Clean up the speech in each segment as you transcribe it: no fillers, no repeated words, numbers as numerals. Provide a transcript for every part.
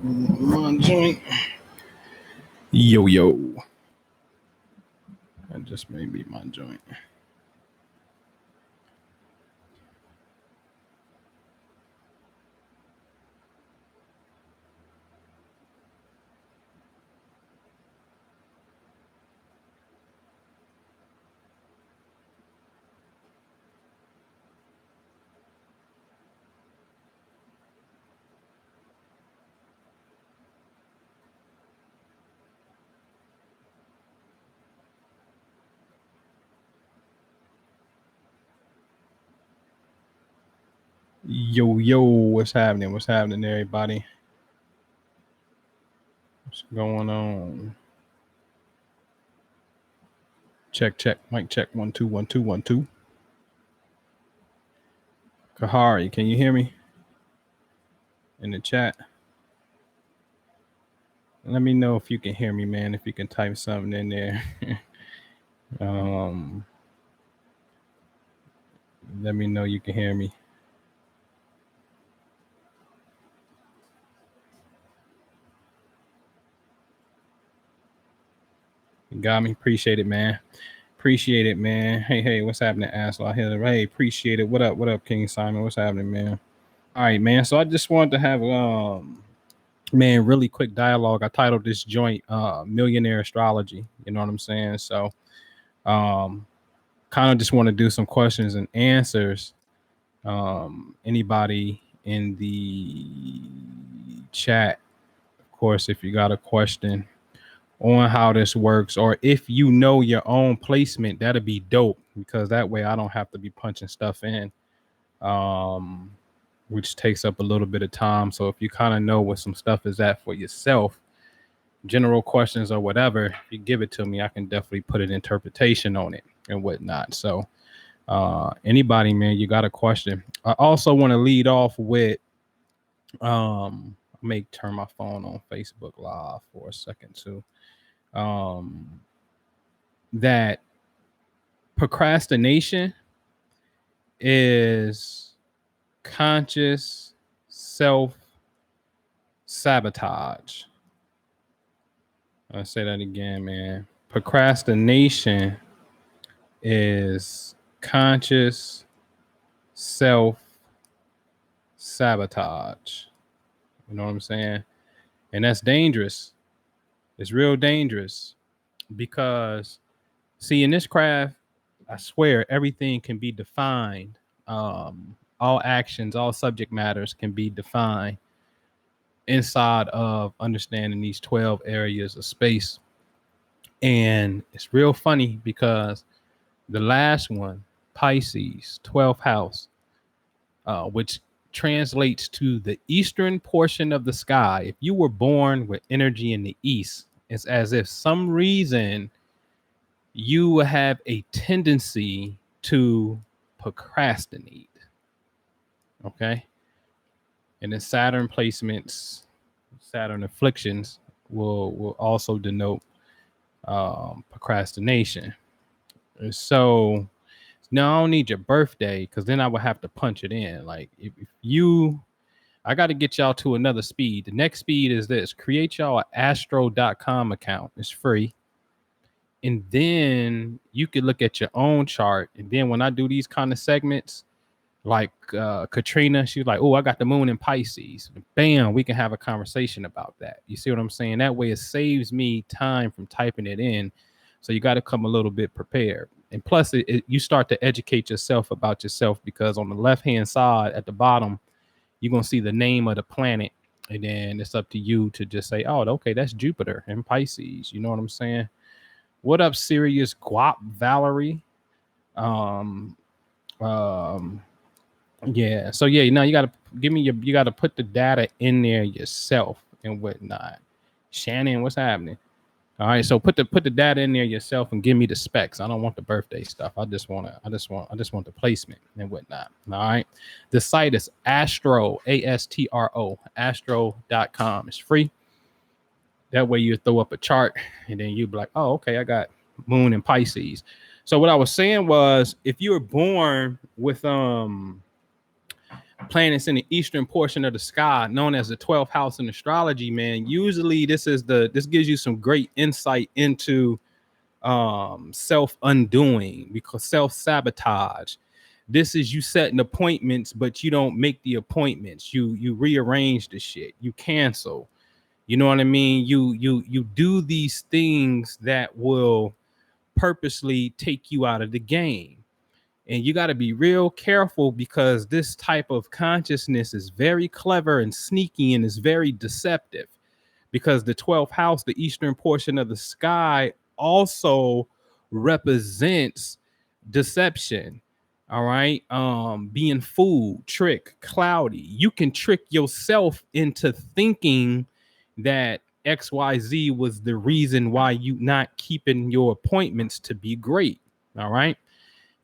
One joint. Yo. That just may be my joint. Yo, what's happening? What's happening, everybody? What's going on? Check. Mic check. 1 2 1 2 1 2. Kahari, can you hear me? In the chat. Let me know if you can hear me, man. If you can type something in there. Let me know you can hear me. You got me. Appreciate it, man. Hey, what's happening, Asla? Hey, appreciate it. What up, King Simon? What's happening, man? All right, man. So I just wanted to have man, really quick dialogue. I titled this joint Millionaire Astrology. You know what I'm saying? So kind of just want to do some questions and answers. Anybody in the chat, of course, if you got a question on how this works, or if you know your own placement, that'd be dope, because that way I don't have to be punching stuff in, which takes up a little bit of time. So if you kind of know what some stuff is at for yourself, general questions or whatever, if you give it to me, I can definitely put an interpretation on it and whatnot. So anybody, man, you got a question? I also want to lead off with may turn my phone on Facebook Live for a second too. That procrastination is conscious self-sabotage. I'll say that again, man. Procrastination is conscious self-sabotage. You know what I'm saying? And that's dangerous. It's real dangerous, because see, in this craft, I swear everything can be defined. All actions, all subject matters can be defined inside of understanding these 12 areas of space. And it's real funny because the last one, Pisces, 12th house, which translates to the eastern portion of the sky. If you were born with energy in the east, it's as if some reason you have a tendency to procrastinate. Okay. And then Saturn placements, Saturn afflictions will also denote procrastination. And so now I don't need your birthday, because then I would have to punch it in. Like if you, I got to get y'all to another speed. The next speed is this: create y'all an astro.com account. It's free. And then you could look at your own chart. And then when I do these kind of segments, like Katrina, she was like, oh, I got the moon in Pisces. Bam, we can have a conversation about that. You see what I'm saying? That way it saves me time from typing it in. So you got to come a little bit prepared. And plus, you start to educate yourself about yourself, because on the left-hand side at the bottom, you're going to see the name of the planet. And then it's up to you to just say, oh, okay, that's Jupiter in Pisces. You know what I'm saying? What up, Sirius Guap Valerie? Yeah. So yeah, now you gotta you gotta put the data in there yourself and whatnot. Shannon, what's happening? All right, so put the data in there yourself and give me the specs. I don't want the birthday stuff. I just want the placement and whatnot. All right. The site is Astro, ASTRO, astro.com. It's free. That way you throw up a chart and then you be like, oh, okay, I got moon in Pisces. So what I was saying was, if you were born with planets in the eastern portion of the sky, known as the 12th house in astrology, man, usually this gives you some great insight into self undoing, because self sabotage. This is you setting appointments, but you don't make the appointments. You rearrange the shit. You cancel. You know what I mean? You do these things that will purposely take you out of the game. And you got to be real careful, because this type of consciousness is very clever and sneaky and is very deceptive, because the 12th house, the eastern portion of the sky, also represents deception. All right. Being fooled, trick, cloudy. You can trick yourself into thinking that XYZ was the reason why you not keeping your appointments to be great. All right.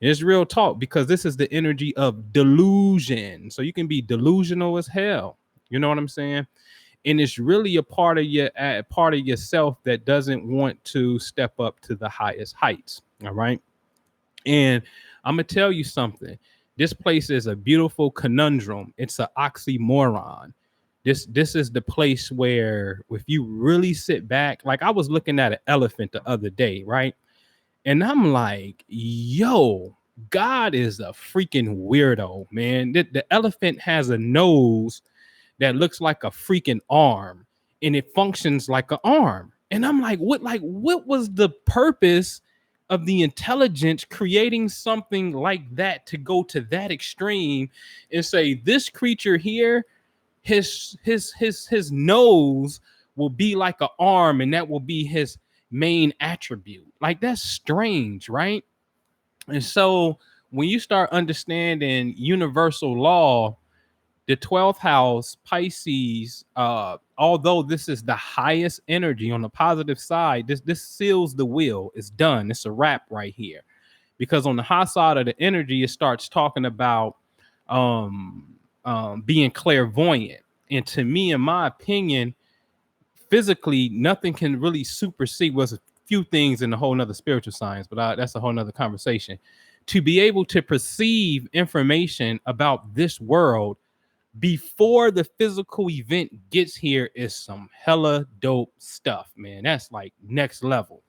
It's real talk, because this is the energy of delusion. So you can be delusional as hell. You know what I'm saying? And it's really a part of yourself that doesn't want to step up to the highest heights. All right. And I'm gonna tell you something. This place is a beautiful conundrum. It's an oxymoron. This is the place where, if you really sit back, like I was looking at an elephant the other day, right? And I'm like, yo, God is a freaking weirdo, man. The elephant has a nose that looks like a freaking arm, and it functions like an arm. And I'm like, what was the purpose of the intelligence creating something like that to go to that extreme and say this creature here, his nose will be like an arm, and that will be his main attribute? Like, that's strange, right? And so when you start understanding universal law, the 12th house, Pisces, although this is the highest energy on the positive side, this seals the wheel. It's done. It's a wrap right here. Because on the high side of the energy, it starts talking about being clairvoyant. And to me, in my opinion, physically, nothing can really supersede what's a few things in a whole nother spiritual science, but that's a whole nother conversation. To be able to perceive information about this world before the physical event gets here is some hella dope stuff, man. That's like next level,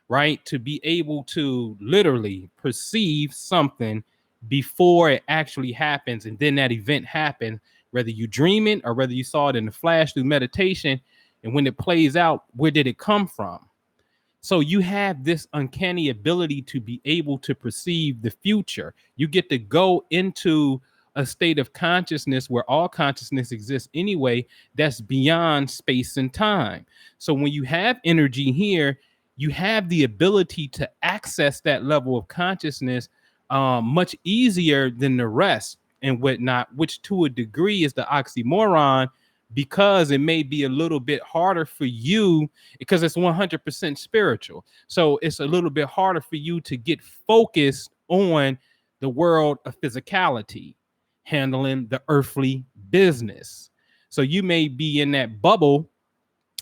right? To be able to literally perceive something before it actually happens, and then that event happens, whether you dream it or whether you saw it in the flash through meditation, and when it plays out, where did it come from? So you have this uncanny ability to be able to perceive the future. You get to go into a state of consciousness where all consciousness exists anyway, that's beyond space and time. So when you have energy here, you have the ability to access that level of consciousness much easier than the rest and whatnot, which to a degree is the oxymoron, because it may be a little bit harder for you because it's 100% spiritual. So it's a little bit harder for you to get focused on the world of physicality, handling the earthly business. So you may be in that bubble.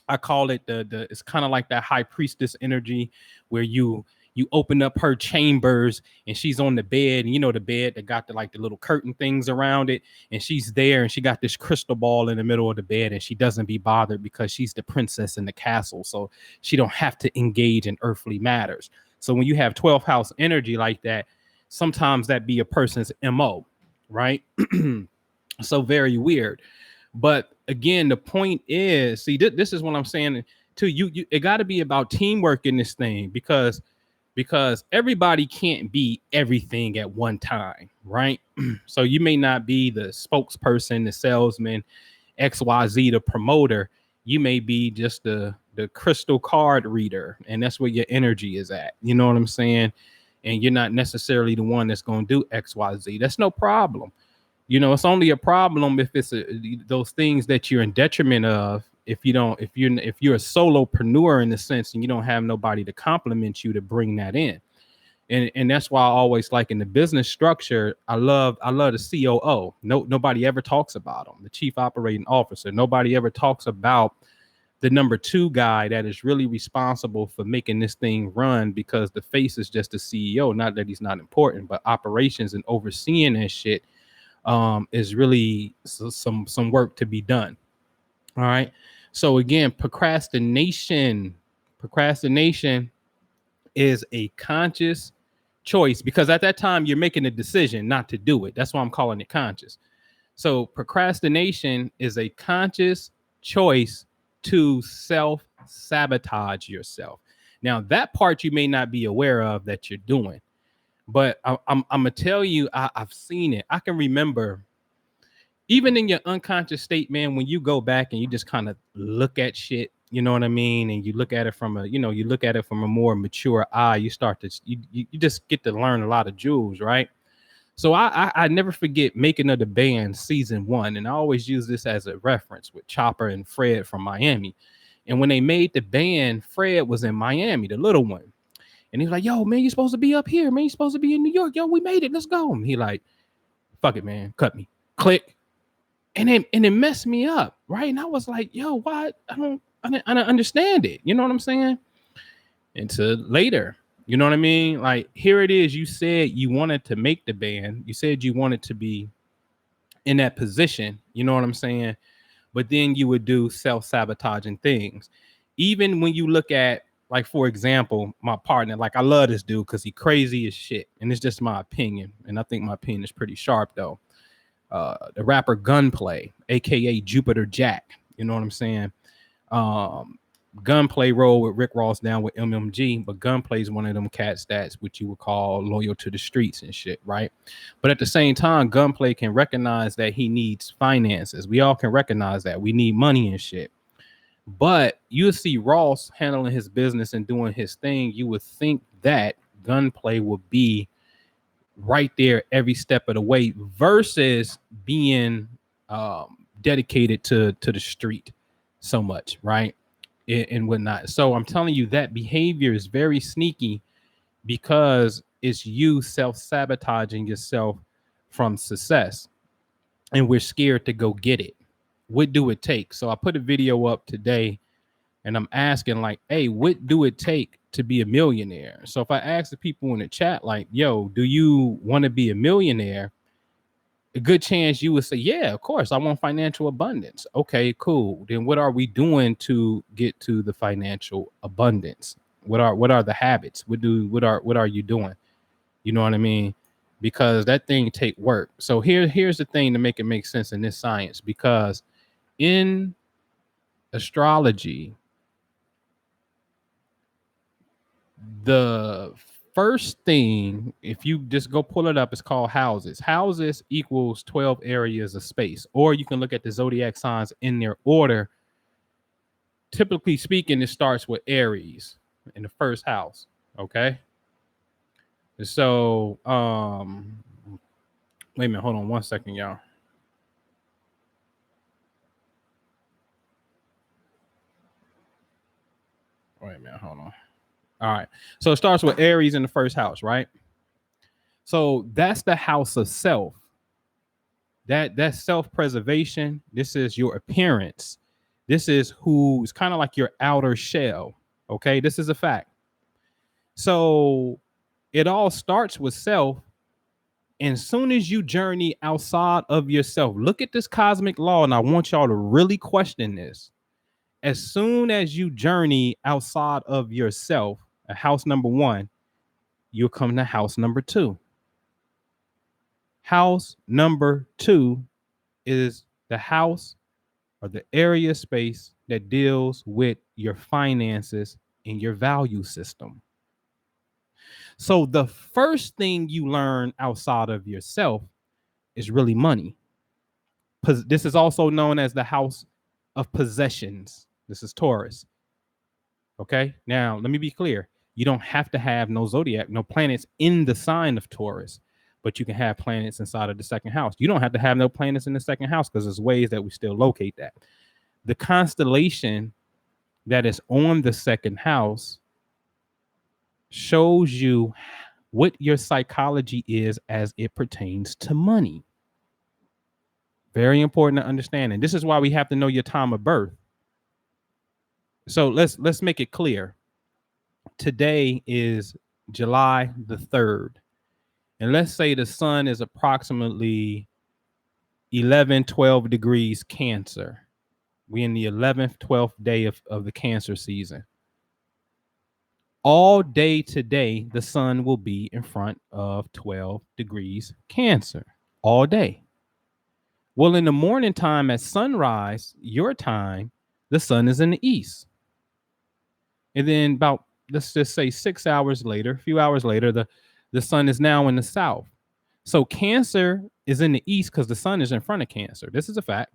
I call it it's kind of like that high priestess energy, where you open up her chambers and she's on the bed, and you know the bed that got the little curtain things around it, and she's there and she got this crystal ball in the middle of the bed, and she doesn't be bothered because she's the princess in the castle, so she don't have to engage in earthly matters. So when you have 12th house energy like that, sometimes that be a person's MO, right? So very weird. But again, the point is, see, this is what I'm saying to you. It got to be about teamwork in this thing, because everybody can't be everything at one time, right? So you may not be the spokesperson, the salesman, XYZ, the promoter. You may be just the crystal card reader, and that's where your energy is at. You know what I'm saying? And you're not necessarily the one that's going to do XYZ. That's no problem. You know, it's only a problem if it's those things that you're in detriment of. If you're a solopreneur in the sense, and you don't have nobody to complement you to bring that in. And that's why I always like in the business structure, I love the COO. Nobody ever talks about them. The chief operating officer. Nobody ever talks about the number two guy that is really responsible for making this thing run, because the face is just the CEO. Not that he's not important, but operations and overseeing that shit is really some work to be done. All right. So again, procrastination is a conscious choice, because at that time you're making a decision not to do it. That's why I'm calling it conscious. So procrastination is a conscious choice to self-sabotage yourself. Now, that part you may not be aware of that you're doing, but I'm gonna tell you, I've seen it. I can remember, even in your unconscious state, man, when you go back and you just kind of look at shit, you know what I mean, and you look at it from a, you look at it from a more mature eye, you start to, you just get to learn a lot of jewels, right? So I never forget Making of the Band season 1, and I always use this as a reference with Chopper and Fred from Miami. And when they made the band, Fred was in Miami, the little one, and he's like, "Yo, man, you supposed to be up here, man. You supposed to be in New York. Yo, we made it. Let's go." And he like, "Fuck it, man. Cut me." Click. And it messed me up, right? And I was like, "Yo, why? I don't understand it." You know what I'm saying? Until later. You know what I mean? Like, here it is. You said you wanted to make the band. You said you wanted to be in that position. You know what I'm saying? But then you would do self-sabotaging things. Even when you look at, like, for example, my partner, like, I love this dude because he crazy as shit. And it's just my opinion. And I think my opinion is pretty sharp, though. The rapper Gunplay, aka Jupiter Jack. You know what I'm saying? Gunplay roll with Rick Ross down with MMG, but Gunplay is one of them cats that's what you would call loyal to the streets and shit, right? But at the same time, Gunplay can recognize that he needs finances. We all can recognize that we need money and shit. But you'll see Ross handling his business and doing his thing. You would think that Gunplay would be right there every step of the way, versus being dedicated to the street so much, right? And whatnot. So I'm telling you, that behavior is very sneaky, because it's you self-sabotaging yourself from success, and we're scared to go get it. What do it take? So I put a video up today, and I'm asking, like, hey, what do it take to be a millionaire? So if I ask the people in the chat, like, yo, do you want to be a millionaire? A good chance you would say, yeah, of course, I want financial abundance. Okay, cool. Then what are we doing to get to the financial abundance? What are the habits? What are you doing? You know what I mean? Because that thing take work. So here's the thing to make it make sense in this science, because in astrology, the first thing, if you just go pull it up, it's called houses. Houses equals 12 areas of space. Or you can look at the zodiac signs in their order. Typically speaking, it starts with Aries in the first house. Okay. So wait a minute, hold on one second, y'all. Wait a minute, hold on. All right. So it starts with Aries in the first house, right? So that's the house of self. That's self-preservation. This is your appearance. This is who's kind of like your outer shell. Okay, this is a fact. So it all starts with self. And soon as you journey outside of yourself, look at this cosmic law, and I want y'all to really question this. As soon as you journey outside of yourself, at house number 1, you'll come to house number 2. House number 2 is the house or the area space that deals with your finances and your value system. So the first thing you learn outside of yourself is really money. This is also known as the house of possessions. This is Taurus. Okay. Now, let me be clear. You don't have to have no zodiac, no planets in the sign of Taurus, but you can have planets inside of the second house. You don't have to have no planets in the second house, because there's ways that we still locate that. The constellation that is on the second house shows you what your psychology is as it pertains to money. Very important to understand. And this is why we have to know your time of birth. So let's make it clear. Today is July the 3rd. And let's say the sun is approximately 11, 12 degrees Cancer. We're in the 11th, 12th day of the Cancer season. All day today, the sun will be in front of 12 degrees Cancer all day. Well, in the morning time at sunrise, your time, the sun is in the east. And then about, let's just say 6 hours later, a few hours later, the sun is now in the south. So Cancer is in the east because the sun is in front of Cancer. This is a fact.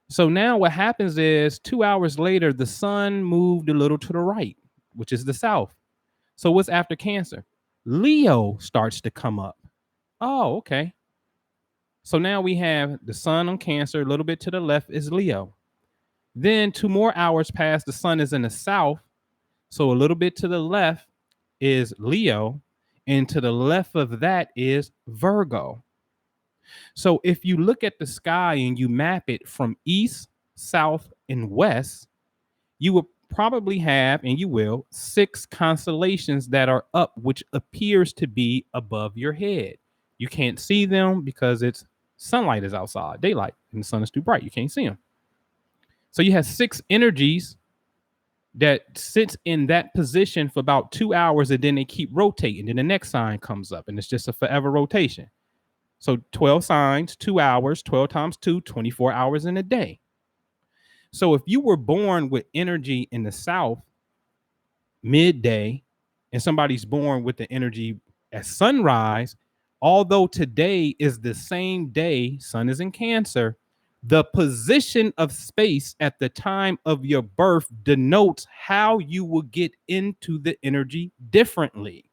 So now what happens is 2 hours later, the sun moved a little to the right, which is the south. So what's after Cancer? Leo starts to come up. Oh, okay. So now we have the sun on Cancer, a little bit to the left is Leo. Then 2 more hours pass, the sun is in the south. So a little bit to the left is Leo, and to the left of that is Virgo. So if you look at the sky and you map it from east, south, and west, you will probably have, and you will, 6 constellations that are up, which appears to be above your head. You can't see them because it's sunlight is outside, daylight, and the sun is too bright. You can't see them. So you have 6 energies that sits in that position for about 2 hours, and then they keep rotating. Then the next sign comes up, and it's just a forever rotation. So 12 signs, 2 hours, 12 times 2, 24 hours in a day. So if you were born with energy in the south midday, and somebody's born with the energy at sunrise, although today is the same day, sun is in Cancer, the position of space at the time of your birth denotes how you will get into the energy differently,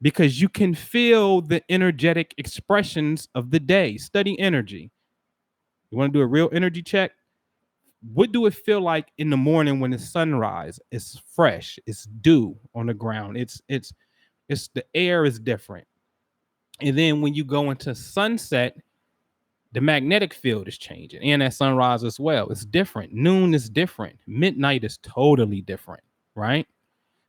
because you can feel the energetic expressions of the day. Study energy. You want to do a real energy check? What do it feel like in the morning when it's sunrise? It's fresh. It's dew on the ground. It's the air is different. And then when you go into sunset, the magnetic field is changing, and at sunrise as well. It's different. Noon is different. Midnight is totally different, right?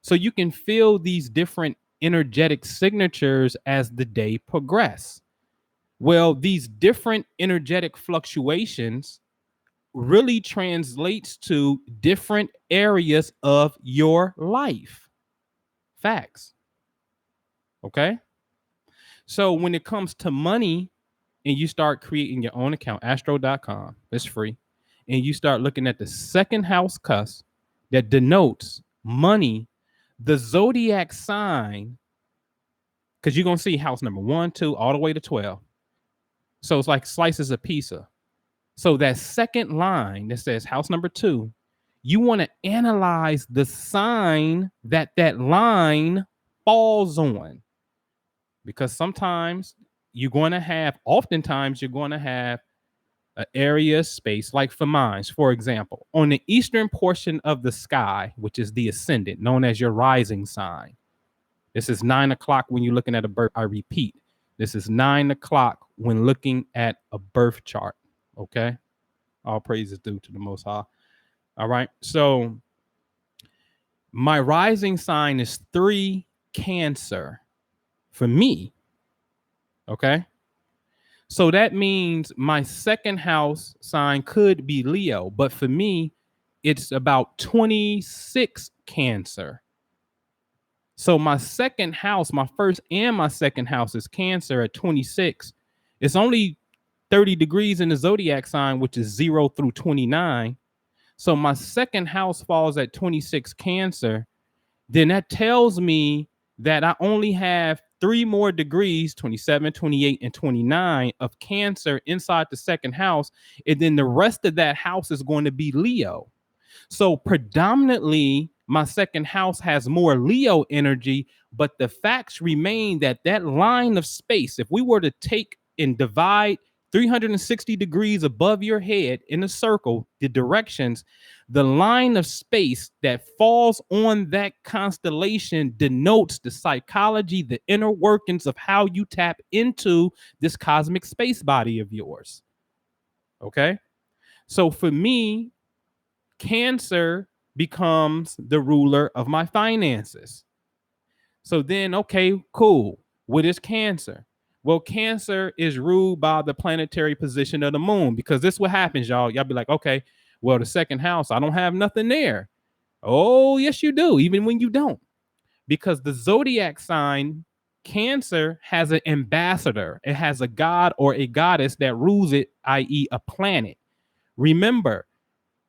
So you can feel these different energetic signatures as the day progresses. Well, these different energetic fluctuations really translates to different areas of your life. Facts. Okay? So when it comes to money, and you start creating your own account, astro.com, it's free, and you start looking at the second house cusp that denotes money, the zodiac sign, because you're going to see house number 1, 2, all the way to 12. So it's like slices of pizza. So that second line that says house number 2, you want to analyze the sign that line falls on, because oftentimes you're going to have an area of space, like for mine, for example, on the eastern portion of the sky, which is the ascendant, known as your rising sign. This is 9 o'clock when you're looking at a birth. I repeat, this is 9 o'clock when looking at a birth chart. Okay. All praise is due to the Most High. All right. So my rising sign is 3 Cancer for me. Okay. So that means my second house sign could be Leo, but for me, it's about 26 Cancer. So my second house, my first and my second house is Cancer at 26. It's only 30 degrees in the zodiac sign, which is 0 through 29. So my second house falls at 26 Cancer. Then that tells me that I only have 3 more degrees, 27, 28, and 29 of Cancer inside the second house. And then the rest of that house is going to be Leo. So predominantly, my second house has more Leo energy, but the facts remain that line of space, if we were to take and divide 360 degrees above your head in a circle, the directions, the line of space that falls on that constellation denotes the psychology, the inner workings of how you tap into this cosmic space body of yours. Okay? So for me, Cancer becomes the ruler of my finances. So then, okay, cool. What is Cancer? Well, Cancer is ruled by the planetary position of the moon, because this is what happens, y'all. Y'all be like, okay, well, the second house, I don't have nothing there. Oh, yes, you do, even when you don't. Because the zodiac sign, Cancer, has an ambassador. It has a god or a goddess that rules it, i.e., a planet. Remember,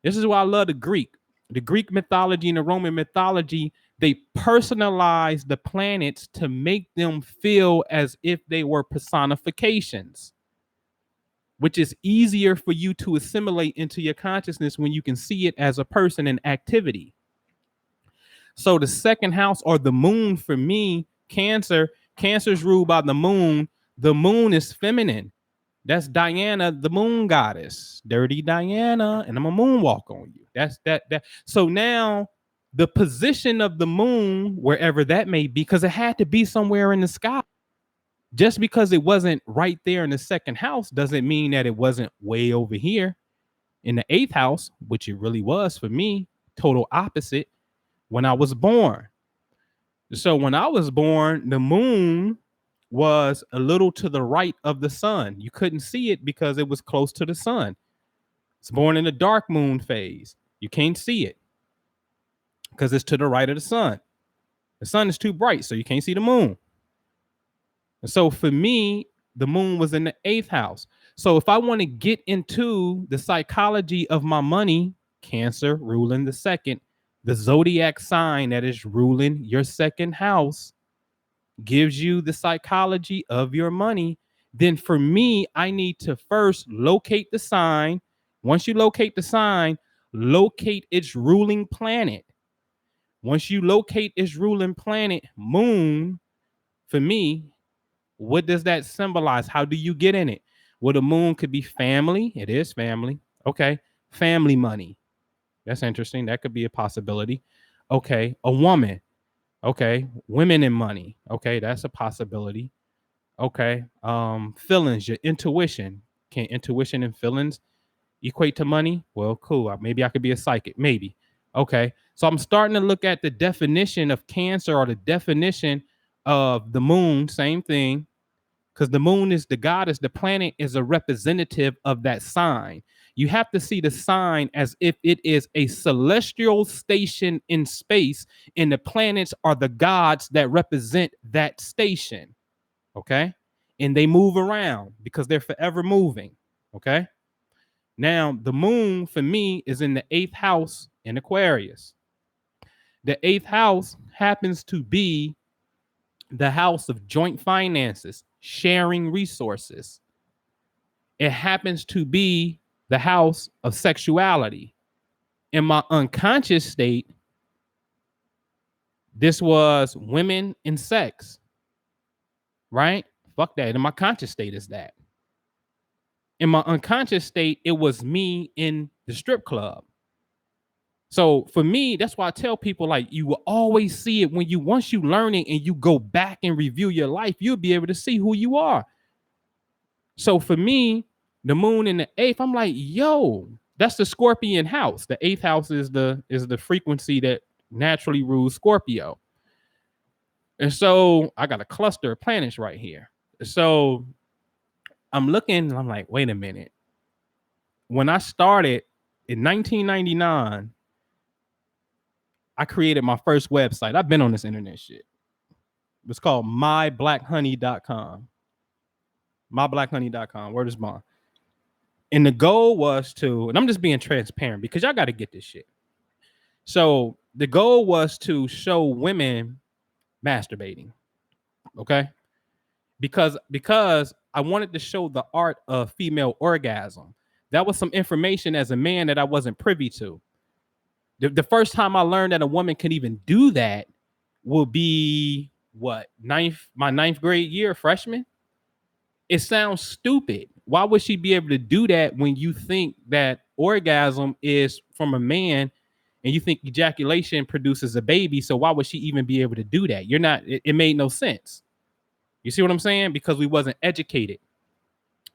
this is why I love the Greek. The Greek mythology and the Roman mythology, they personalize the planets to make them feel as if they were personifications, which is easier for you to assimilate into your consciousness when you can see it as a person in activity. So the second house, or the moon, for me, Cancer, Cancer's ruled by the moon. The moon is feminine. That's Diana, the moon goddess, dirty Diana, and I'm a moonwalk on you. That's that. So now the position of the moon, wherever that may be, because it had to be somewhere in the sky. Just because it wasn't right there in the second house doesn't mean that it wasn't way over here in the eighth house, which it really was for me, total opposite when I was born. So when I was born, the moon was a little to the right of the sun. You couldn't see it because it was close to the sun. It's born in the dark moon phase. You can't see it because it's to the right of the sun. The sun is too bright, so you can't see the moon. And so for me, the moon was in the eighth house. So if I want to get into the psychology of my money, Cancer ruling the second, the zodiac sign that is ruling your second house gives you the psychology of your money. Then for me, I need to first locate the sign. Once you locate the sign, locate its ruling planet. Once you locate its ruling planet, moon, for me, what does that symbolize? How do you get in it? Well, the moon could be family. It is family. Okay. Family money. That's interesting. That could be a possibility. Okay. A woman. Okay. Women and money. Okay. That's a possibility. Okay. Feelings, your intuition. Can intuition and feelings equate to money? Well, cool. Maybe I could be a psychic. Maybe. Okay. So I'm starting to look at the definition of Cancer, or the definition of the moon. Same thing. Because the moon is the goddess, the planet is a representative of that sign. You have to see the sign as if it is a celestial station in space, and the planets are the gods that represent that station. Okay. And they move around because they're forever moving. Okay. Now, the moon for me is in the eighth house in Aquarius. The eighth house happens to be the house of joint finances, sharing resources. It happens to be the house of sexuality. In my unconscious state, this was women and sex, right? Fuck that. In my conscious state is that. In my unconscious state, it was me in the strip club. So for me, that's why I tell people, like, you will always see it when once you learn it and you go back and review your life, you'll be able to see who you are. So for me, the moon in the eighth, I'm like, yo, that's the Scorpion house. The eighth house is the frequency that naturally rules Scorpio. And so I got a cluster of planets right here. So I'm looking, I'm like, wait a minute. When I started in 1999, I created my first website. I've been on this internet shit. It's called mybblackhoney.com. Mybblackhoney.com. Word is bond. And the goal was to, and I'm just being transparent because y'all got to get this shit. So the goal was to show women masturbating. Okay. Because I wanted to show the art of female orgasm. That was some information as a man that I wasn't privy to. The first time I learned that a woman can even do that will be my ninth grade year, freshman. It sounds stupid. Why would she be able to do that when you think that orgasm is from a man and you think ejaculation produces a baby? So why would she even be able to do that? It made no sense. You see what I'm saying? Because we wasn't educated.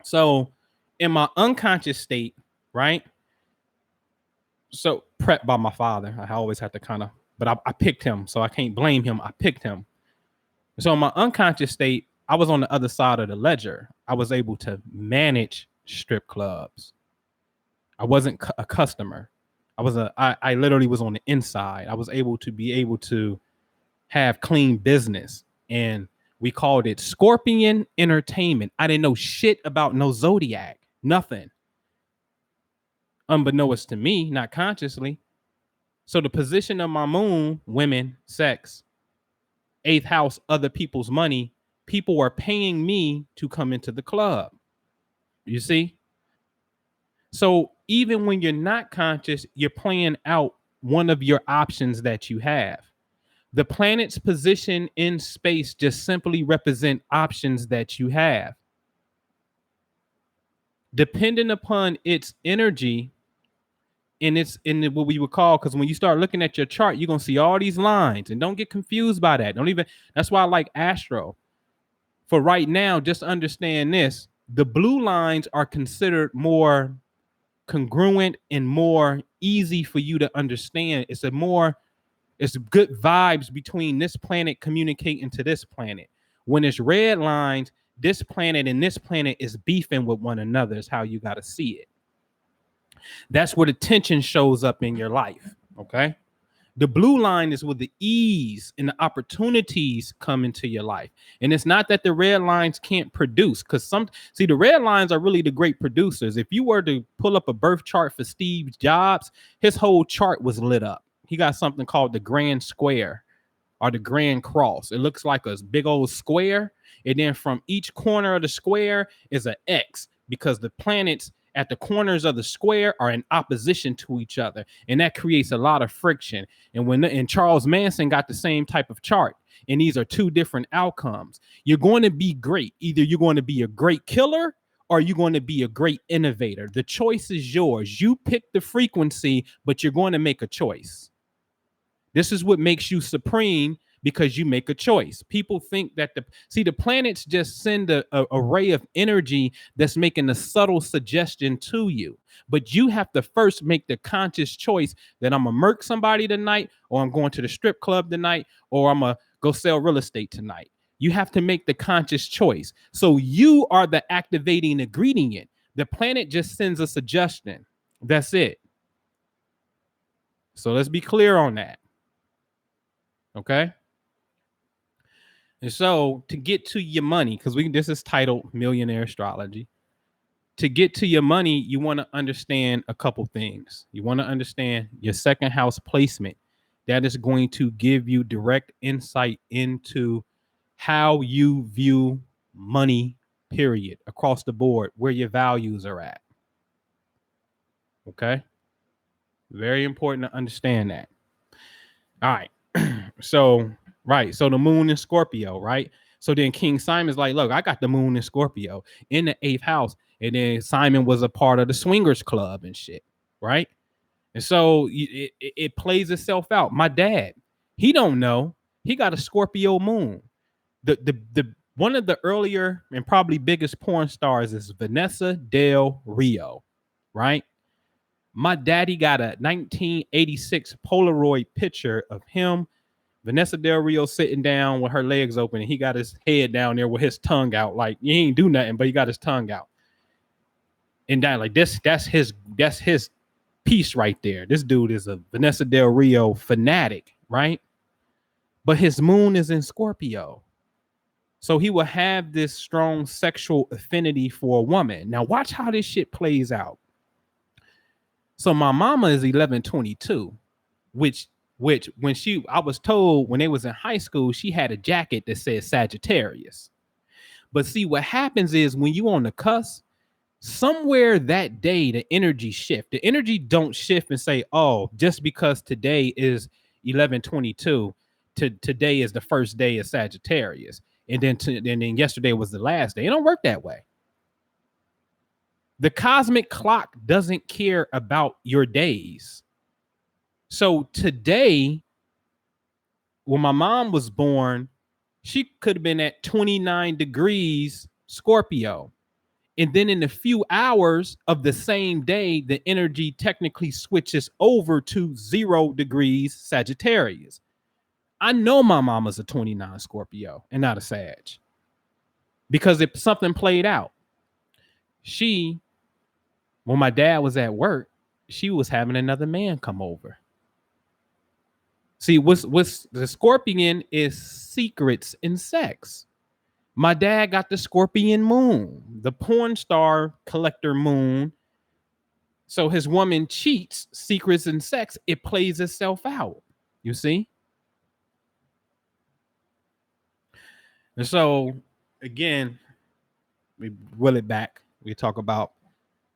So in my unconscious state, right? So prepped by my father. I always have to kind of, but I picked him, so I can't blame him. I picked him. So in my unconscious state, I was on the other side of the ledger. I was able to manage strip clubs. I wasn't a customer. I literally was on the inside. I was able to have clean business, and we called it Scorpion Entertainment. I didn't know shit about no zodiac, nothing. Unbeknownst to me, not consciously. So the position of my moon, women, sex, eighth house, other people's money, people were paying me to come into the club. You see? So even when you're not conscious, you're playing out one of your options that you have. The planet's position in space just simply represent options that you have. Depending upon its energy, and it's in what we would call, because when you start looking at your chart, you're gonna see all these lines, and don't get confused by that. Don't even. That's why I like Astro. For right now, just understand this: the blue lines are considered more congruent and more easy for you to understand. It's good vibes between this planet communicating to this planet. When it's red lines, this planet and this planet is beefing with one another, is how you got to see it. That's where the tension shows up in your life. Okay. The blue line is where the ease and the opportunities come into your life. And it's not that the red lines can't produce, because the red lines are really the great producers. If you were to pull up a birth chart for Steve Jobs, his whole chart was lit up. He got something called the Grand Square or the Grand Cross. It looks like a big old square. And then from each corner of the square is an X, because the planets at the corners of the square are in opposition to each other. And that creates a lot of friction. And Charles Manson got the same type of chart. And these are two different outcomes. You're going to be great. Either you're going to be a great killer or you're going to be a great innovator. The choice is yours. You pick the frequency, but you're going to make a choice. This is what makes you supreme, because you make a choice. People think that the planets just send a ray of energy that's making a subtle suggestion to you. But you have to first make the conscious choice that I'm going to murk somebody tonight, or I'm going to the strip club tonight, or I'm going to go sell real estate tonight. You have to make the conscious choice. So you are the activating ingredient. The planet just sends a suggestion. That's it. So let's be clear on that. Okay. And so to get to your money, because this is titled Millionaire Astrology. To get to your money, you want to understand a couple things. You want to understand your second house placement. That is going to give you direct insight into how you view money, period, across the board, where your values are at. Okay. Very important to understand that. All right. So the moon in Scorpio, right? So then King Simon's like, look, I got the moon in Scorpio in the 8th house. And then Simon was a part of the swingers club and shit, right? And so it plays itself out. My dad, he don't know. He got a Scorpio moon. The one of the earlier and probably biggest porn stars is Vanessa Del Rio, right? My daddy got a 1986 Polaroid picture of him, Vanessa Del Rio, sitting down with her legs open, and he got his head down there with his tongue out, like he ain't do nothing, but he got his tongue out. And that, like, that's his piece right there. This dude is a Vanessa Del Rio fanatic, right? But his moon is in Scorpio. So he will have this strong sexual affinity for a woman. Now watch how this shit plays out. So my mama is 1122, which when I was told when they was in high school, she had a jacket that said Sagittarius. But see, what happens is when you on the cusp, somewhere that day, the energy shift. The energy don't shift and say, oh, just because today is 1122, today is the first day of Sagittarius. And then yesterday was the last day. It don't work that way. The cosmic clock doesn't care about your days. So today, when my mom was born, she could have been at 29 degrees Scorpio. And then in a few hours of the same day, the energy technically switches over to 0 degrees Sagittarius. I know my mama's a 29 Scorpio and not a Sag, because if something played out, when my dad was at work, she was having another man come over. See, what's the Scorpion is secrets in sex. My dad got the Scorpion moon, the porn star collector moon. So his woman cheats, secrets in sex, it plays itself out. You see? And so, again, we will it back. We talk about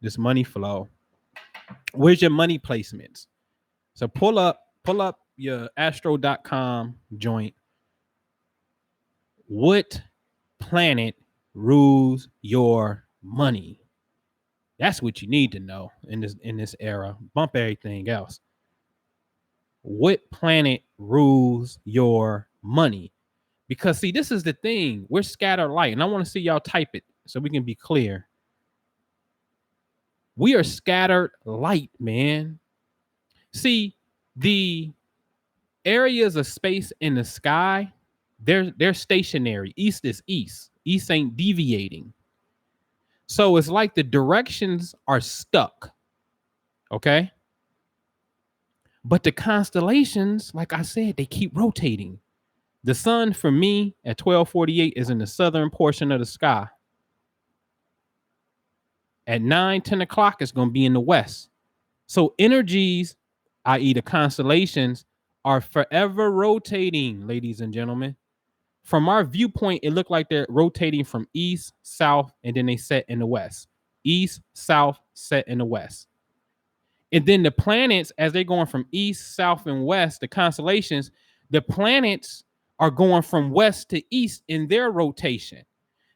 this money flow. Where's your money placements? So pull up your astro.com joint. What planet rules your money? That's what you need to know in this era. Bump everything else. What planet rules your money? Because see, this is the thing. We're scattered light, and I want to see y'all type it so we can be clear. We are scattered light, man. See, the areas of space in the sky, they're stationary. East is east. East ain't deviating. So it's like the directions are stuck. Okay? But the constellations, like I said, they keep rotating. The sun for me at 12:48 is in the southern portion of the sky. At 9-10 o'clock, it's going to be in the west. So energies, i.e. the constellations, are forever rotating, ladies and gentlemen. From our viewpoint, it looked like they're rotating from east, south, and then they set in the west. East, south, set in the west. And then the planets, as they're going from east, south, and west, the constellations, the planets are going from west to east in their rotation.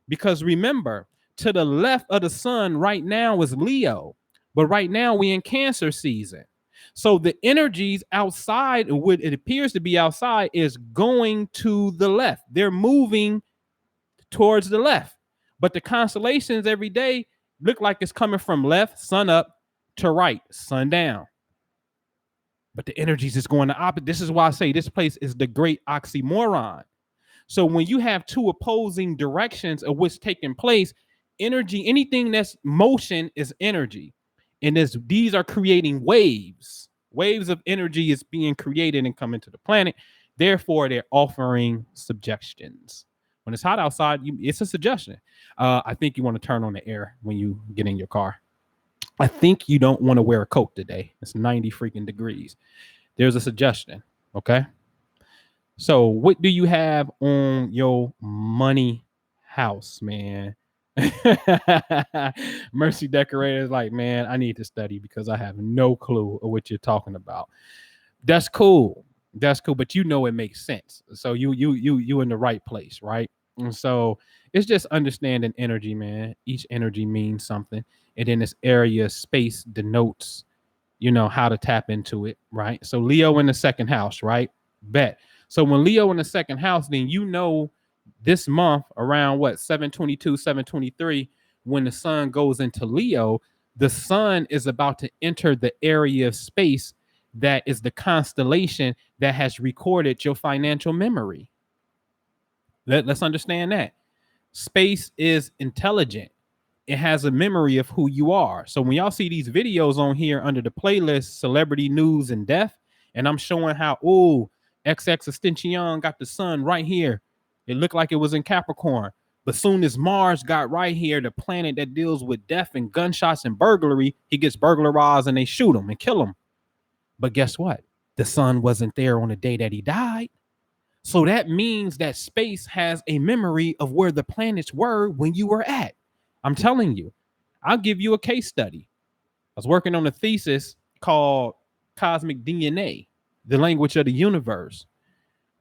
Because remember, to the left of the sun right now is Leo, but right now we in Cancer season. So the energies outside, what it appears to be outside, is going to the left. They're moving towards the left. But the constellations every day look like it's coming from left, sun up, to right, sun down. But the energies is going the opposite. This is why I say this place is the great oxymoron. So when you have two opposing directions of what's taking place, energy, anything that's motion is energy. And these are creating waves. Waves of energy is being created and coming to the planet. Therefore, they're offering suggestions. When it's hot outside, it's a suggestion. I think you want to turn on the air when you get in your car. I think you don't want to wear a coat today. It's 90 freaking degrees. There's a suggestion. Okay. So what do you have on your money house, man? Mercy Decorator is like, man, I need to study because I have no clue of what you're talking about. That's cool. That's cool. But you know it makes sense. So you in the right place, right? And so it's just understanding energy, man. Each energy means something. And then this area space denotes, how to tap into it, right? So Leo in the second house, right? Bet. So when Leo in the second house, then this month around 722, 723, when the sun goes into Leo, the sun is about to enter the area of space that is the constellation that has recorded your financial memory. Let's understand that. Space is intelligent. It has a memory of who you are. So when y'all see these videos on here under the playlist, celebrity news and death, and I'm showing how, XX Extension got the sun right here. It looked like it was in Capricorn. But soon as Mars got right here, the planet that deals with death and gunshots and burglary, he gets burglarized and they shoot him and kill him. But guess what? The sun wasn't there on the day that he died. So that means that space has a memory of where the planets were when you were at. I'm telling you. I'll give you a case study. I was working on a thesis called Cosmic DNA, the language of the universe.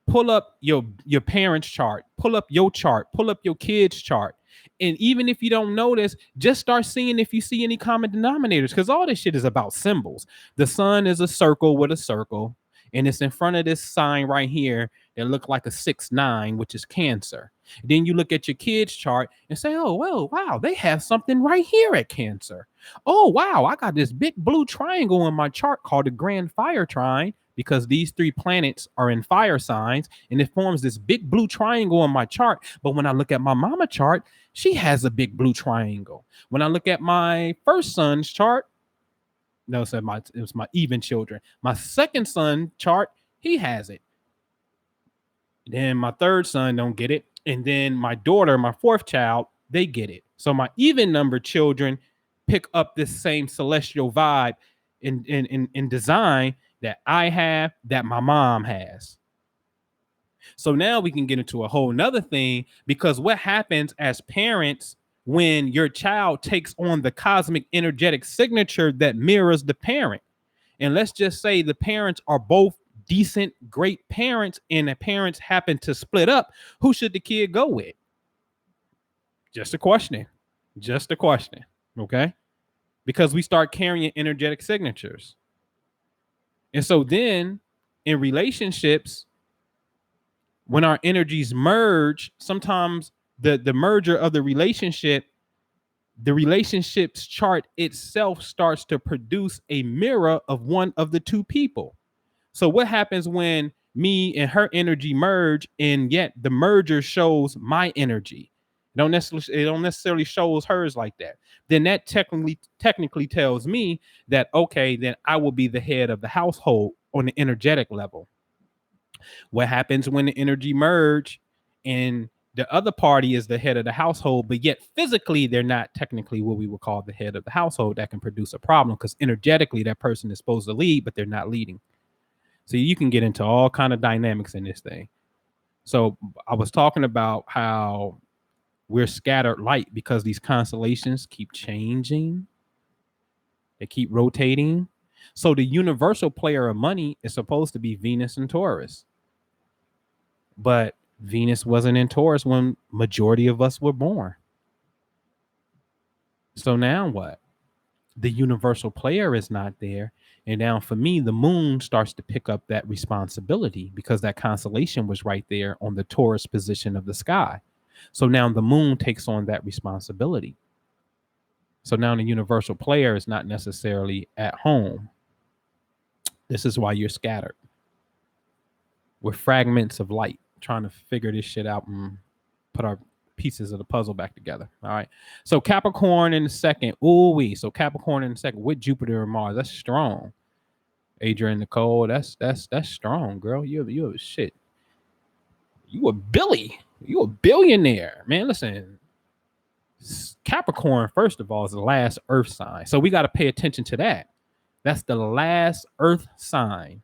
Pull up your parents' chart, pull up your chart, pull up your kids' chart. And even if you don't notice, just start seeing if you see any common denominators, because all this shit is about symbols. The sun is a circle with a circle, and it's in front of this sign right here that look like a 6-9, which is Cancer. Then you look at your kid's chart and say, oh, well, wow, they have something right here at Cancer. Oh, wow, I got this big blue triangle in my chart called the Grand Fire Trine, because these 3 planets are in fire signs, and it forms this big blue triangle in my chart. But when I look at my mama chart, she has a big blue triangle. When I look at my first son's chart, no, it was my even children. My second son chart, he has it. Then my third son don't get it. And then my daughter, my fourth child, they get it. So my even number children pick up this same celestial vibe in design that I have, that my mom has. So now we can get into a whole nother thing, because what happens as parents when your child takes on the cosmic energetic signature that mirrors the parent? And let's just say the parents are both decent, great parents, and the parents happen to split up. Who should the kid go with? Just a question. Just a question. Okay? Because we start carrying energetic signatures. And so then in relationships, when our energies merge, sometimes the merger of the relationship's chart itself starts to produce a mirror of one of the two people. So what happens when me and her energy merge, and yet the merger shows my energy? It don't necessarily shows hers like that. Then that technically tells me that, okay, then I will be the head of the household on the energetic level. What happens when the energy merge and the other party is the head of the household, but yet physically they're not technically what we would call the head of the household? That can produce a problem, because energetically that person is supposed to lead, but they're not leading. So you can get into all kind of dynamics in this thing. So I was talking about how we're scattered light because these constellations keep changing. They keep rotating. So the universal player of money is supposed to be Venus and Taurus. But Venus wasn't in Taurus when majority of us were born. So now what? The universal player is not there. And now for me, the moon starts to pick up that responsibility, because that constellation was right there on the Taurus position of the sky. So now the moon takes on that responsibility. So now the universal player is not necessarily at home. This is why you're scattered. We're fragments of light trying to figure this shit out and put our pieces of the puzzle back together. All right. So Capricorn in the second. Ooh-wee. So Capricorn in the second with Jupiter and Mars. That's strong. Adrian Nicole, that's strong, girl. You have shit. You a Billy. You a billionaire, man. Listen, Capricorn, first of all, is the last Earth sign, so we got to pay attention to that. That's the last Earth sign.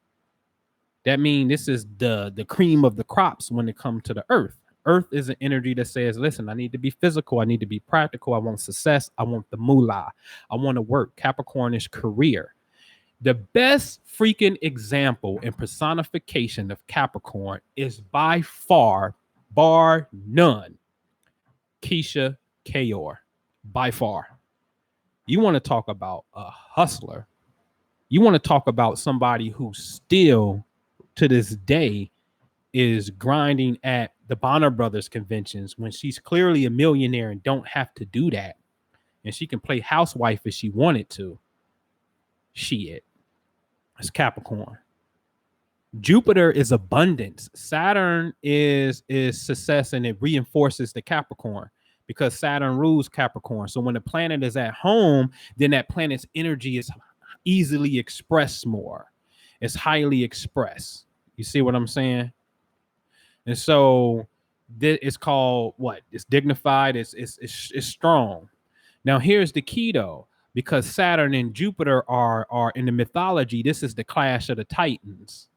That means this is the cream of the crops when it comes to the Earth. Earth is an energy that says, listen, I need to be physical. I need to be practical. I want success. I want the moolah. I want to work. Capricorn is career. The best freaking example and personification of Capricorn is by far, bar none, Keisha Kayor. By far. You want to talk about a hustler. You want to talk about somebody who still, to this day, is grinding at the Bonner Brothers conventions when she's clearly a millionaire and don't have to do that. And she can play housewife if she wanted to. Shit. It's Capricorn. Jupiter is abundance. Saturn is success, and it reinforces the Capricorn because Saturn rules Capricorn. So when the planet is at home, then that planet's energy is easily expressed more. It's highly expressed. You see what I'm saying? And so it's called what? It's dignified. It's strong. Now here's the key though, because Saturn and Jupiter are in the mythology. This is the clash of the Titans.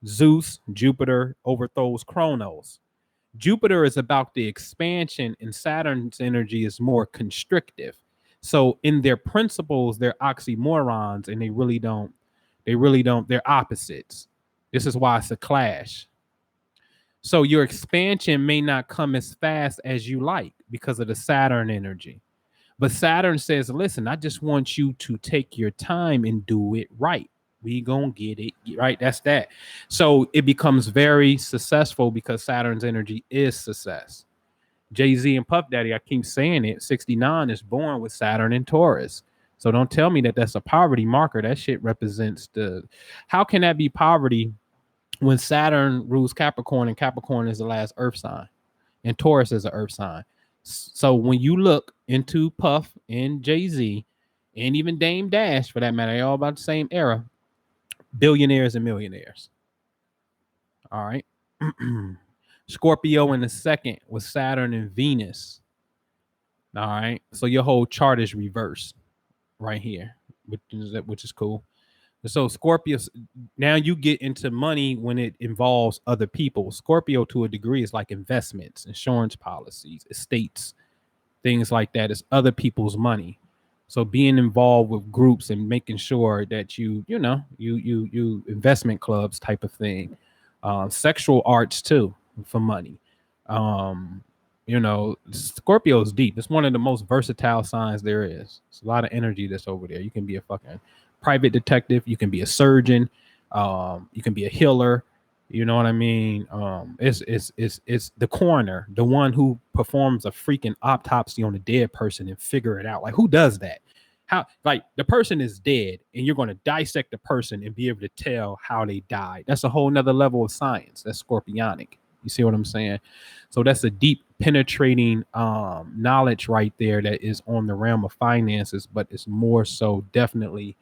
Zeus, Jupiter overthrows Kronos. Jupiter is about the expansion, and Saturn's energy is more constrictive. So in their principles, they're oxymorons, and they really don't. They're opposites. This is why it's a clash. So your expansion may not come as fast as you like because of the Saturn energy. But Saturn says, listen, I just want you to take your time and do it right. We gonna get it, right? That's that. So it becomes very successful because Saturn's energy is success. Jay-Z and Puff Daddy, I keep saying it, 69 is born with Saturn in Taurus. So don't tell me that that's a poverty marker. That shit represents the, how can that be poverty when Saturn rules Capricorn and Capricorn is the last earth sign and Taurus is an earth sign? So when you look into Puff and Jay-Z and even Dame Dash for that matter, they're all about the same era, billionaires and millionaires. All right. Scorpio in the second with Saturn and Venus. All right. So your whole chart is reversed right here, which is cool. So Scorpio, now you get into money when it involves other people. Scorpio to a degree is like investments, insurance policies, estates, things like that. It's other people's money. So being involved with groups and making sure that you investment clubs type of thing, sexual arts too for money. Um, Scorpio's deep. It's one of the most versatile signs there is. It's a lot of energy that's over there. You can be a fucking private detective. You can be a surgeon. You can be a healer. You know what I mean? It's the coroner, the one who performs a freaking autopsy on a dead person and figure it out. Like, who does that? How, like, the person is dead and you're going to dissect the person and be able to tell how they died. That's a whole nother level of science. That's scorpionic. You see what I'm saying? So that's a deep penetrating knowledge right there that is on the realm of finances, but it's more so definitely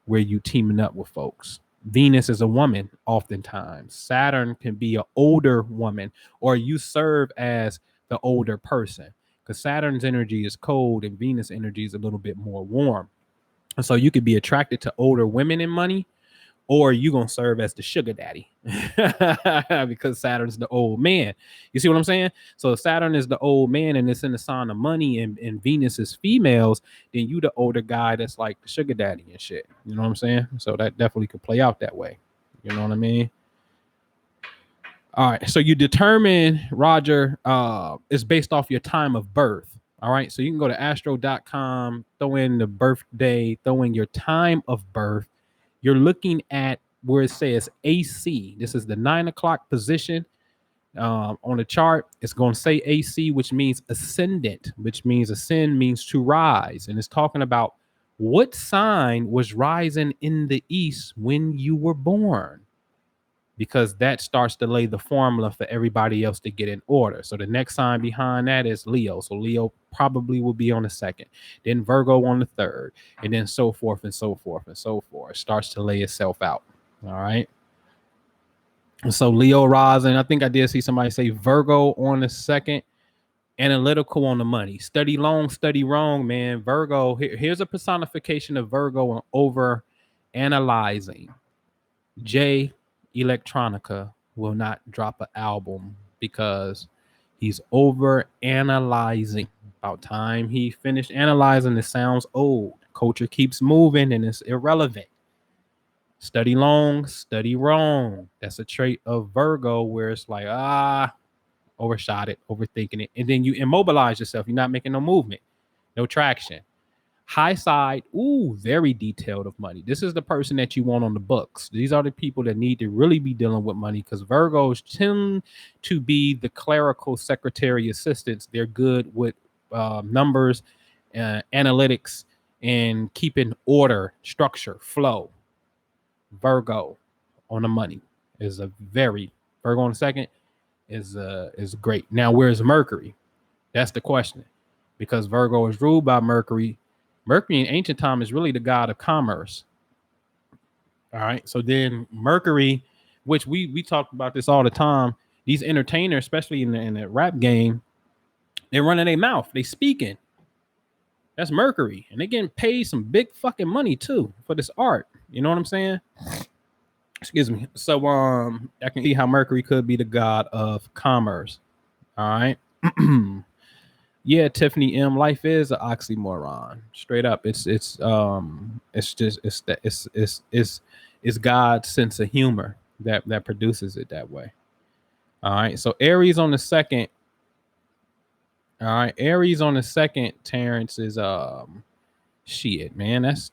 where you teaming up with folks. Venus is a woman oftentimes. Saturn can be an older woman, or you serve as the older person because Saturn's energy is cold and Venus energy is a little bit more warm. And so you could be attracted to older women in money, or you gonna serve as the sugar daddy because Saturn's the old man. You see what I'm saying? So if Saturn is the old man and it's in the sign of money and Venus is females, then you the older guy that's like the sugar daddy and shit. You know what I'm saying? So that definitely could play out that way. You know what I mean? All right. So you determine, Roger, it's based off your time of birth. All right. So you can go to astro.com, throw in the birthday, throw in your time of birth. You're looking at where it says AC. This is the 9 o'clock position on the chart. It's going to say AC, which means ascendant, which means ascend means to rise. And it's talking about what sign was rising in the east when you were born, because that starts to lay the formula for everybody else to get in order. So the next sign behind that is Leo. So Leo probably will be on the second, then Virgo on the third, and then so forth and so forth and so forth. It starts to lay itself out. All right. So Leo rising. I think I did see somebody say Virgo on the second, analytical on the money. Study long, study wrong, man. Virgo, here's a personification of Virgo and over analyzing. Jay Electronica will not drop an album because he's over analyzing. About time he finished analyzing. It sounds old. Culture keeps moving and it's irrelevant. Study long, study wrong. That's a trait of Virgo where it's like, overshot it, overthinking it. And then you immobilize yourself. You're not making no movement, no traction. High side, very detailed of money. This is the person that you want on the books. These are the people that need to really be dealing with money because Virgos tend to be the clerical secretary assistants. They're good with numbers, analytics, and keeping order, structure, flow. Virgo on the money is a very Virgo on the second is great. Now, where's Mercury? That's the question, because Virgo is ruled by Mercury. Mercury in ancient time is really the god of commerce. All right. So then Mercury, which we talk about this all the time, these entertainers, especially in the rap game, they're running their mouth. They speaking. That's Mercury. And they getting paid some big fucking money too for this art. You know what I'm saying? Excuse me. So I can see how Mercury could be the god of commerce. All right. Yeah, Tiffany M. Life is an oxymoron. Straight up. It's God's sense of humor that produces it that way. All right. So Aries on the second. All right. Aries on the second, Terrence, is Shit, man, that's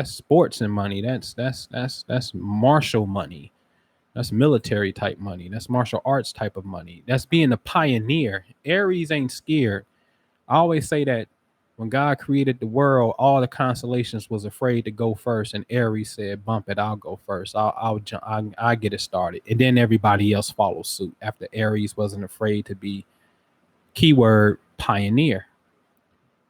sports and money. That's martial money. That's military type money. That's martial arts type of money. That's being a pioneer. Aries ain't scared. I always say that when God created the world, all the constellations was afraid to go first, and Aries said, "Bump it, I'll go first. I'll jump. I get it started." And then everybody else follows suit after Aries wasn't afraid to be keyword pioneer.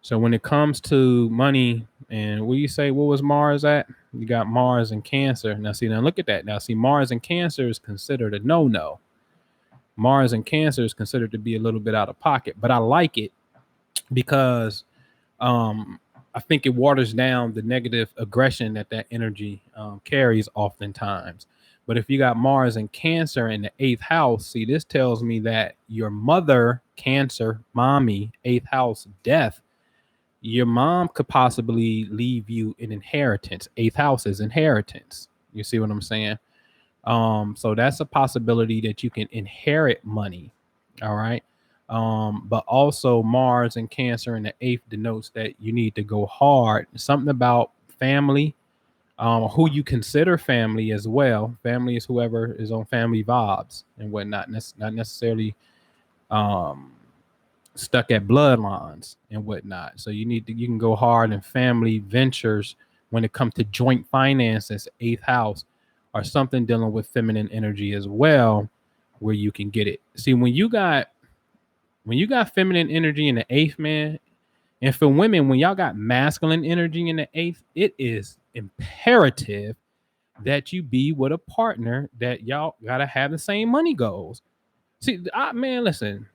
So when it comes to money, and what you say, what was Mars at? You got Mars and Cancer. Now see, now look at that. Now see, Mars and Cancer is considered a no-no. Mars and Cancer is considered to be a little bit out of pocket, but I like it because I think it waters down the negative aggression that energy carries oftentimes. But if you got Mars and Cancer in the eighth house, see, this tells me that your mother, Cancer, mommy, eighth house, death, your mom could possibly leave you an inheritance. Eighth house is inheritance. You see what I'm saying? So that's a possibility that you can inherit money. All right. But also Mars and Cancer in the eighth denotes that you need to go hard. Something about family, who you consider family as well. Family is whoever is on family vibes and whatnot. Not necessarily um, stuck at bloodlines and whatnot. So you can go hard in family ventures when it comes to joint finances, eighth house, or something dealing with feminine energy as well, where you can get it. See, when you got feminine energy in the eighth, man, and for women, when y'all got masculine energy in the eighth, it is imperative that you be with a partner that y'all gotta have the same money goals. See, man, listen,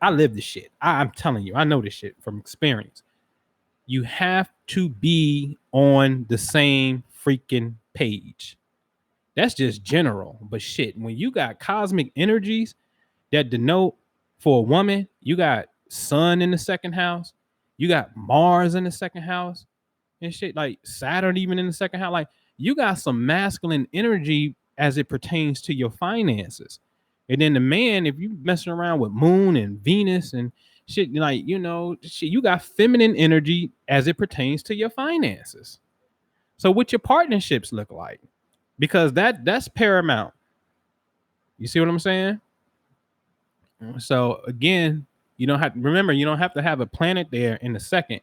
I live this shit. I'm telling you, I know this shit from experience. You have to be on the same freaking page. That's just general, but shit, when you got cosmic energies that denote for a woman, you got Sun in the second house, you got Mars in the second house, and shit, like Saturn even in the second house. Like, you got some masculine energy as it pertains to your finances. And then the man, if you messing around with Moon and Venus and shit, like, shit, you got feminine energy as it pertains to your finances. So what your partnerships look like, because that's paramount. You see what I'm saying? So again, you don't have to have a planet there in the second,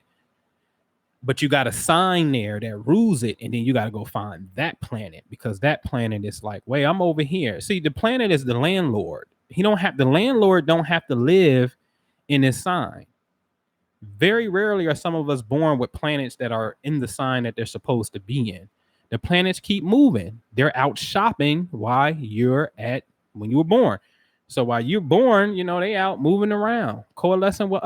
but you got a sign there that rules it, and then you got to go find that planet, because that planet is like, wait, I'm over here. See, the planet is the landlord. The landlord don't have to live in his sign. Very rarely are some of us born with planets that are in the sign that they're supposed to be in. The planets keep moving. They're out shopping while you're at when you were born. So while you're born, they out moving around, coalescing with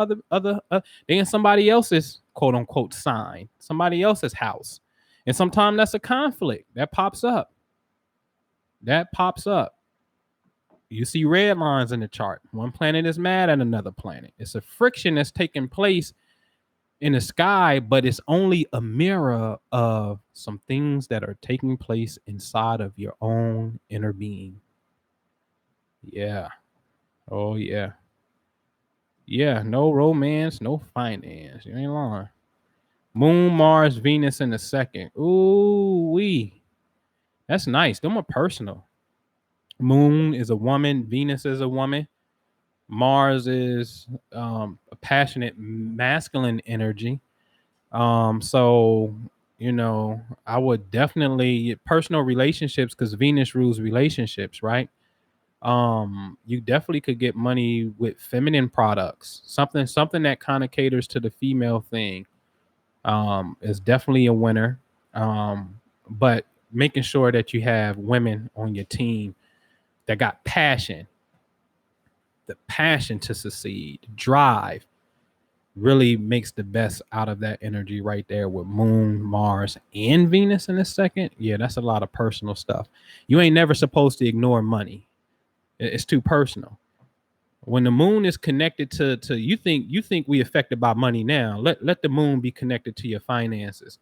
they in somebody else's quote unquote sign, somebody else's house. And sometimes that's a conflict that pops up. You see red lines in the chart. One planet is mad at another planet. It's a friction that's taking place in the sky, but it's only a mirror of some things that are taking place inside of your own inner being. Yeah. Oh, yeah. Yeah. No romance, no finance. You ain't lying. Moon, Mars, Venus in the second. Ooh, wee. That's nice. Them are personal. Moon is a woman. Venus is a woman. Mars is a passionate masculine energy. So I would definitely personal relationships, because Venus rules relationships, right? You definitely could get money with feminine products, something that kind of caters to the female thing. Is definitely a winner. But making sure that you have women on your team that got the passion to succeed, drive, really makes the best out of that energy right there with Moon, Mars, and Venus in a second. Yeah, that's a lot of personal stuff. You ain't never supposed to ignore money. It's too personal. When the moon is connected to you think we affected by money now. Let the moon be connected to your finances,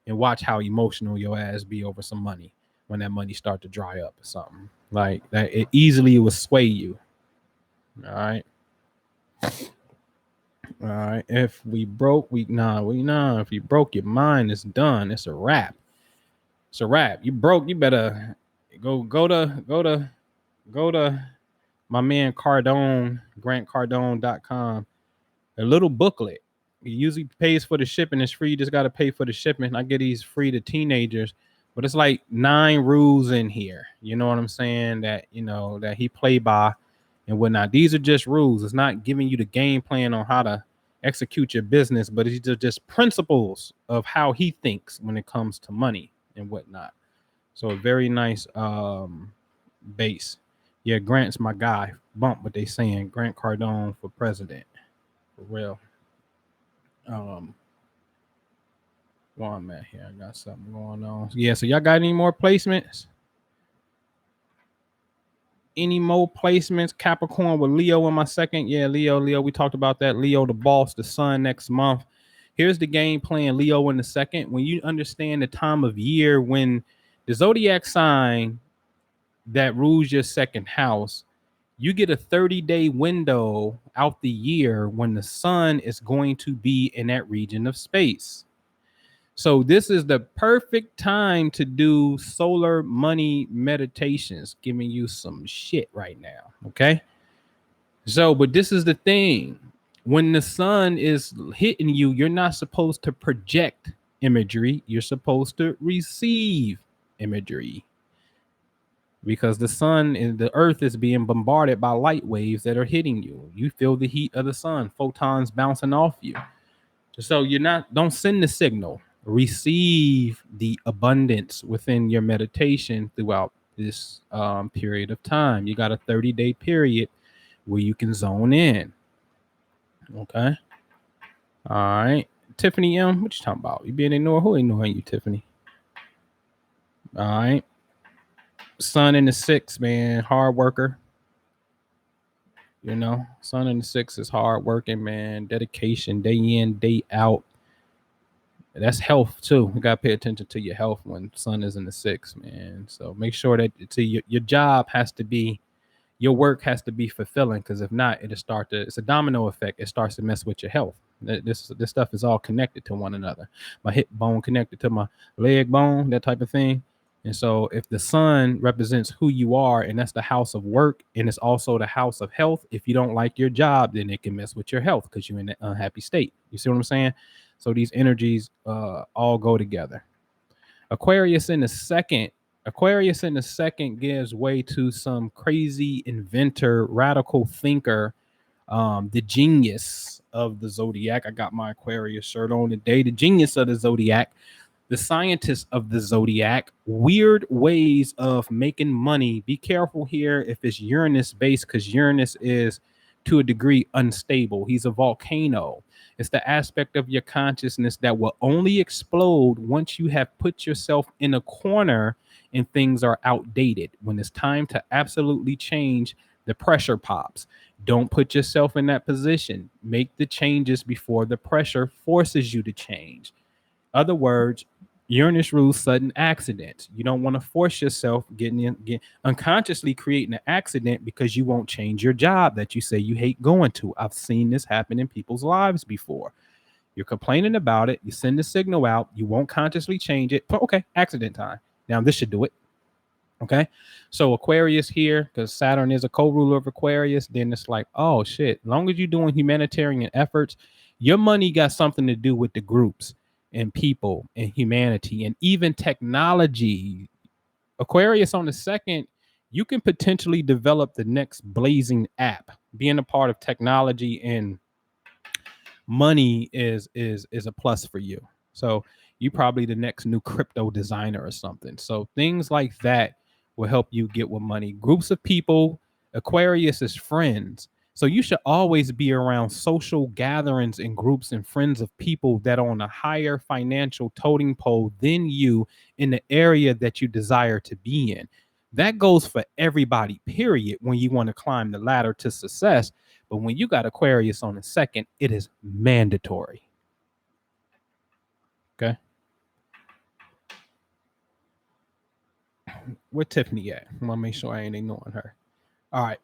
and watch how emotional your ass be over some money when that money start to dry up or something. Like that, it easily will sway you. All right. All right. If we broke, If you broke, your mind is done. It's a wrap. It's a wrap. You broke. You better go to my man Cardone, GrantCardone.com. A little booklet. It usually pays for the shipping. It's free. You just got to pay for the shipping. I get these free to teenagers, but it's like 9 rules in here. You know what I'm saying? That he play by and whatnot. These are just rules. It's not giving you the game plan on how to execute your business, but it's just principles of how he thinks when it comes to money and whatnot. So a very nice base. Yeah, Grant's my guy. Bump what they saying. Grant Cardone for president. For real. Um, Well, I'm at here. I got something going on. Yeah, so y'all got any more placements? Any more placements? Capricorn with Leo in my second. Yeah, Leo. We talked about that. Leo, the boss, the sun next month. Here's the game plan, Leo in the second. When you understand the time of year when the zodiac sign that rules your second house, you get a 30-day window out the year when the sun is going to be in that region of space. So this is the perfect time to do solar money meditations, giving you some shit right now. Okay. So, but this is the thing. When the sun is hitting you, you're not supposed to project imagery. You're supposed to receive imagery because the sun and the earth is being bombarded by light waves that are hitting you. You feel the heat of the sun, photons bouncing off you. So don't send the signal. Receive the abundance within your meditation throughout this period of time. You got a 30-day period where you can zone in. Okay. All right. Tiffany M, what you talking about? You being ignored? Who ignoring you, Tiffany? All right. Sun in the 6, man. Hard worker. Sun in the 6 is hard working, man. Dedication, day in, day out. That's health too. You gotta pay attention to your health when sun is in the 6, man. So make sure that your job has to be, your work has to be fulfilling, because if not, it's a domino effect. It starts to mess with your health. This stuff is all connected to one another. My hip bone connected to my leg bone, that type of thing. And so if the sun represents who you are, and that's the house of work, and it's also the house of health, if you don't like your job, then it can mess with your health because you're in an unhappy state. You see what I'm saying? So these energies all go together. Aquarius in the second. Aquarius in the second gives way to some crazy inventor, radical thinker, the genius of the zodiac. I got my Aquarius shirt on today. The genius of the zodiac, the scientist of the zodiac, weird ways of making money. Be careful here if it's Uranus based, because Uranus is to a degree unstable. He's a volcano. It's the aspect of your consciousness that will only explode once you have put yourself in a corner and things are outdated. When it's time to absolutely change, the pressure pops. Don't put yourself in that position. Make the changes before the pressure forces you to change. Other words, Uranus rules sudden accidents. You don't want to force yourself unconsciously creating an accident because you won't change your job that you say you hate going to. I've seen this happen in people's lives before. You're complaining about it. You send the signal out. You won't consciously change it. But okay, accident time. Now this should do it. Okay. So Aquarius here, because Saturn is a co-ruler of Aquarius, then it's like, oh shit, as long as you're doing humanitarian efforts, your money got something to do with the groups and people and humanity and even technology. Aquarius on the second, you can potentially develop the next blazing app. Being a part of technology and money is a plus for you. So you probably the next new crypto designer or something. So things like that will help you get with money. Groups of people, Aquarius is friends. So you should always be around social gatherings and groups and friends of people that are on a higher financial totem pole than you in the area that you desire to be in. That goes for everybody, period, when you want to climb the ladder to success. But when you got Aquarius on the second, it is mandatory. Okay. Where Tiffany at? I want to make sure I ain't ignoring her. All right.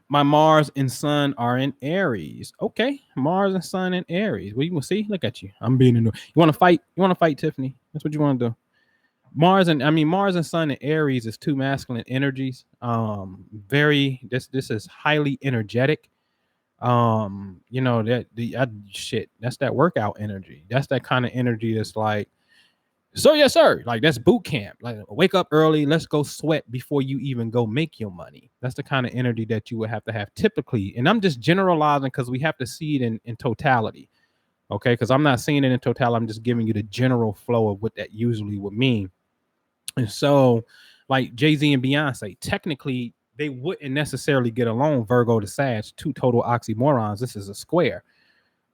My Mars and Sun are in Aries. Okay, Mars and Sun in Aries. Well, you will see. Look at you. I'm being in. You want to fight? You want to fight, Tiffany? That's what you want to do. Mars and Sun and Aries is two masculine energies. Very. This is highly energetic. You know that the shit. That's that workout energy. That's that kind of energy that's like, so yes, sir. Like that's boot camp. Like wake up early. Let's go sweat before you even go make your money. That's the kind of energy that you would have to have typically. And I'm just generalizing because we have to see it in totality. Okay. Because I'm not seeing it in totality. I'm just giving you the general flow of what that usually would mean. And so, like Jay-Z and Beyonce, technically they wouldn't necessarily get along, Virgo to Sag, two total oxymorons. This is a square.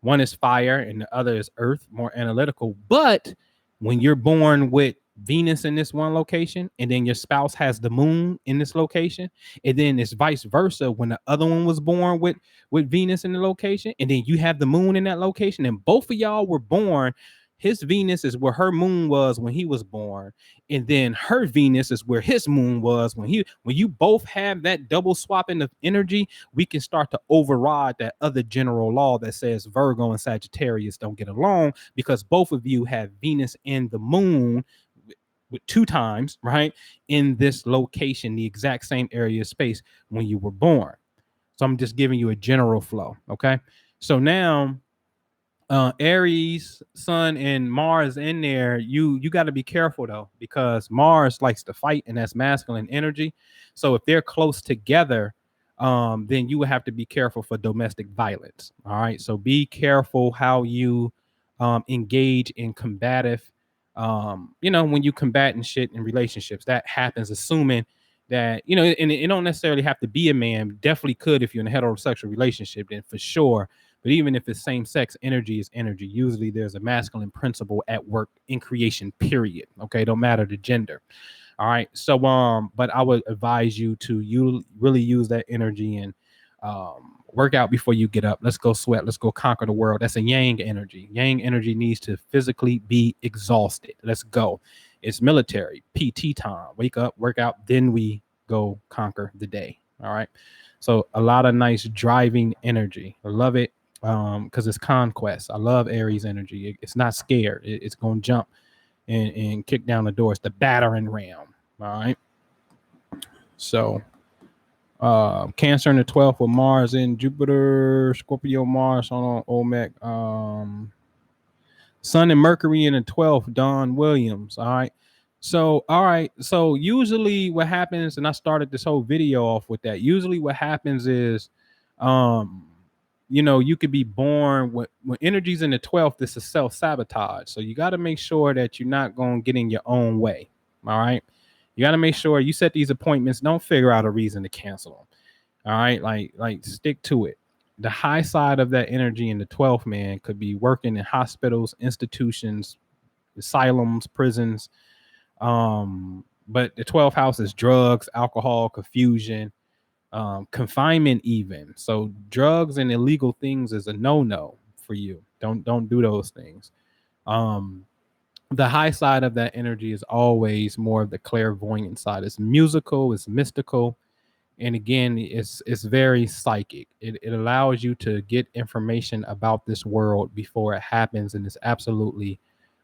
One is fire and the other is earth, more analytical. But when you're born with Venus in this one location, and then your spouse has the moon in this location, and then it's vice versa when the other one was born with Venus in the location, and then you have the moon in that location, and both of y'all were born. His Venus is where her moon was when he was born, and then her Venus is where his moon was when you both have that double swapping of energy. We can start to override that other general law that says Virgo and Sagittarius don't get along because both of you have Venus and the moon with two times, right, in this location, the exact same area of space when you were born. So I'm just giving you a general flow. Okay. So now Aries, Sun, and Mars in there, you got to be careful though, because Mars likes to fight, and that's masculine energy. So if they're close together, then you would have to be careful for domestic violence. All right, so be careful how you engage in combative. When you combat and shit in relationships, that happens, assuming that and it don't necessarily have to be a man. Definitely could if you're in a heterosexual relationship, then for sure. But even if it's same sex, energy is energy. Usually there's a masculine principle at work in creation, period. Okay, don't matter the gender. All right. So but I would advise you to really use that energy and work out before you get up. Let's go sweat. Let's go conquer the world. That's a yang energy. Yang energy needs to physically be exhausted. Let's go. It's military, PT time. Wake up, work out, then we go conquer the day. All right. So a lot of nice driving energy. I love it because it's conquest. I love Aries energy. It's not scared. It's going to jump and kick down the door. It's the battering ram. All right. So Cancer in the 12th with Mars in Jupiter, Scorpio, Mars on Olmec. Sun and Mercury in the 12th, Don Williams. All right. So usually what happens, and I started this whole video off with that. Usually what happens is you could be born when energy's in the 12th. This is self-sabotage. So you got to make sure that you're not going to get in your own way. All right. You got to make sure you set these appointments. Don't figure out a reason to cancel them. All right. Like stick to it. The high side of that energy in the 12th, man, could be working in hospitals, institutions, asylums, prisons. But the 12th house is drugs, alcohol, confusion, confinement even. So drugs and illegal things is a no-no for you. Don't do those things. The high side of that energy is always more of the clairvoyant side. It's musical, it's mystical, and again, it's very psychic. It allows you to get information about this world before it happens, and it's absolutely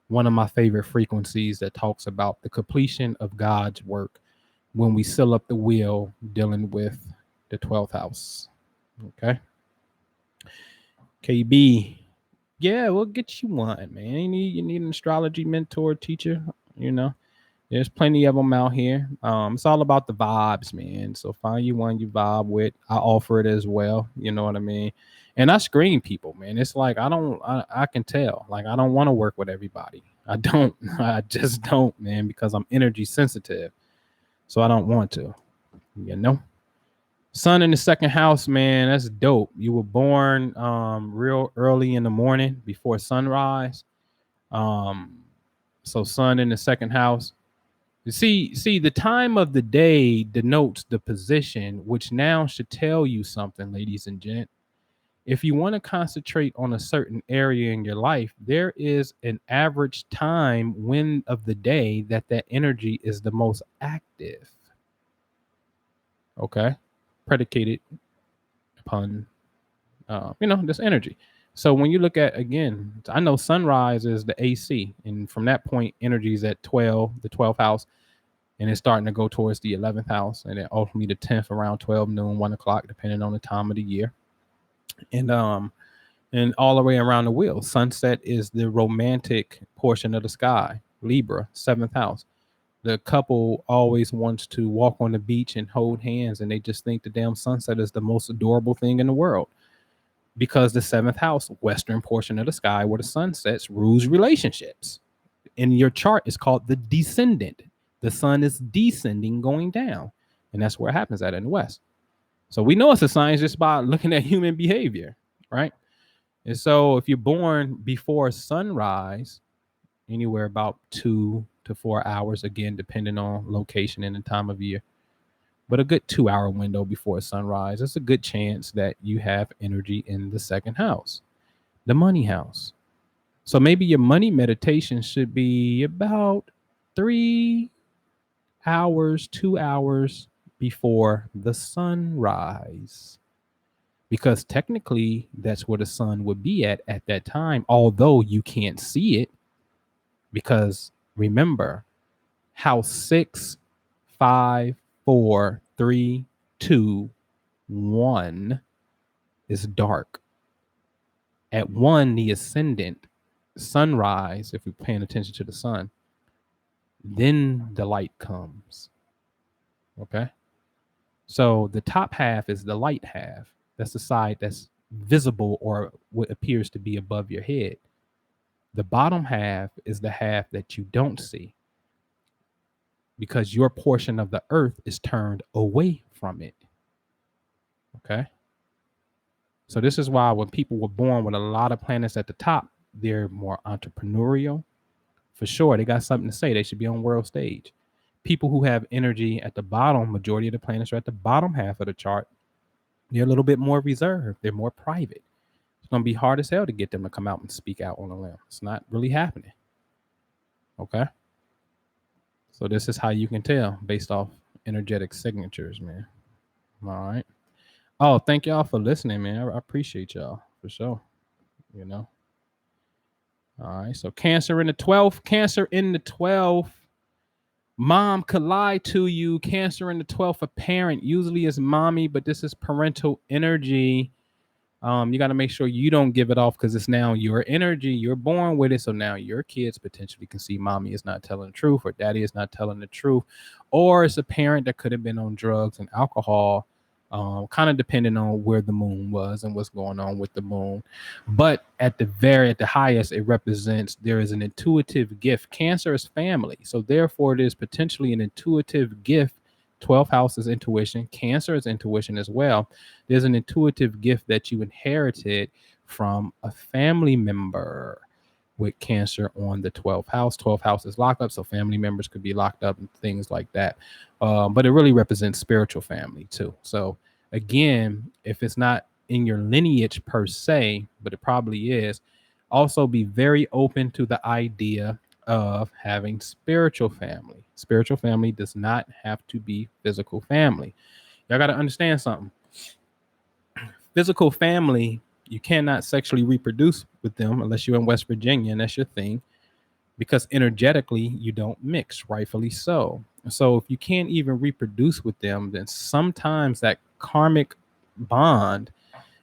one of my favorite frequencies that talks about the completion of God's work when we seal up the wheel dealing with the 12th house. Okay. KB. Yeah, we'll get you one, man. You need an astrology mentor, teacher. There's plenty of them out here. It's all about the vibes, man. So find you one you vibe with. I offer it as well. You know what I mean? And I screen people, man. It's like I can tell. Like I don't want to work with everybody. I don't. I just don't, man, because I'm energy sensitive. So I don't want to. Sun in the second house, man. That's dope. You were born real early in the morning before sunrise. So sun in the second house. See, the time of the day denotes the position, which now should tell you something, ladies and gent. If you want to concentrate on a certain area in your life, there is an average time when of the day that energy is the most active. Okay. predicated upon, this energy. So when you look at, again, I know sunrise is the AC, and from that point, energy is at 12, the 12th house, and it's starting to go towards the 11th house, and then ultimately the 10th around 12 noon, 1 o'clock, depending on the time of the year. And all the way around the wheel. Sunset is the romantic portion of the sky, Libra, 7th house. The couple always wants to walk on the beach and hold hands, and they just think the damn sunset is the most adorable thing in the world, because the 7th house, western portion of the sky where the sun sets, rules relationships. In your chart, it's called the descendant. The sun is descending, going down, and that's where it happens at in the west. So we know it's a science just by looking at human behavior, right? And so if you're born before sunrise, anywhere about 2 to 4 hours, again, depending on location and the time of year, but a good 2 hour window before sunrise, it's a good chance that you have energy in the second house, the money house. So maybe your money meditation should be about 3 hours, 2 hours before the sunrise, because technically that's where the sun would be at that time, although you can't see it, because remember, house 6, 5, 4, 3, 2, 1 is dark. At 1, the ascendant, sunrise, if you're paying attention to the sun, then the light comes. Okay. So the top half is the light half. That's the side that's visible or what appears to be above your head. The bottom half is the half that you don't see, because your portion of the earth is turned away from it. Okay. So this is why when people were born with a lot of planets at the top, they're more entrepreneurial. For sure, they got something to say. They should be on world stage. People who have energy at the bottom, majority of the planets are at the bottom half of the chart, they're a little bit more reserved. They're more private. It's going to be hard as hell to get them to come out and speak out on a limb. It's not really happening. Okay. So this is how you can tell based off energetic signatures, man. All right. Oh, thank y'all for listening, man. I appreciate y'all for sure. All right. So Cancer in the 12th. Cancer in the 12th. Mom could lie to you. Cancer in the 12th. A parent usually is mommy, but this is parental energy. You got to make sure you don't give it off, because it's now your energy. You're born with it. So now your kids potentially can see mommy is not telling the truth, or daddy is not telling the truth. Or it's a parent that could have been on drugs and alcohol, kind of depending on where the moon was and what's going on with the moon. But at the highest, it represents there is an intuitive gift. Cancer is family. So therefore, it is potentially an intuitive gift. 12th house is intuition. Cancer is intuition as well. There's an intuitive gift that you inherited from a family member with Cancer on the 12th house. 12th house is lockup, so family members could be locked up and things like that. But it really represents spiritual family too. So again, if it's not in your lineage per se, but it probably is, also be very open to the idea of having spiritual family. Spiritual family does not have to be physical family. Y'all got to understand something. Physical family, you cannot sexually reproduce with them unless you're in West Virginia and that's your thing, because energetically you don't mix, rightfully so. So if you can't even reproduce with them, then sometimes that karmic bond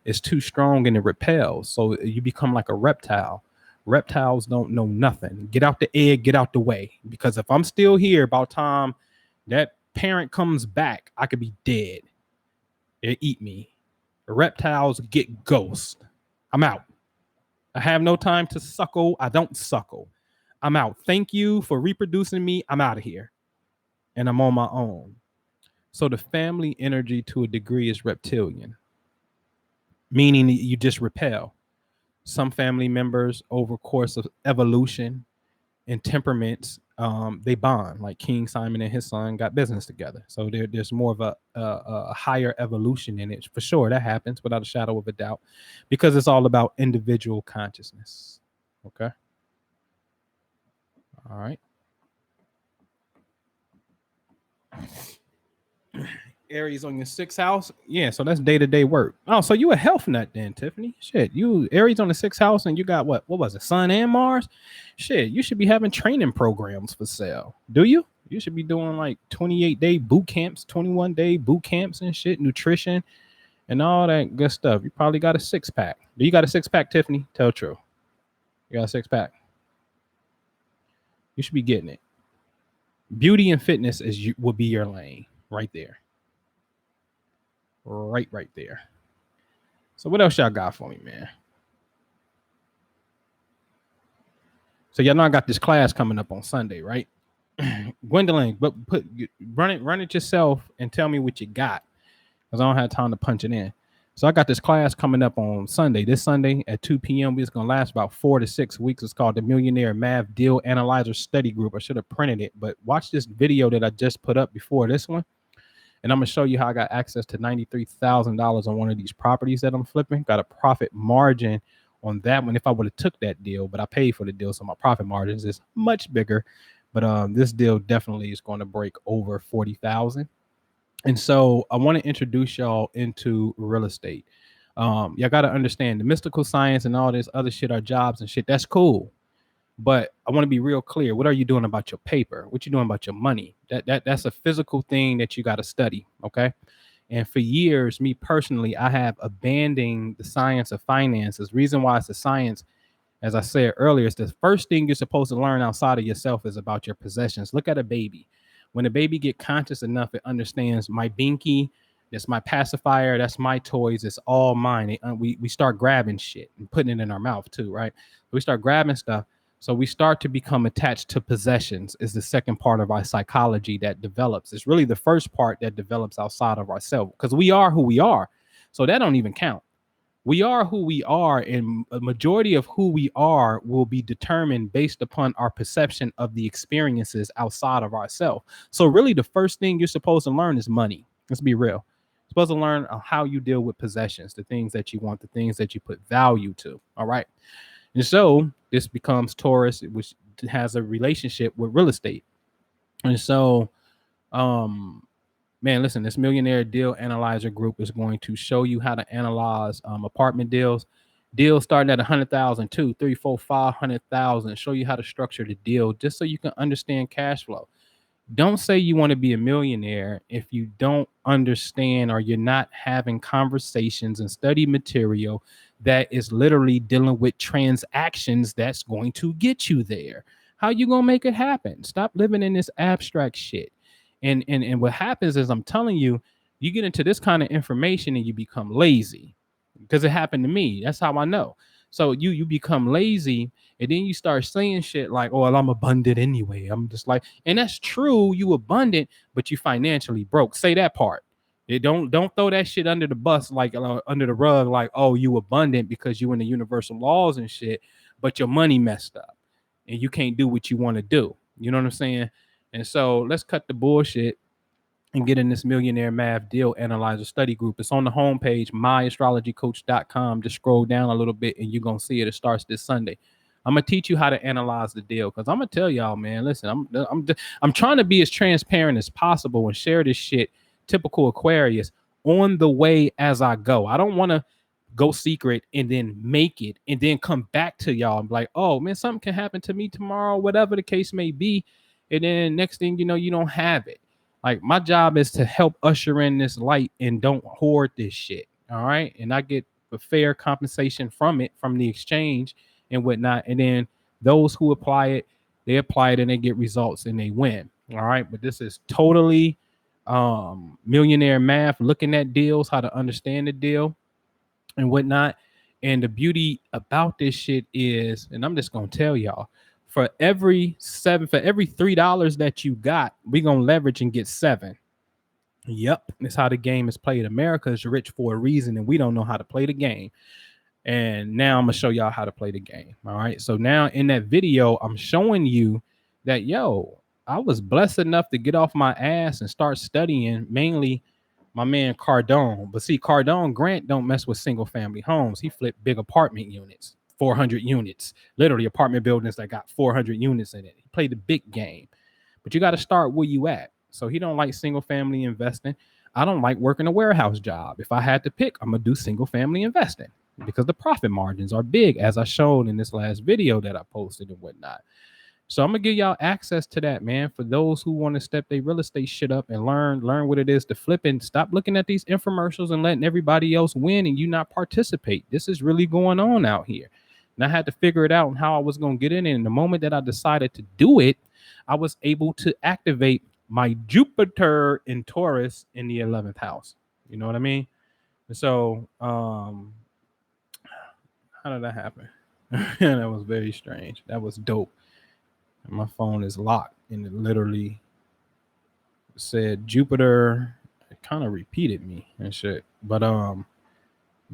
is too strong and it repels. So you become like a reptile. Reptiles don't know nothing. Get out the egg, get out the way. Because if I'm still here, about time that parent comes back, I could be dead. It'll eat me. Reptiles get ghost. I'm out. I have no time to suckle. I don't suckle. I'm out. Thank you for reproducing me. I'm out of here. And I'm on my own. So the family energy to a degree is reptilian, meaning you just repel. Some family members over course of evolution and temperaments, they bond, like King Simon and his son got business together. So there's more of a higher evolution in it. For sure, that happens without a shadow of a doubt, because it's all about individual consciousness. Okay. All right. Aries on your sixth house. Yeah, so that's day-to-day work. Oh, so you a health nut then, Tiffany. Shit, you Aries on the sixth house and you got what was it, Sun and Mars? Shit, you should be having training programs for sale. Do you? You should be doing like 28-day boot camps, 21-day boot camps and shit, nutrition and all that good stuff. You probably got a six-pack. Do you got a six-pack, Tiffany? Tell the truth. You got a six-pack. You should be getting it. Beauty and fitness will be your lane right there. Right there. So what else y'all got for me, man? So y'all know I got this class coming up on Sunday, right? Gwendolyn, but run it yourself and tell me what you got, because I don't have time to punch it in. So I got this class coming up on Sunday. This Sunday at 2 p.m. It's gonna last about 4 to 6 weeks. It's called the Millionaire Math Deal Analyzer Study Group. I should have printed it, but watch this video that I just put up before this one. And I'm going to show you how I got access to $93,000 on one of these properties that I'm flipping. Got a profit margin on that one if I would have took that deal, but I paid for the deal, so my profit margins is much bigger. But this deal definitely is going to break over 40,000. And so I want to introduce y'all into real estate. Y'all got to understand the mystical science and all this other shit are jobs and shit. That's cool. But I want to be real clear. What are you doing about your paper? What you doing about your money? That's a physical thing that you got to study. Okay. And for years, me personally, I have abandoned the science of finances. Reason why it's a science, as I said earlier, is the first thing you're supposed to learn outside of yourself is about your possessions. Look at a baby. When a baby get conscious enough, it understands my binky, that's my pacifier, that's my toys, it's all mine. We start grabbing shit and putting it in our mouth too, right? We start grabbing stuff. So we start to become attached to possessions is the second part of our psychology that develops. It's really the first part that develops outside of ourselves, because we are who we are. So that don't even count. We are who we are, and a majority of who we are will be determined based upon our perception of the experiences outside of ourselves. So really the first thing you're supposed to learn is money. Let's be real. You're supposed to learn how you deal with possessions, the things that you want, the things that you put value to. All right. And so this becomes Taurus, which has a relationship with real estate. And so, man, listen, this Millionaire Deal Analyzer Group is going to show you how to analyze apartment deals starting at 100,000, 2, 3, 4, 500,000. Show you how to structure the deal just so you can understand cash flow. Don't say you want to be a millionaire if you don't understand or you're not having conversations and study material that is literally dealing with transactions that's going to get you there. How you gonna make it happen? Stop living in this abstract shit. And what happens is, I'm telling you, you get into this kind of information and you become lazy, because it happened to me. That's how I know. So you become lazy, and then you start saying shit like, "Oh, well, I'm abundant anyway." I'm just like, and that's true. You abundant, but you financially broke. Say that part. Don't throw that shit under the bus, like under the rug, like, "Oh, you abundant because you in the universal laws and shit, but your money messed up, and you can't do what you want to do." You know what I'm saying? And so let's cut the bullshit and get in this Millionaire Math Deal Analyzer Study Group. It's on the homepage, myastrologycoach.com. Just scroll down a little bit and you're going to see it. It starts this Sunday. I'm going to teach you how to analyze the deal, because I'm going to tell y'all, man, listen, I'm trying to be as transparent as possible and share this shit, typical Aquarius, on the way as I go. I don't want to go secret and then make it and then come back to y'all and be like, "Oh, man, something can happen to me tomorrow," whatever the case may be. And then next thing you know, you don't have it. Like, my job is to help usher in this light and don't hoard this shit. All right. And I get a fair compensation from it, from the exchange and whatnot. And then those who apply it, they apply it and they get results and they win. All right. But this is totally millionaire math, looking at deals, how to understand the deal and whatnot. And the beauty about this shit is, and I'm just gonna tell y'all, for every $3 that you got, we're gonna leverage and get 7. Yep, that's how the game is played. America is rich for a reason, and we don't know how to play the game. And now I'm gonna show y'all how to play the game. All right. So now in that video, I'm showing you that, yo, I was blessed enough to get off my ass and start studying mainly my man Cardone. But see, Cardone Grant don't mess with single family homes. He flipped big apartment units, 400 units, literally apartment buildings that got 400 units in it. He played the big game, but you got to start where you at. So he don't like single family investing. I don't like working a warehouse job. If I had to pick, I'm going to do single family investing because the profit margins are big, as I showed in this last video that I posted and whatnot. So I'm gonna give y'all access to that, man. For those who want to step their real estate shit up and learn what it is to flip and stop looking at these infomercials and letting everybody else win and you not participate. This is really going on out here. And I had to figure it out and how I was gonna get in it. And the moment that I decided to do it, I was able to activate my Jupiter in Taurus in the 11th house. You know what I mean? So how did that happen? That was very strange. That was dope. My phone is locked and it literally said Jupiter. It kind of repeated me and shit. But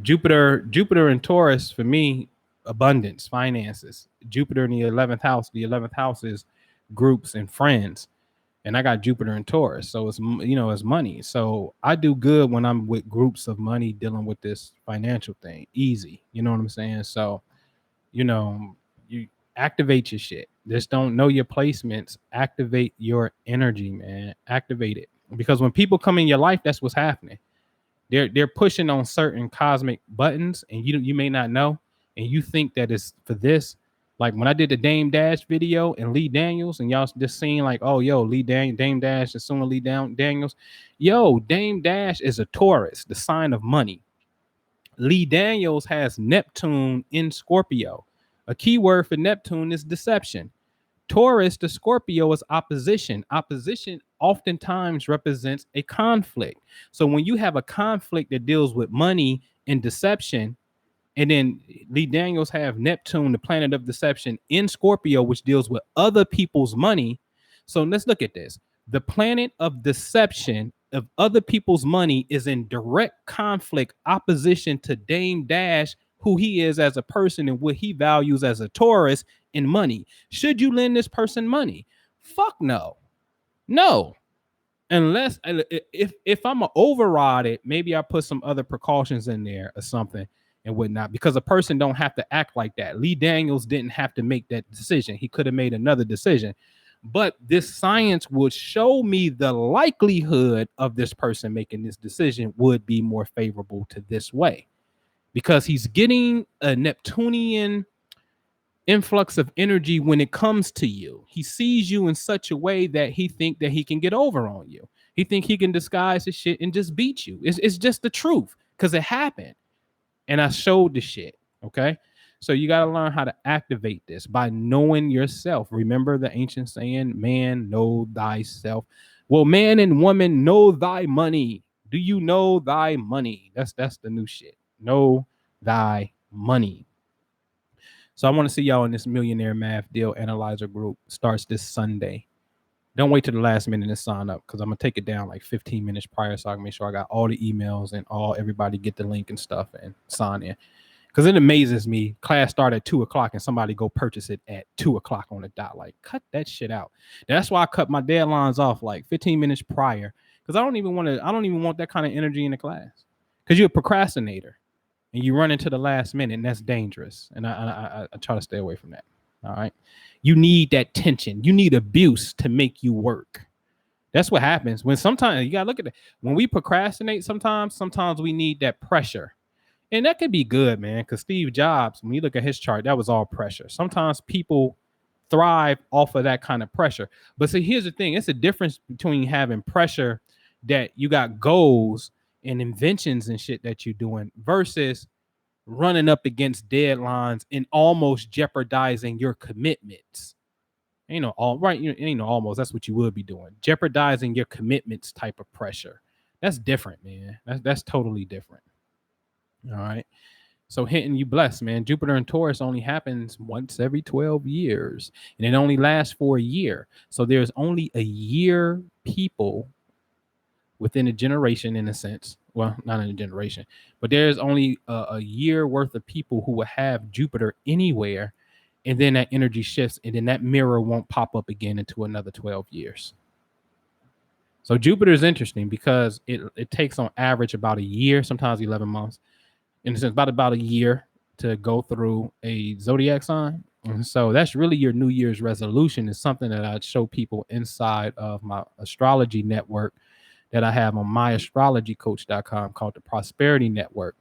Jupiter and Taurus for me, abundance, finances. Jupiter in the 11th house. The 11th house is groups and friends. And I got Jupiter and Taurus. So it's, it's money. So I do good when I'm with groups of money dealing with this financial thing. Easy. You know what I'm saying? So, you activate your shit. Just don't know your placements. Activate your energy, man. Activate it. Because when people come in your life, that's what's happening. They're pushing on certain cosmic buttons, and you may not know, and you think that it's for this. Like when I did the Dame Dash video and Lee Daniels, and y'all just seeing like, oh, yo, Dame Dash is soon Lee Daniels. Yo, Dame Dash is a Taurus, the sign of money. Lee Daniels has Neptune in Scorpio. A key word for Neptune is deception. Taurus to Scorpio is opposition. Opposition oftentimes represents a conflict. So when you have a conflict that deals with money and deception, and then Lee Daniels have Neptune, the planet of deception, in Scorpio, which deals with other people's money. So let's look at this. The planet of deception of other people's money is in direct conflict, opposition to Dame Dash, who he is as a person and what he values as a Taurus in money. Should you lend this person money? Fuck no. No. Unless if I'm gonna override it, maybe I put some other precautions in there or something and whatnot, because a person don't have to act like that. Lee Daniels didn't have to make that decision. He could have made another decision. But this science would show me the likelihood of this person making this decision would be more favorable to this way, because he's getting a Neptunian influx of energy when it comes to you. He sees you in such a way that he think that he can get over on you. He think he can disguise his shit and just beat you. It's just the truth, because it happened. And I showed the shit. Okay. So you got to learn how to activate this by knowing yourself. Remember the ancient saying, man, know thyself. Well, man and woman, know thy money. Do you know thy money? That's the new shit. Know thy money. So I want to see y'all in this Millionaire Math Deal Analyzer group. Starts this Sunday. Don't wait till the last minute to sign up, because I'm going to take it down like 15 minutes prior so I can make sure I got all the emails and everybody get the link and stuff and sign in. Because it amazes me. Class start at 2 o'clock and somebody go purchase it at 2 o'clock on the dot. Like, cut that shit out. That's why I cut my deadlines off like 15 minutes prior, because I don't even want that kind of energy in the class, because you're a procrastinator and you run into the last minute, and that's dangerous. And I try to stay away from that. All right. You need that tension. You need abuse to make you work. That's what happens when sometimes you got to look at it. When we procrastinate, sometimes we need that pressure. And that could be good, man, because Steve Jobs, when you look at his chart, that was all pressure. Sometimes people thrive off of that kind of pressure. But see, here's the thing. It's a difference between having pressure that you got goals and inventions and shit that you're doing versus running up against deadlines and almost jeopardizing your commitments. Almost, that's what you would be doing. Jeopardizing your commitments type of pressure. That's different, man. That's totally different. All right. So hitting you blessed, man. Jupiter and Taurus only happens once every 12 years, and it only lasts for a year. So there's only a year people within a generation, in a sense. Well, not in a generation, but there's only a year worth of people who will have Jupiter anywhere, and then that energy shifts, and then that mirror won't pop up again into another 12 years. So Jupiter is interesting because it takes on average about a year, sometimes 11 months, in a sense, about a year to go through a zodiac sign. And so that's really your New Year's resolution. Is something that I show people inside of my astrology network, that I have on myastrologycoach.com called the Prosperity Network.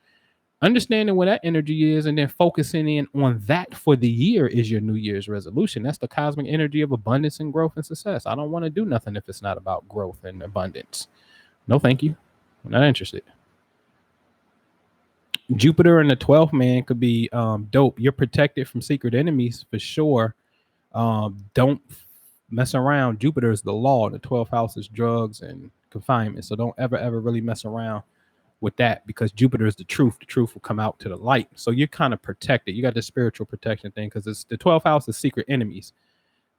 Understanding what that energy is and then focusing in on that for the year is your New Year's resolution. That's the cosmic energy of abundance and growth and success. I don't want to do nothing if it's not about growth and abundance. No, thank you. I'm not interested. Jupiter in the 12th, man, could be dope. You're protected from secret enemies for sure. Don't mess around. Jupiter is the law. The 12th house is drugs and confinement. So don't ever really mess around with that, because Jupiter is the truth. The truth will come out to the light. So you're kind of protected. You got the spiritual protection thing, because it's the 12th house is secret enemies.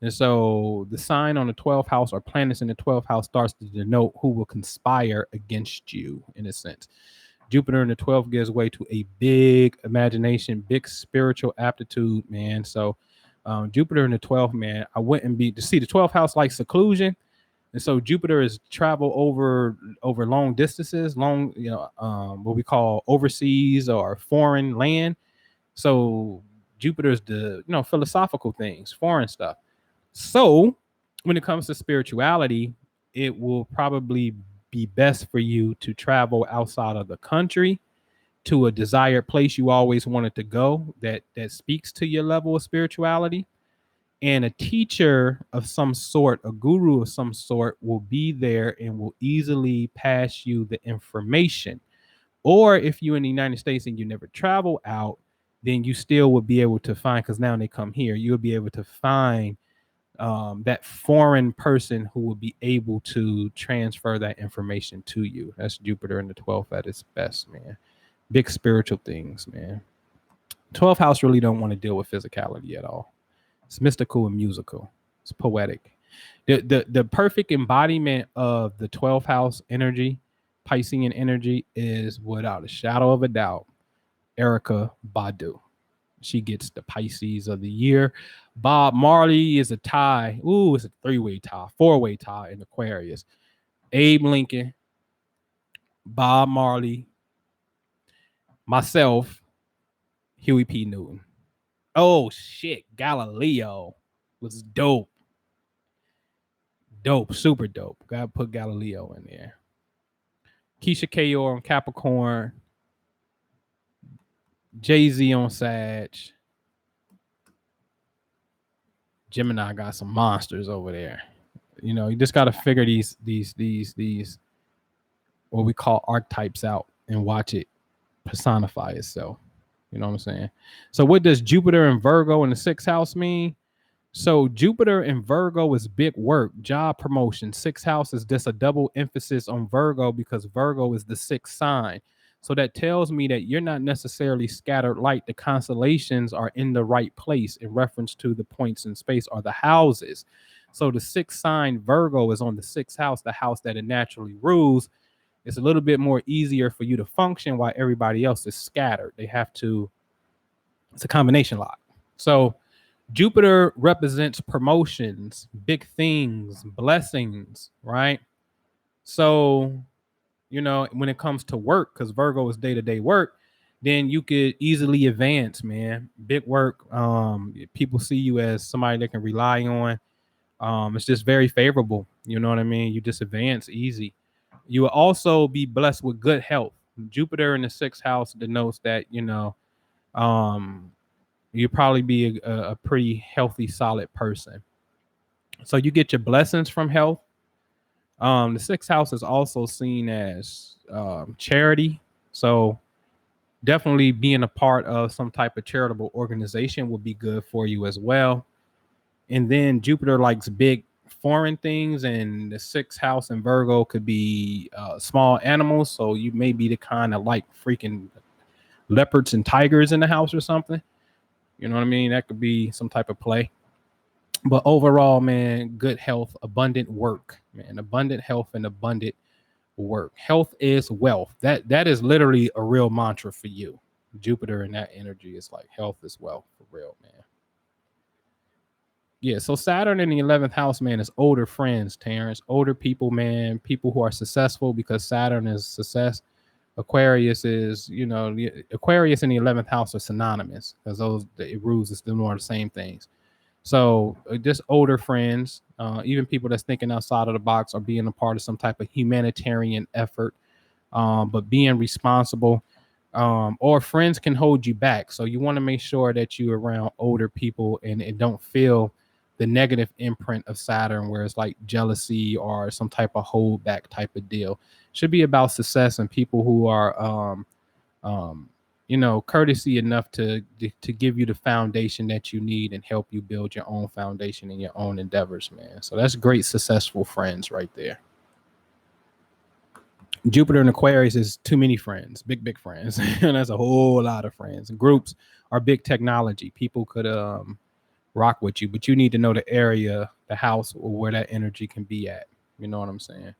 And so the sign on the 12th house or planets in the 12th house starts to denote who will conspire against you, in a sense. Jupiter in the 12th gives way to a big imagination, big spiritual aptitude, man. So Jupiter in the 12th, man, I wouldn't be to see the 12th house like seclusion. And so Jupiter is travel over long distances, long, what we call overseas or foreign land. So Jupiter is the, philosophical things, foreign stuff. So when it comes to spirituality, it will probably be best for you to travel outside of the country to a desired place you always wanted to go that speaks to your level of spirituality. And a teacher of some sort, a guru of some sort, will be there and will easily pass you the information. Or if you're in the United States and you never travel out, then you still will be able to find, because now they come here, you'll be able to find that foreign person who will be able to transfer that information to you. That's Jupiter in the 12th at its best, man. Big spiritual things, man. 12th house really don't want to deal with physicality at all. It's mystical and musical. It's poetic. The perfect embodiment of the 12th house energy, Piscean energy, is without a shadow of a doubt Erykah Badu. She gets the Pisces of the year. Bob Marley is a tie. Ooh, it's a 3-way tie, 4-way tie in Aquarius. Abe Lincoln, Bob Marley, myself, Huey P. Newton. Oh, shit. Galileo was dope. Dope. Super dope. Gotta put Galileo in there. Keisha Kayor on Capricorn. Jay-Z on Sag. Gemini got some monsters over there. You just got to figure these what we call archetypes out and watch it personify itself. You know what I'm saying? So what does Jupiter and Virgo in the 6th house mean? So Jupiter and Virgo is big work, job promotion. 6th house is just a double emphasis on Virgo because Virgo is the 6th sign. So that tells me that you're not necessarily scattered light. The constellations are in the right place in reference to the points in space or the houses. So the 6th sign Virgo is on the 6th house, the house that it naturally rules. It's a little bit more easier for you to function while everybody else is scattered. It's a combination lot. So Jupiter represents promotions, big things, blessings, right? So, when it comes to work, because Virgo is day-to-day work, then you could easily advance, man. Big work. People see you as somebody they can rely on. It's just very favorable. You know what I mean? You just advance easy. You will also be blessed with good health. Jupiter in the 6th house denotes that, you'll probably be a pretty healthy, solid person. So you get your blessings from health. The 6th house is also seen as charity. So definitely being a part of some type of charitable organization would be good for you as well. And then Jupiter likes big foreign things, and the 6th house in Virgo could be small animals. So you may be the kind of like freaking leopards and tigers in the house or something. You know what I mean? That could be some type of play. But overall, man, good health, abundant work, man, abundant health and abundant work. Health is wealth. That is literally a real mantra for you. Jupiter and that energy is like health is wealth for real, man. Yeah, so Saturn in the 11th house, man, is older friends, Terrence. Older people, man, people who are successful, because Saturn is success. Aquarius is, Aquarius in the 11th house are synonymous, because it rules is more the same things. So just older friends, even people that's thinking outside of the box or being a part of some type of humanitarian effort, but being responsible, or friends can hold you back. So you want to make sure that you're around older people and don't feel the negative imprint of Saturn, where it's like jealousy or some type of hold back type of deal. Should be about success and people who are, um, courtesy enough to give you the foundation that you need and help you build your own foundation in your own endeavors, man. So that's great, successful friends right there. Jupiter and Aquarius is too many friends, big friends, and that's a whole lot of friends. And groups are big technology. People could rock with you, but you need to know the area, the house, or where that energy can be at. You know what I'm saying?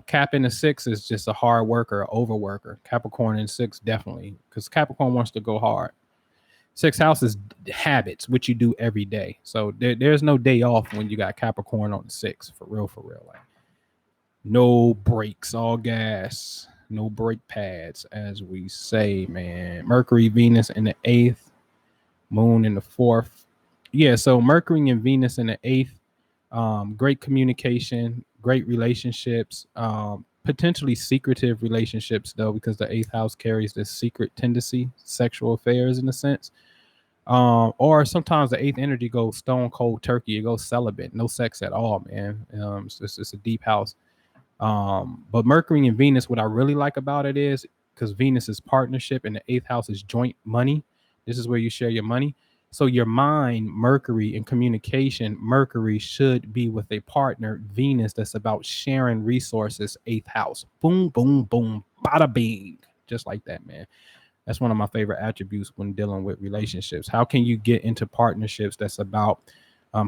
Cap in the six is just a hard worker, overworker. Capricorn in six definitely, because Capricorn wants to go hard. Sixth house is habits, which you do every day. So there's no day off when you got Capricorn on the six, for real, for real. Like no brakes, all gas, no brake pads, as we say, man. Mercury, Venus in the eighth, Moon in the fourth. Yeah, so Mercury and Venus in the eighth, great communication, great relationships, potentially secretive relationships though, because the eighth house carries this secret tendency, sexual affairs in a sense. Or sometimes the eighth energy goes stone cold turkey, it goes celibate, no sex at all, man. It's a deep house. But Mercury and Venus, what I really like about it is because Venus is partnership and the eighth house is joint money. This is where you share your money. So your mind, Mercury, and communication, Mercury should be with a partner, Venus, that's about sharing resources, eighth house. Boom, boom, boom, bada bing. Just like that, man. That's one of my favorite attributes when dealing with relationships. How can you get into partnerships that's about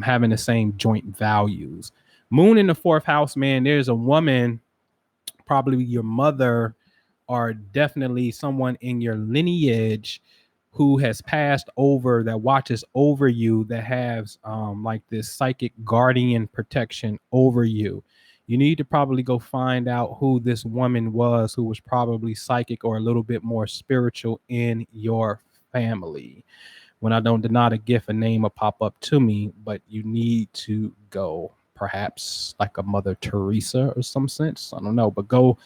having the same joint values? Moon in the fourth house, man, there's a woman, probably your mother, or definitely someone in your lineage who has passed over, that watches over you, that has like this psychic guardian protection over you. You need to probably go find out who this woman was, who was probably psychic or a little bit more spiritual in your family. When I don't deny the gift, a name will pop up to me, but you need to go, perhaps like a Mother Teresa or some sense. I don't know, but go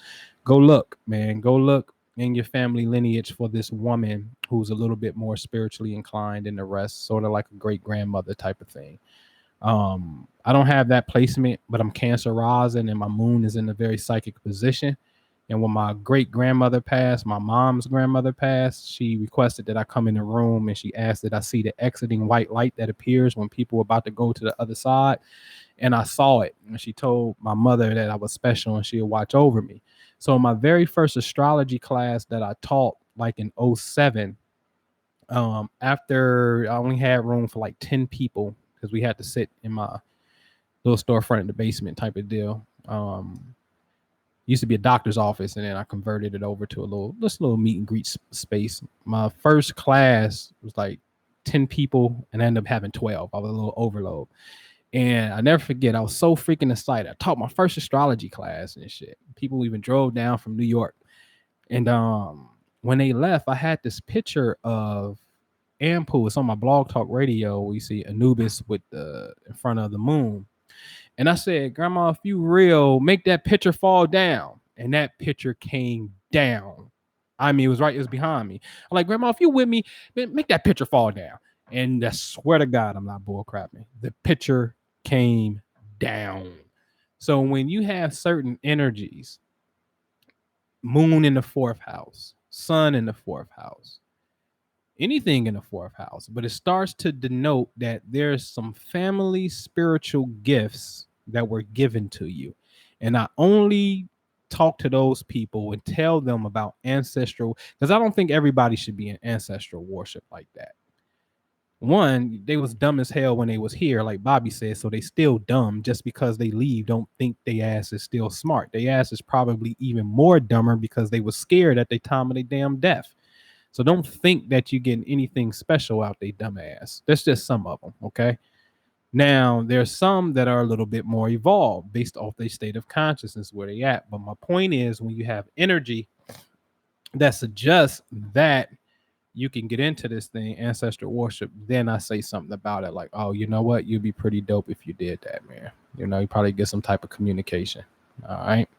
look, man. Go look in your family lineage for this woman who's a little bit more spiritually inclined than the rest, sort of like a great grandmother type of thing. I don't have that placement, but I'm Cancer rising and my moon is in a very psychic position. And when my great grandmother passed, my mom's grandmother passed, she requested that I come in the room and she asked that I see the exiting white light that appears when people are about to go to the other side. And I saw it. And she told my mother that I was special and she'll watch over me. So my very first astrology class that I taught, like in '07, after I only had room for like 10 people because we had to sit in my little storefront in the basement type of deal. Used to be a doctor's office, and then I converted it over to a little meet and greet space. My first class was like 10 people, and I ended up having 12. I was a little overload. And I never forget, I was so freaking excited. I taught my first astrology class and shit. People even drove down from New York. And when they left, I had this picture of Ampu. It's on my blog talk radio. We see Anubis with the in front of the moon. And I said, Grandma, if you real, make that picture fall down. And that picture came down. I mean, it was behind me. I'm like, Grandma, if you with me, make that picture fall down. And I swear to God, I'm not bull crapping. The picture came down. So when you have certain energies, moon in the fourth house, sun in the fourth house, anything in the fourth house, but it starts to denote that there's some family spiritual gifts that were given to you. And I only talk to those people and tell them about ancestral, because I don't think everybody should be in ancestral worship like that. One, they was dumb as hell when they was here, like Bobby said, so they still dumb. Just because they leave, don't think they ass is still smart. They ass is probably even more dumber because they was scared at the time of their damn death. So don't think that you're getting anything special out they dumb ass. That's just some of them, okay? Now, there's some that are a little bit more evolved based off their state of consciousness where they at. But my point is, when you have energy that suggests that you can get into this thing, ancestral worship, then I say something about it, like, oh, you know what, you'd be pretty dope if you did that, man. You know, you probably get some type of communication. All right.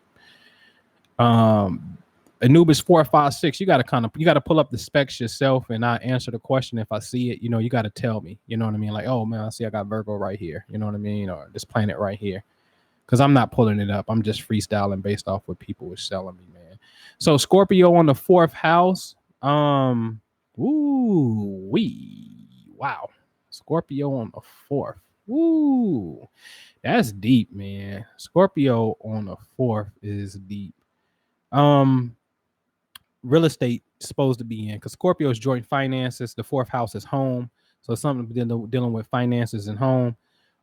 Anubis 456, you got to pull up the specs yourself, and I answer the question if I see it. You know, you got to tell me. You know what I mean? Like, oh man, I see I got Virgo right here. You know what I mean? Or this planet right here. Because I'm not pulling it up. I'm just freestyling based off what people were selling me, man. So Scorpio on the 4th house. Wow. Scorpio on the 4th. Ooh, that's deep, man. Scorpio on the 4th is deep. Real estate supposed to be in, because Scorpio is joint finances. The 4th house is home, so it's something dealing with finances and home.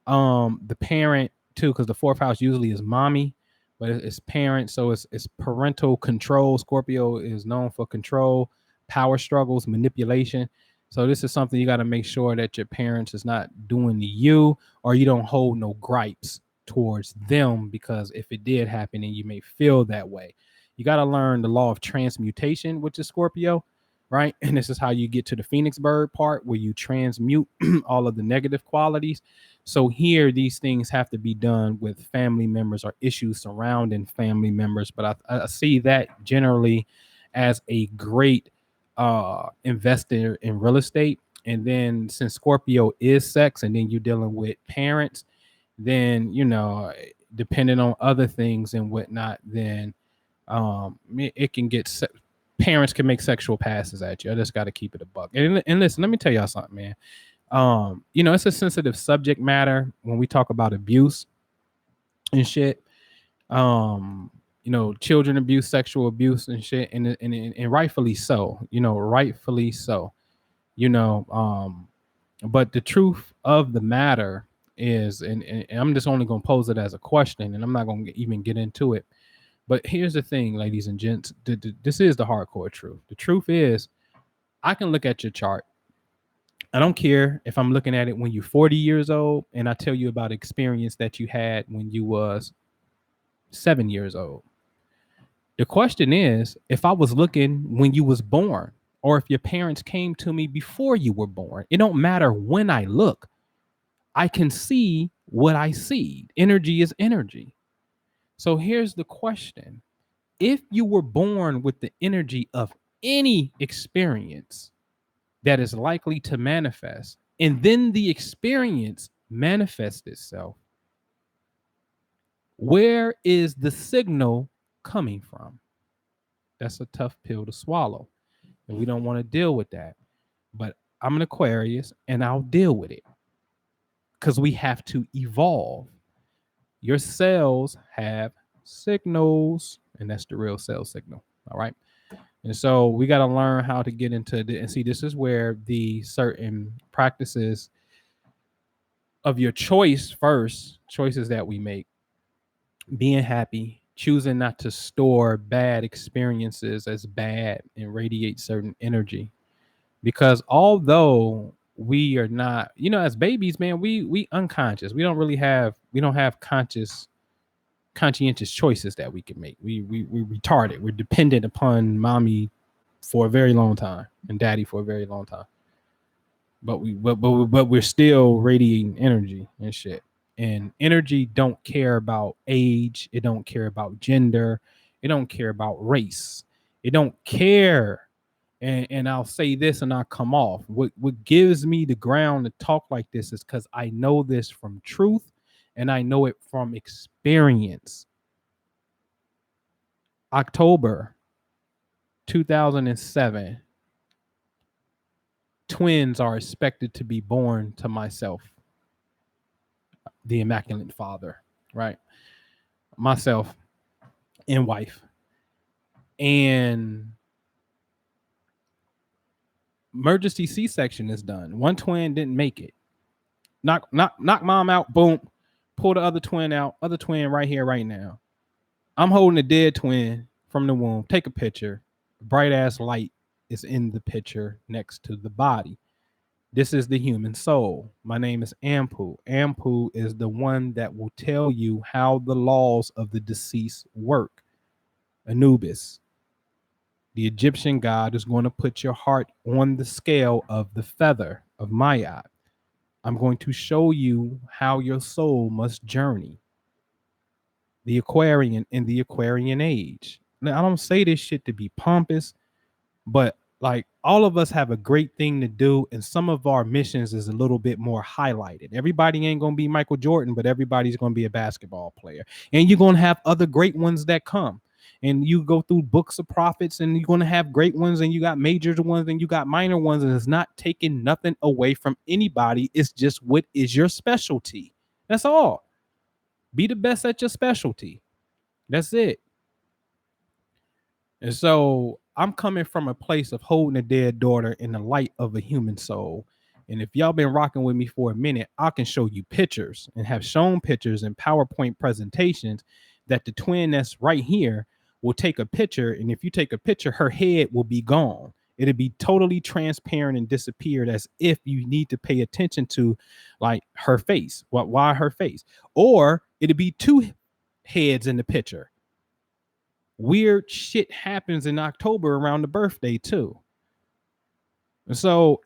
The parent too, because the 4th house usually is mommy, but it's parent, so it's parental control. Scorpio is known for control, power struggles, manipulation. So this is something you got to make sure that your parents is not doing to you, or you don't hold no gripes towards them, because if it did happen and you may feel that way, you got to learn the law of transmutation, which is Scorpio, right? And this is how you get to the Phoenix bird part, where you transmute all of the negative qualities. So here, these things have to be done with family members or issues surrounding family members. But I see that generally as a great investor in real estate. And then since Scorpio is sex, and then you're dealing with parents, then, you know, depending on other things and whatnot, then it can get parents can make sexual passes at you. I just got to keep it a buck. And listen, let me tell y'all something, man. You know, it's a sensitive subject matter when we talk about abuse and shit. You know, children abuse, sexual abuse and shit, and rightfully so. You know, rightfully so. You know, but the truth of the matter is, and I'm just only gonna pose it as a question, and I'm not gonna even get into it. But here's the thing, ladies and gents, this is the hardcore truth. The truth is, I can look at your chart. I don't care if I'm looking at it when you're 40 years old and I tell you about experience that you had when you was 7 years old. The question is, if I was looking when you was born, or if your parents came to me before you were born, it don't matter when I look. I can see what I see. Energy is energy. So here's the question. If you were born with the energy of any experience that is likely to manifest, and then the experience manifests itself, where is the signal coming from? That's a tough pill to swallow, and we don't want to deal with that. But I'm an Aquarius, and I'll deal with it, because we have to evolve. Your cells have signals, and that's the real cell signal. All right. And so we got to learn how to get into the, and see, this is where the certain practices of your choices that we make, being happy, choosing not to store bad experiences as bad and radiate certain energy. Because although we are not, you know, as babies, man, we unconscious. We don't have conscientious choices that we can make. We retarded. We're dependent upon mommy for a very long time and daddy for a very long time. But we're still radiating energy and shit. And energy don't care about age. It don't care about gender. It don't care about race. It don't care. And I'll say this and I'll come off. What gives me the ground to talk like this is because I know this from truth, and I know it from experience. October 2007, twins are expected to be born to myself, the Immaculate Father, right? Myself and wife. And emergency C-section is done. One twin didn't make it. Knock mom out, boom. Pull the other twin out. Other twin right here, right now. I'm holding a dead twin from the womb. Take a picture. Bright ass light is in the picture next to the body. This is the human soul. My name is Ampu. Ampu is the one that will tell you how the laws of the deceased work. Anubis. The Egyptian god is going to put your heart on the scale of the feather of Ma'at. I'm going to show you how your soul must journey. The Aquarian in the Aquarian age. Now, I don't say this shit to be pompous, but like all of us have a great thing to do, and some of our missions is a little bit more highlighted. Everybody ain't gonna be Michael Jordan, but everybody's gonna be a basketball player, and you're gonna have other great ones that come. And you go through books of prophets, and you're gonna have great ones, and you got major ones, and you got minor ones, and it's not taking nothing away from anybody. It's just what is your specialty. That's all. Be the best at your specialty. That's it. And so I'm coming from a place of holding a dead daughter in the light of a human soul. And if y'all been rocking with me for a minute, I can show you pictures and have shown pictures and PowerPoint presentations that the twin that's right here will take a picture. And if you take a picture, her head will be gone. It'll be totally transparent and disappeared, as if you need to pay attention to like her face. Why her face? Or it'll be two heads in the picture. Weird shit happens in October around the birthday too. And so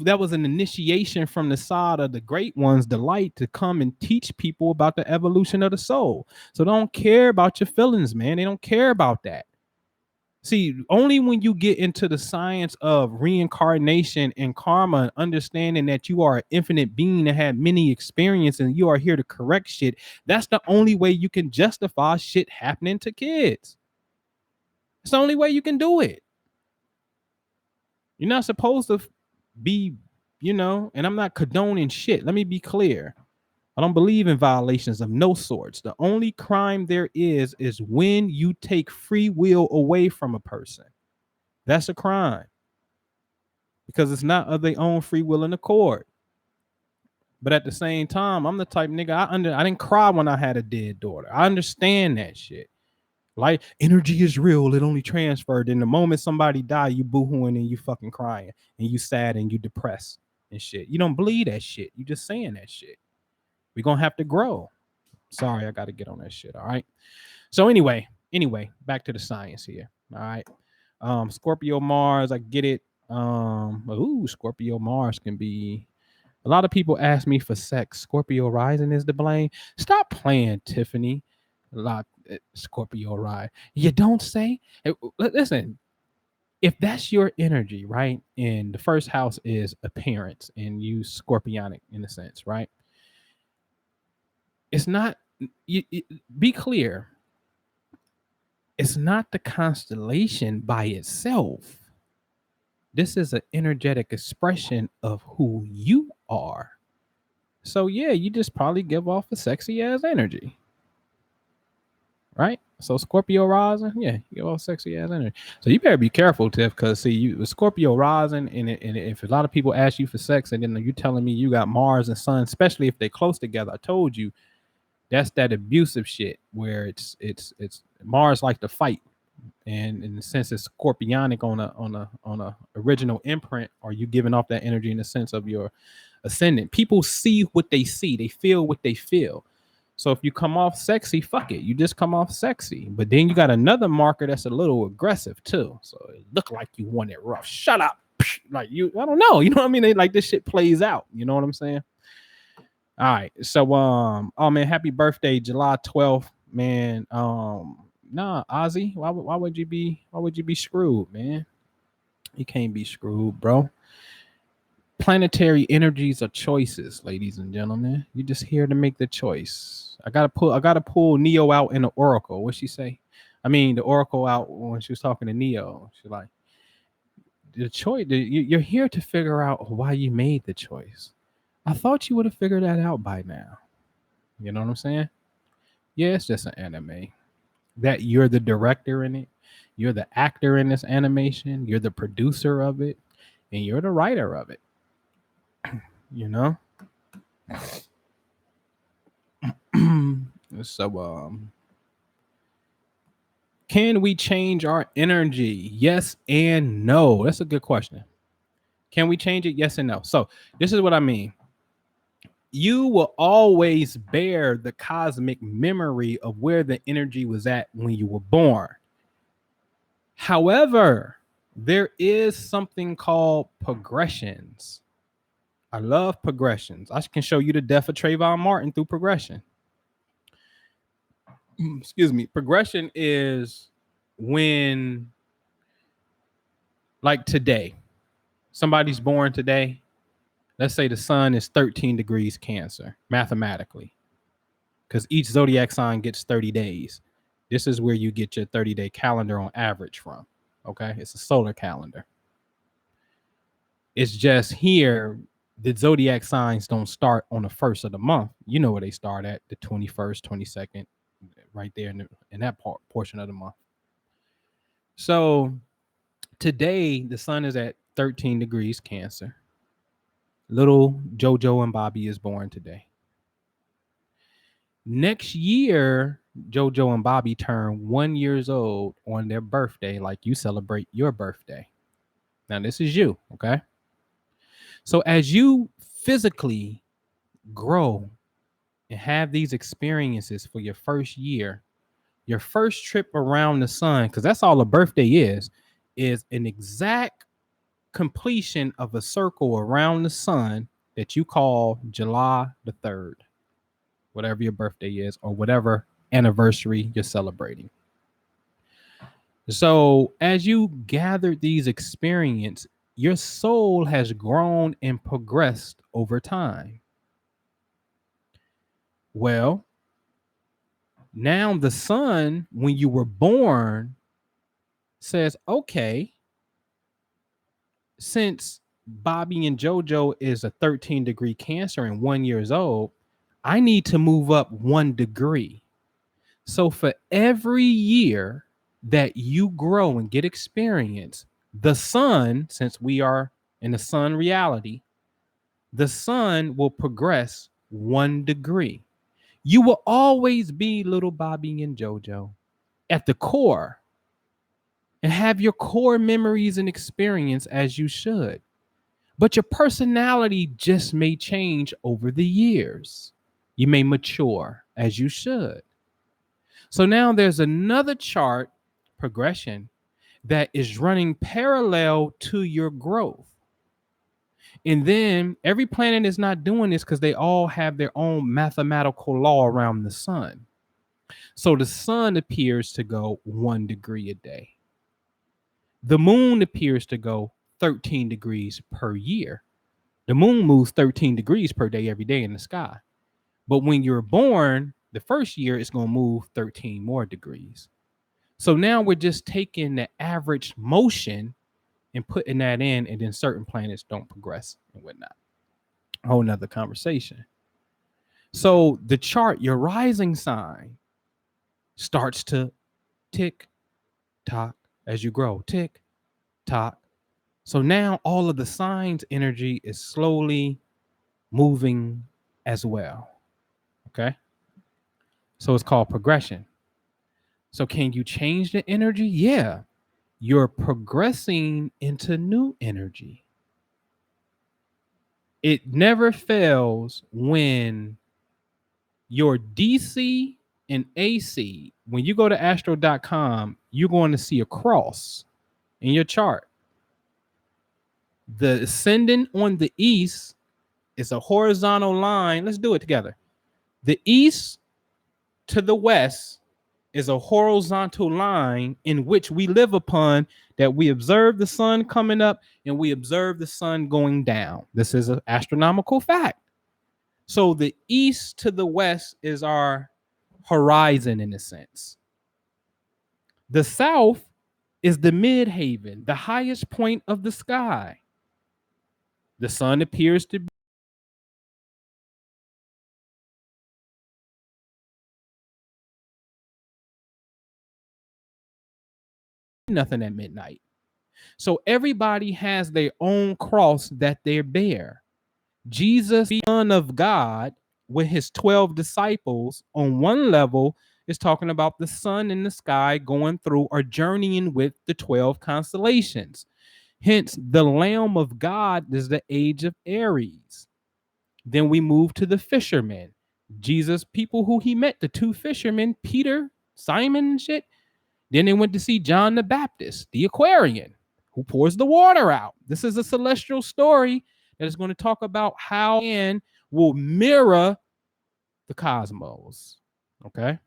that was an initiation from the side of the great ones, the light, to come and teach people about the evolution of the soul. So don't care about your feelings, man. They don't care about that. See, only when you get into the science of reincarnation and karma and understanding that you are an infinite being that had many experiences and you are here to correct shit, that's the only way you can justify shit happening to kids. It's the only way you can do it. You're not supposed to be, and I'm not condoning shit. Let me be clear. I don't believe in violations of no sorts. The only crime there is when you take free will away from a person. That's a crime. Because it's not of their own free will and accord. But at the same time, I'm the type nigga, I didn't cry when I had a dead daughter. I understand that shit. Like, energy is real. It only transferred. In the moment somebody die, you boohooing and you fucking crying and you sad and you depressed and shit. You don't believe that shit. You just saying that shit. We're gonna have to grow. Sorry, I got to get on that shit. All right. So anyway, back to the science here. All right. Scorpio Mars, I get it. Scorpio Mars can be. A lot of people ask me for sex. Scorpio rising is the blame. Stop playing, Tiffany. A lot Scorpio rise. You don't say. Listen, if that's your energy, right? And the first house is appearance, and you scorpionic in a sense, right? It's not. Be clear. It's not the constellation by itself. This is an energetic expression of who you are. So yeah, you just probably give off a sexy ass energy. Right? So Scorpio rising, yeah, you give off sexy ass energy. So you better be careful, Tiff, because see, you Scorpio rising, and if a lot of people ask you for sex, and then you telling me you got Mars and Sun, especially if they close together, I told you that's that abusive shit where it's Mars like to fight. And in the sense it's scorpionic on a original imprint, or you giving off that energy in the sense of your ascendant. People see what they see, they feel what they feel. So if you come off sexy, fuck it, you just come off sexy. But then you got another marker that's a little aggressive too, so it look like you want it rough. Shut up. Like, you, I don't know, you know what I mean? Like, this shit plays out, you know what I'm saying? All right, so oh man, happy birthday, July 12th, man. Nah, Ozzy, why would you be screwed, man? You can't be screwed, bro. Planetary energies are choices, ladies and gentlemen. You're just here to make the choice. I gotta pull Neo out in the Oracle. What'd she say? I mean, the Oracle out when she was talking to Neo. She's like, the choice. You're here to figure out why you made the choice. I thought you would have figured that out by now. You know what I'm saying? Yeah, it's just an anime. That you're the director in it, you're the actor in this animation, you're the producer of it, and you're the writer of it. You know? So can we change our energy? Yes and no. That's a good question. Can we change it? Yes and no. So this is what I mean. You will always bear the cosmic memory of where the energy was at when you were born. However, there is something called progressions. I love progressions. I can show you the death of Trayvon Martin through progression. Excuse me. Progression is when, like today, somebody's born today. Let's say the sun is 13 degrees Cancer, mathematically, because each zodiac sign gets 30 days. This is where you get your 30-day calendar on average from. Okay. It's a solar calendar. It's just here, the zodiac signs don't start on the first of the month. You know where they start at, the 21st, 22nd, right there in that portion of the month. So today, the sun is at 13 degrees Cancer. Little JoJo and Bobby is born today. Next year, JoJo and Bobby turn 1 year old on their birthday, like you celebrate your birthday. Now, this is you, okay? So as you physically grow and have these experiences for your first year, your first trip around the sun, because that's all a birthday is an exact completion of a circle around the sun that you call July the 3rd, whatever your birthday is, or whatever anniversary you're celebrating. So as you gathered these experiences, your soul has grown and progressed over time. Well, now the sun, when you were born, says, okay, since Bobby and JoJo is a 13-degree Cancer and 1 year old, I need to move up 1 degree. So for every year that you grow and get experience, the sun, since we are in the sun reality, the sun will progress 1 degree. You will always be little Bobby and JoJo at the core and have your core memories and experience as you should. But your personality just may change over the years. You may mature as you should. So now there's another chart progression that is running parallel to your growth. And then every planet is not doing this because they all have their own mathematical law around the sun. So the sun appears to go 1 degree a day. The moon appears to go 13 degrees per year. The moon moves 13 degrees per day every day in the sky. But when you're born, the first year, it's going to move 13 more degrees. So now we're just taking the average motion and putting that in, and then certain planets don't progress and whatnot. A whole nother conversation. So the chart, your rising sign, starts to tick, tock as you grow, tick, tock. So now all of the signs' energy is slowly moving as well. Okay. So it's called progression. So can you change the energy? Yeah. You're progressing into new energy. It never fails when your DC and AC, when you go to astro.com, you're going to see a cross in your chart. The ascendant on the east is a horizontal line. Let's do it together. The east to the west is a horizontal line in which we live upon, that we observe the sun coming up and we observe the sun going down. This is an astronomical fact. So the east to the west is our horizon in a sense. The south is the midhaven, the highest point of the sky. The sun appears to be nothing at midnight. So everybody has their own cross that they bear. Jesus, the Son of God, with his 12 disciples, on one level, is talking about the sun in the sky going through or journeying with the 12 constellations. Hence, the Lamb of God is the age of Aries. Then we move to the fishermen. Jesus, people who he met, the 2 fishermen, Peter, Simon, and shit. Then they went to see John the Baptist, the Aquarian, who pours the water out. This is a celestial story that is going to talk about how man will mirror the cosmos. Okay.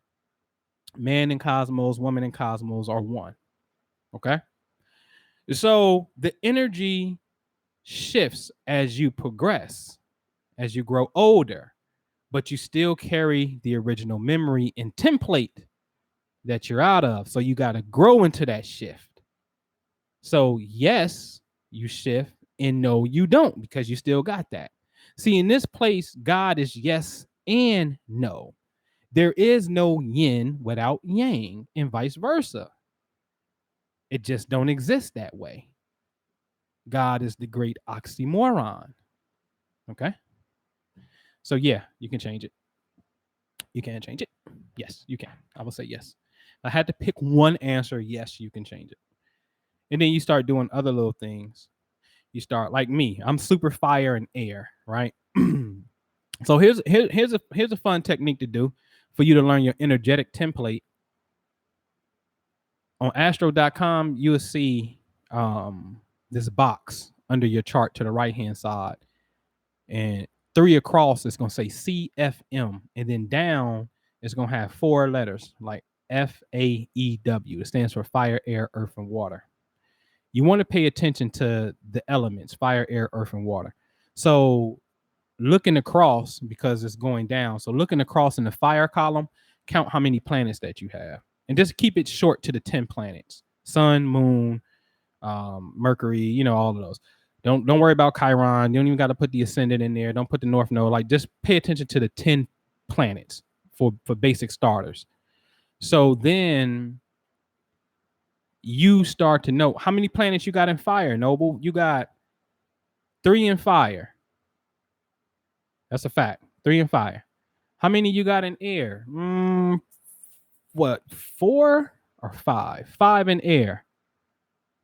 Man and cosmos, woman and cosmos are one. Okay. So the energy shifts as you progress, as you grow older, but you still carry the original memory and template that you're out of. So you got to grow into that shift. So, yes, you shift, and no, you don't, because you still got that. See, in this place, God is yes and no. There is no yin without yang, and vice versa. It just don't exist that way. God is the great oxymoron. Okay. So yeah, you can change it. You can change it. Yes, you can. I will say yes. I had to pick one answer. Yes, you can change it. And then you start doing other little things. You start like me. I'm super fire and air, right? So here's a fun technique to do for you to learn your energetic template. On astro.com, you'll see this box under your chart to the right hand side, and 3 across is going to say CFM, and then down it's going to have 4 letters like FAEW. It stands for fire, air, earth, and water. You want to pay attention to the elements: fire, air, earth, and water. So looking across, because it's going down, so looking across in the fire column, count how many planets that you have, and just keep it short to the 10 planets: sun, moon, Mercury, all of those. Don't worry about Chiron. You don't even got to put the ascendant in there. Don't put the North Node. Like, just pay attention to the 10 planets for basic starters. So then you start to know how many planets you got in fire, Noble. You got 3 in fire. That's a fact. 3 in fire. How many you got in air? What, 4 or 5? 5 in air.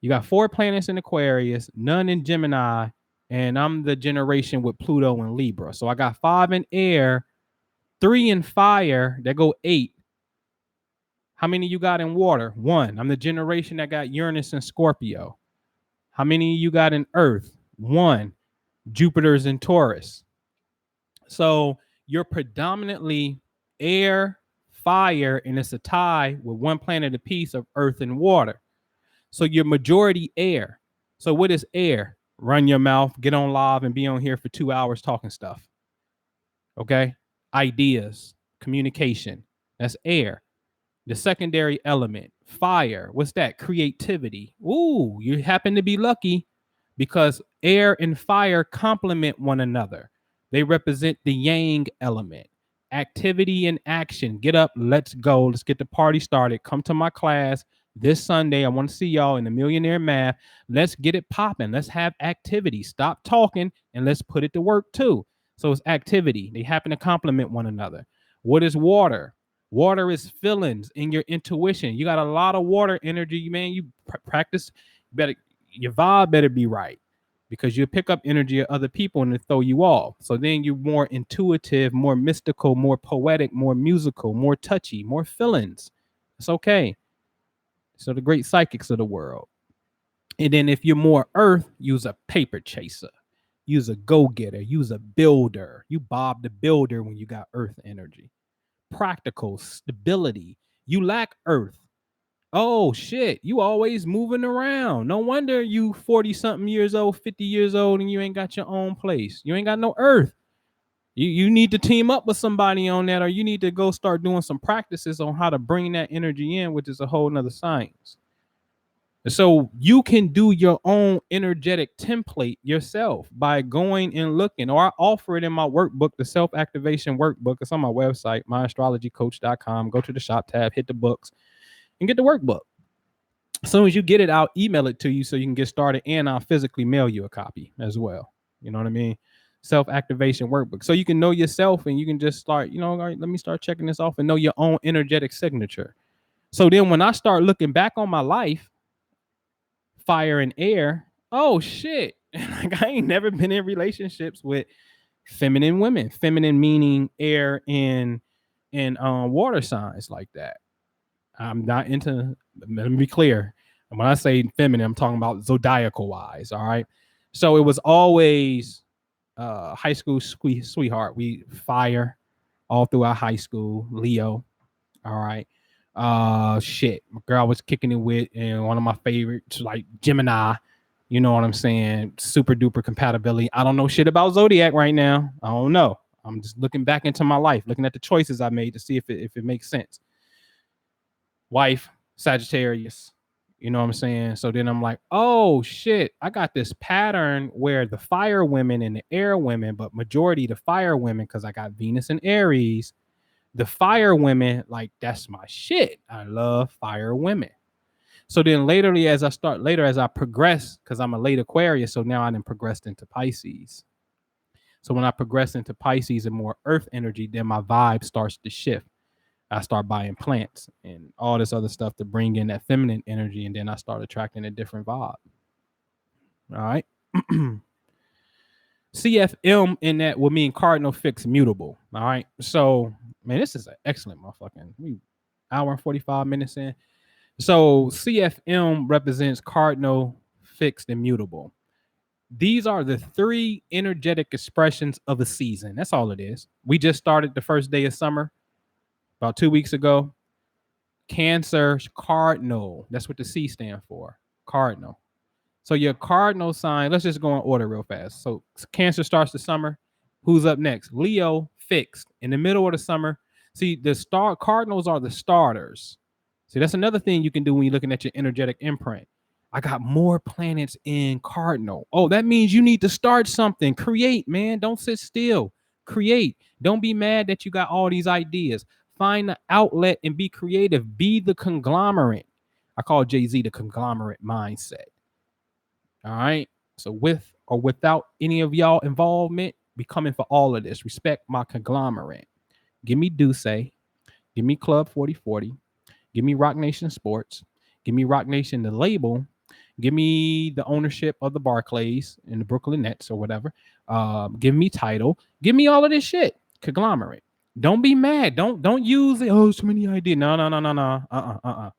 You got 4 planets in Aquarius, none in Gemini, and I'm the generation with Pluto and Libra. So I got 5 in air, 3 in fire. That go 8. How many you got in water? 1. I'm the generation that got Uranus and Scorpio. How many you got in earth? 1. Jupiter's in Taurus. So you're predominantly air, fire, and it's a tie with 1 planet apiece of earth and water. So you're majority air. So what is air? Run your mouth, get on live, and be on here for 2 hours talking stuff. Okay? Ideas, communication. That's air. The secondary element, fire. What's that? Creativity. Ooh, you happen to be lucky because air and fire complement one another. They represent the yang element. Activity and action. Get up, let's go. Let's get the party started. Come to my class this Sunday. I want to see y'all in the Millionaire Math. Let's get it popping. Let's have activity. Stop talking and let's put it to work too. So it's activity. They happen to complement one another. What is water? Water is feelings and your intuition. You got a lot of water energy, man. You practice. Your vibe better be right, because you pick up energy of other people and they throw you off. So then you're more intuitive, more mystical, more poetic, more musical, more touchy, more feelings. It's okay. So the great psychics of the world. And then if you're more earth, use a paper chaser. Use a go-getter. Use a builder. You Bob the Builder when you got earth energy. Practical, stability. You lack earth. Oh shit, you always moving around. No wonder you 40 something years old, 50 years old, and you ain't got your own place. You ain't got no earth. You need to team up with somebody on that, or you need to go start doing some practices on how to bring that energy in, which is a whole nother science. So you can do your own energetic template yourself by going and looking, or I offer it in my workbook, the self-activation workbook. It's on my website, myastrologycoach.com. Go to the shop tab, hit the books, and get the workbook. As soon as you get it, I'll email it to you so you can get started, and I'll physically mail you a copy as well. You know what I mean? Self-activation workbook. So you can know yourself and you can just start, all right, let me start checking this off and know your own energetic signature. So then when I start looking back on my life, fire and air, oh shit. Like, I ain't never been in relationships with feminine women. Feminine meaning air and water signs like that. I'm not into Let me be clear. And when I say feminine, I'm talking about zodiacal wise. All right. So it was always high school sweetheart. We fire all throughout high school. Leo. All right. Shit. My girl was kicking it with, and one of my favorites, like Gemini. You know what I'm saying? Super duper compatibility. I don't know shit about zodiac right now. I don't know. I'm just looking back into my life, looking at the choices I made to see if it makes sense. Wife, Sagittarius. You know what I'm saying? So then I'm like, oh shit, I got this pattern where the fire women and the air women, but majority the fire women, because I got Venus and Aries. The fire women, like that's my shit. I love fire women. So then as I progress, because I'm a late Aquarius, so now I done progressed into Pisces. So when I progress into Pisces and more earth energy, then my vibe starts to shift. I start buying plants and all this other stuff to bring in that feminine energy, and then I start attracting a different vibe. All right. CFM in that will mean cardinal fixed mutable. All right. So, man, this is an excellent motherfucking hour and 45 minutes in. So, CFM represents cardinal fixed and mutable. These are the three energetic expressions of a season. That's all it is. We just started the first day of summer about 2 weeks ago. Cancer cardinal. That's what the C stand for. Cardinal. So your cardinal sign, let's just go in order real fast. So Cancer starts the summer. Who's up next? Leo fixed. In the middle of the summer. See, the cardinals are the starters. See, that's another thing you can do when you're looking at your energetic imprint. I got more planets in cardinal. Oh, that means you need to start something. Create, man. Don't sit still. Create. Don't be mad that you got all these ideas. Find the outlet and be creative. Be the conglomerate. I call Jay-Z the conglomerate mindset. All right. So with or without any of y'all involvement, be coming for all of this. Respect my conglomerate. Give me Duce. Give me Club 4040. Give me Rock Nation Sports. Give me Rock Nation the label. Give me the ownership of the Barclays and the Brooklyn Nets or whatever. Give me title. Give me all of this shit. Conglomerate. Don't be mad. Don't use it. Oh, so many ideas. No.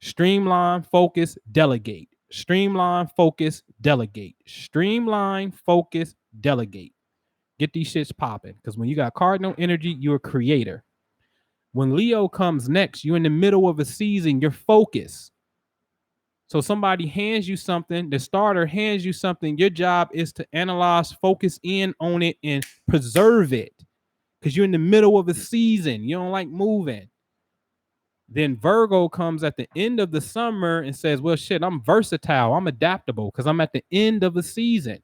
Streamline, focus, delegate. Streamline, focus, delegate. Streamline, focus, delegate. Get these shits popping. Because when you got cardinal energy, you're a creator. When Leo comes next, you're in the middle of a season, you're focused. So somebody hands you something, the starter hands you something, your job is to analyze, focus in on it, and preserve it. Because you're in the middle of a season. You don't like moving. Then Virgo comes at the end of the summer and says, well, shit, I'm versatile. I'm adaptable because I'm at the end of the season.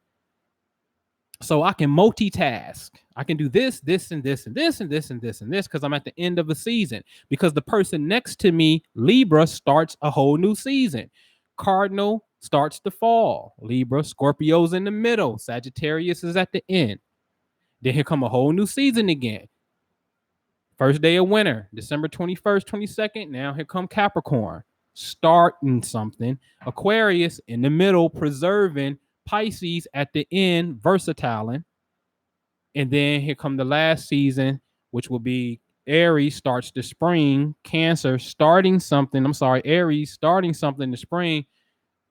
So I can multitask. I can do this, this, and this, and this, and this, and this, and this, because I'm at the end of a season. Because the person next to me, Libra, starts a whole new season. Cardinal starts the fall. Libra, Scorpio's in the middle. Sagittarius is at the end. Then here come a whole new season again. First day of winter, December 21st, 22nd. Now here come Capricorn, starting something. Aquarius in the middle, preserving. Pisces at the end, versatile. And then here come the last season, which will be Aries starts the spring. Cancer starting something. Aries starting something in the spring.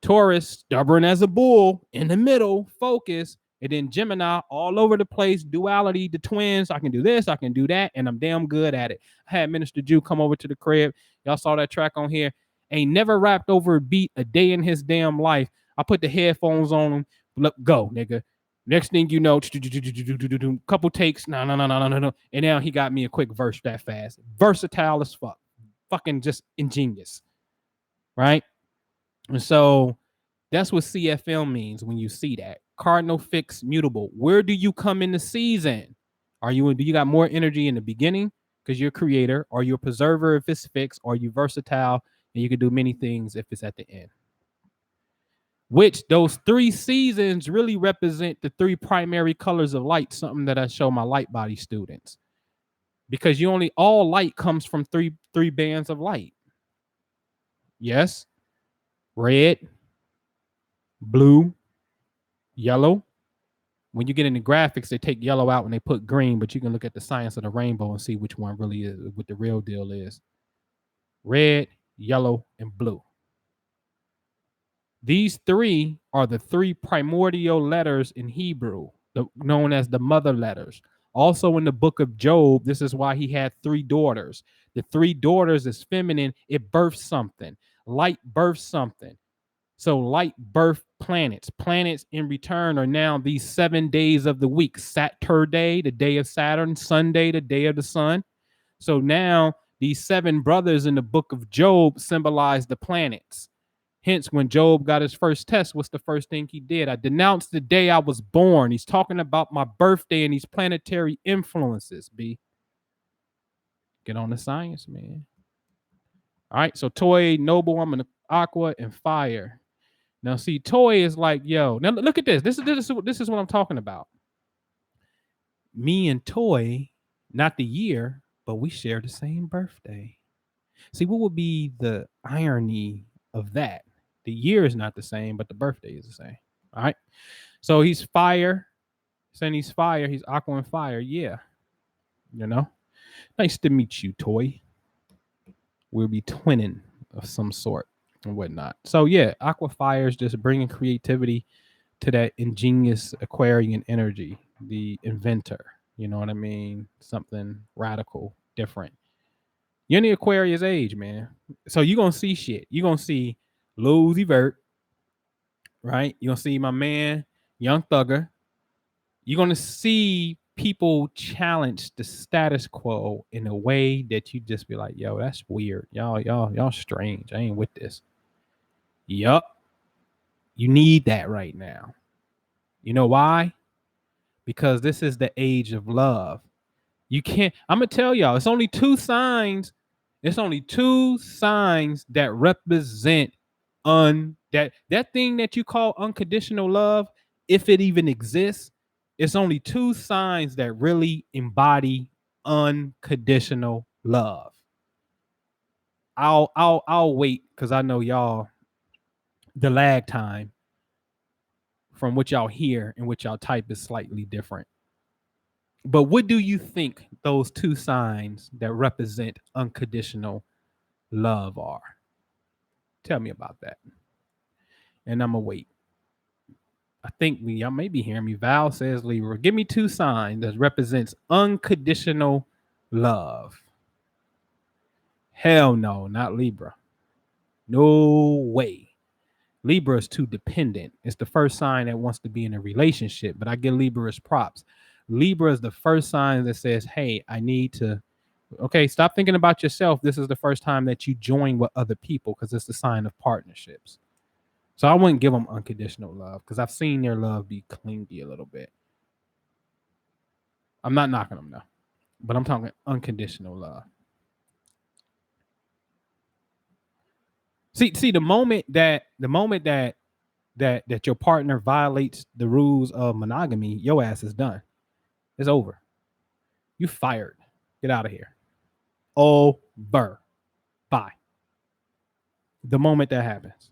Taurus, stubborn as a bull, in the middle, focus. And then Gemini, all over the place, duality, the twins. I can do this, I can do that, and I'm damn good at it. I had Minister Jew come over to the crib. Y'all saw that track on here. Ain't never rapped over a beat a day in his damn life. I put the headphones on him. Look, go, nigga. Next thing you know, couple takes, no. And now he got me a quick verse that fast. Versatile as fuck. Fucking just ingenious. Right? And so that's what CFM means when you see that. Cardinal fixed mutable. Where do you come in the season? Do you got more energy in the beginning because you're a creator, or you're a preserver if it's fixed, or you versatile and you can do many things if it's at the end? Which those three seasons really represent the three primary colors of light, something that I show my light body students. Because all light comes from three bands of light. Yes. Red, blue, yellow. When you get into graphics, they take yellow out and they put green, but you can look at the science of the rainbow and see which one really is what the real deal is. Red, yellow, and blue. These three are the three primordial letters in Hebrew, known as the mother letters. Also in the book of Job, this is why he had three daughters. The three daughters is feminine, it births something. Light births something. So light birth planets. Planets in return are now these 7 days of the week. Saturday, the day of Saturn. Sunday, the day of the sun. So now these seven brothers in the book of Job symbolize the planets. Hence, when Job got his first test, what's the first thing he did? I denounced the day I was born. He's talking about my birthday and these planetary influences, B. Get on the science, man. All right, so Toy, Noble, I'm an Aqua, and Fire. Now, see, Toy is like, yo, now look at this. This is what I'm talking about. Me and Toy, not the year, but we share the same birthday. See, what would be the irony of that? The year is not the same, but the birthday is the same. All right. So he's fire. Saying he's fire. He's Aqua and Fire. Yeah. You know? Nice to meet you, Toy. We'll be twinning of some sort and whatnot. So yeah, Aqua Fire is just bringing creativity to that ingenious Aquarian energy, the inventor. You know what I mean? Something radical, different. You're in the Aquarius age, man. So you're going to see shit. You're going to see Lil Uzi Vert, right? You're going to see my man, Young Thugger. You're going to see people challenge the status quo in a way that you just be like, yo, that's weird. Y'all strange. I ain't with this. Yup. You need that right now. You know why? Because this is the age of love. You can't, I'm gonna tell y'all, it's only two signs. It's only two signs that represent that thing that you call unconditional love, if it even exists. It's only two signs that really embody unconditional love. I'll wait because I know y'all, the lag time from what y'all hear and what y'all type is slightly different. But what do you think those two signs that represent unconditional love are? Tell me about that. And I'm gonna wait. I think y'all may be hearing me. Val says, Libra, give me two signs that represents unconditional love. Hell no, not Libra. No way. Libra is too dependent. It's the first sign that wants to be in a relationship, but I give Libra as props. Libra is the first sign that says, hey, I need to, okay, stop thinking about yourself. This is the first time that you join with other people because it's the sign of partnerships. So I wouldn't give them unconditional love because I've seen their love be clingy a little bit. I'm not knocking them though, but I'm talking unconditional love. See, the moment that your partner violates the rules of monogamy, your ass is done. It's over. You fired. Get out of here. Over. Bye. The moment that happens.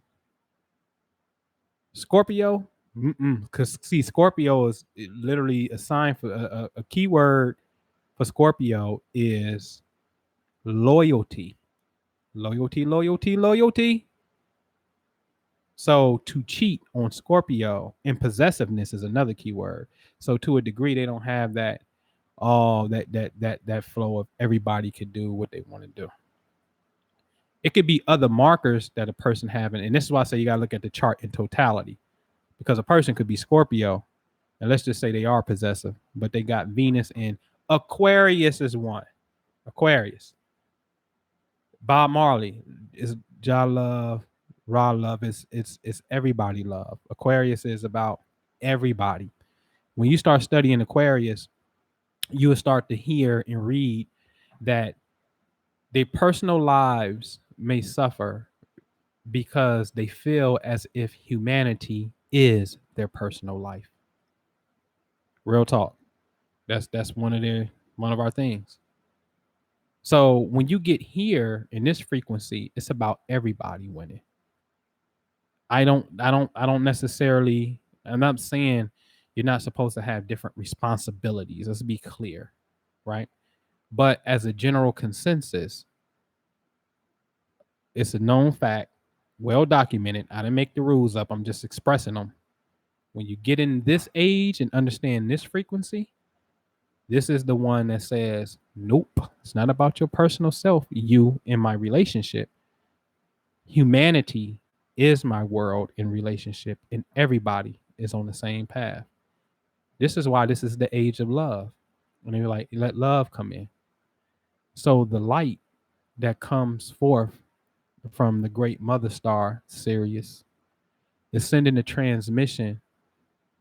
Scorpio, because see, Scorpio is literally a sign for a keyword for Scorpio is loyalty. Loyalty. So to cheat on Scorpio and possessiveness is another keyword. So to a degree, they don't have that that flow of everybody could do what they want to do. It could be other markers that a person having, and this is why I say you gotta look at the chart in totality, because a person could be Scorpio, and let's just say they are possessive, but they got Venus in Aquarius is one. Aquarius. Bob Marley is Ja Love, Raw Love. It's everybody love. Aquarius is about everybody. When you start studying Aquarius, you will start to hear and read that their personal lives may suffer because they feel as if humanity is their personal life. Real talk. That's one of our things. So when you get here in this frequency, it's about everybody winning. I don't necessarily, I'm not saying you're not supposed to have different responsibilities. Let's be clear, right? But as a general consensus, It's a known fact, well documented. I didn't make the rules up. I'm just expressing them. When you get in this age and understand this frequency, this is the one that says, nope, it's not about your personal self, you in my relationship. Humanity is my world in relationship, and everybody is on the same path. This is why this is the age of love. And they're like, let love come in. So the light that comes forth from the great mother star Sirius is sending a transmission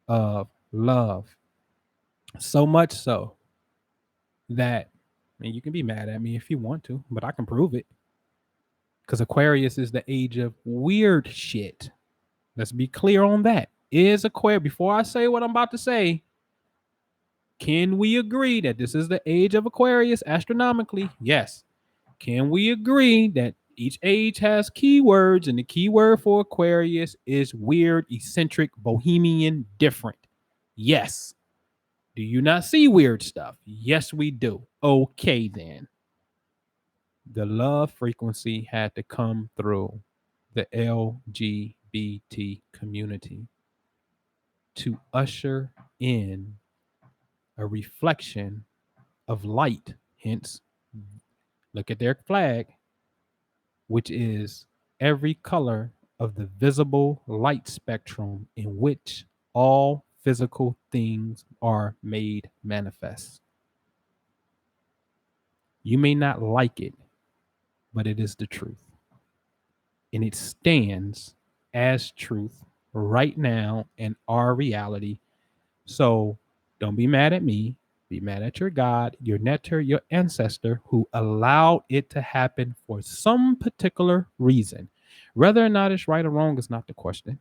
of love. So much so that, and you can be mad at me if you want to, but I can prove it. Because Aquarius is the age of weird shit. Let's be clear on that. Is Aquarius, before I say what I'm about to say, can we agree that this is the age of Aquarius astronomically? Yes. Can we agree that each age has keywords, and the keyword for Aquarius is weird, eccentric, bohemian, different? Yes. Do you not see weird stuff? Yes, we do. Okay, then. The love frequency had to come through the LGBT community to usher in a reflection of light. Hence, look at their flag, which is every color of the visible light spectrum in which all physical things are made manifest. You may not like it, but it is the truth. And it stands as truth right now in our reality. So don't be mad at me. Be mad at your God, your netter, your ancestor who allowed it to happen for some particular reason. Whether or not it's right or wrong is not the question.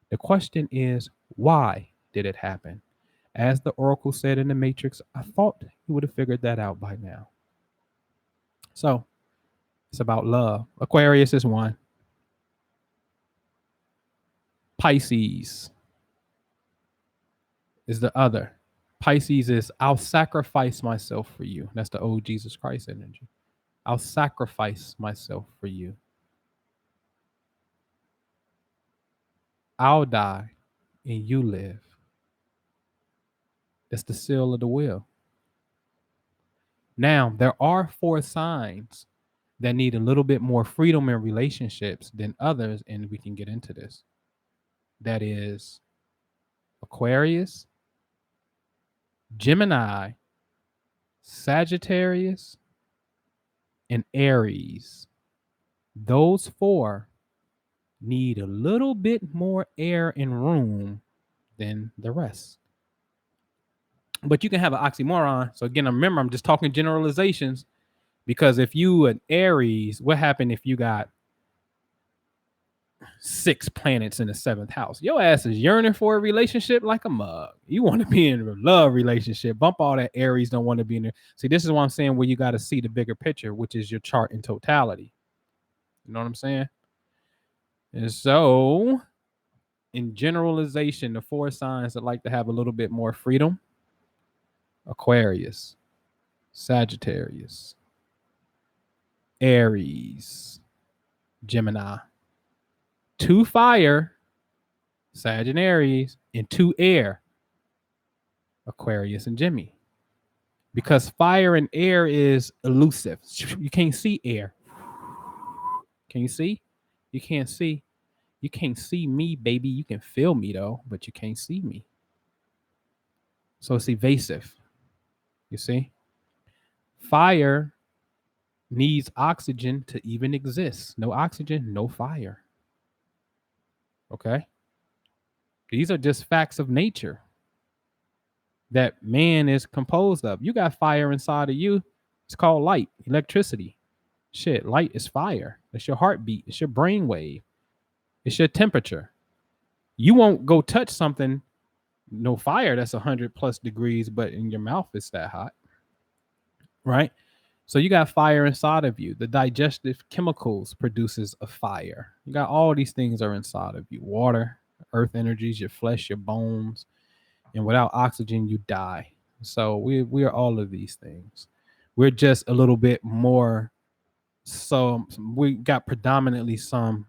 The question is, why did it happen? As the Oracle said in the Matrix, I thought you would have figured that out by now. So it's about love. Aquarius is one. Pisces is the other. Pisces is, I'll sacrifice myself for you. That's the old Jesus Christ energy. I'll sacrifice myself for you. I'll die and you live. That's the seal of the will. Now, there are 4 signs that need a little bit more freedom in relationships than others, and we can get into this. That is Aquarius, Gemini, Sagittarius, and Aries. Those 4 need a little bit more air and room than the rest. But you can have an oxymoron. So again, remember, I'm just talking generalizations, because if you an Aries, what happened if you got 6 planets in the 7th house? Your ass is yearning for a relationship like a mug. You want to be in a love relationship. Bump all that Aries don't want to be in there. See, this is what I'm saying, where you got to see the bigger picture, which is your chart in totality. You know what I'm saying? And so, in generalization, the 4 signs that like to have a little bit more freedom: Aquarius, Sagittarius, Aries, Gemini. 2 fire, Sagittarius, and 2 air, Aquarius and Gemini. Because fire and air is elusive. You can't see air. Can you see? You can't see. You can't see me, baby. You can feel me though, but you can't see me. So it's evasive. You see? Fire needs oxygen to even exist. No oxygen, no fire. Okay? These are just facts of nature that man is composed of. You got fire inside of you. It's called light, electricity. Shit, light is fire. It's your heartbeat. It's your brain wave. It's your temperature. You won't go touch something, no fire that's 100+ degrees, but in your mouth it's that hot. Right? So you got fire inside of you. The digestive chemicals produces a fire. You got all these things are inside of you. Water, earth energies, your flesh, your bones. And without oxygen, you die. So we are all of these things. We're just a little bit more So we got predominantly some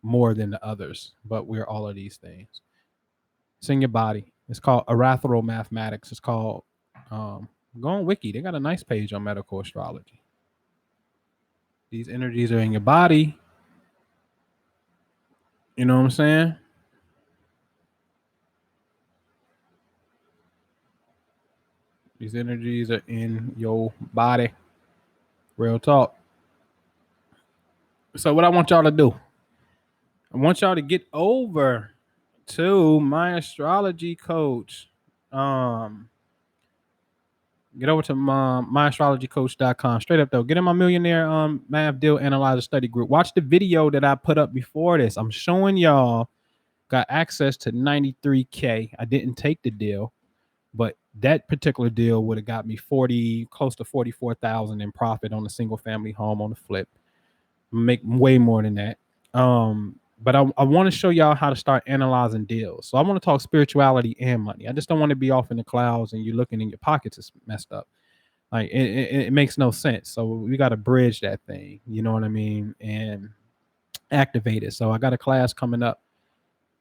more than the others, but we're all of these things. It's in your body. It's called erythral mathematics. It's called go on Wiki. They got a nice page on medical astrology. These energies are in your body. You know what I'm saying? These energies are in your body. Real talk. So what I want y'all to do, I want y'all to get over to my astrology coach. Get over to myastrologycoach.com. Straight up though, get in my Millionaire math deal analyzer study group. Watch the video that I put up before this. I'm showing y'all got access to 93K. I didn't take the deal, but that particular deal would have got me close to 44,000 in profit on a single family home on the flip. Make way more than that. But I want to show y'all how to start analyzing deals. So I want to talk spirituality and money. I just don't want to be off in the clouds and you're looking in your pockets is messed up. Like it makes no sense. So we got to bridge that thing. You know what I mean? And activate it. So I got a class coming up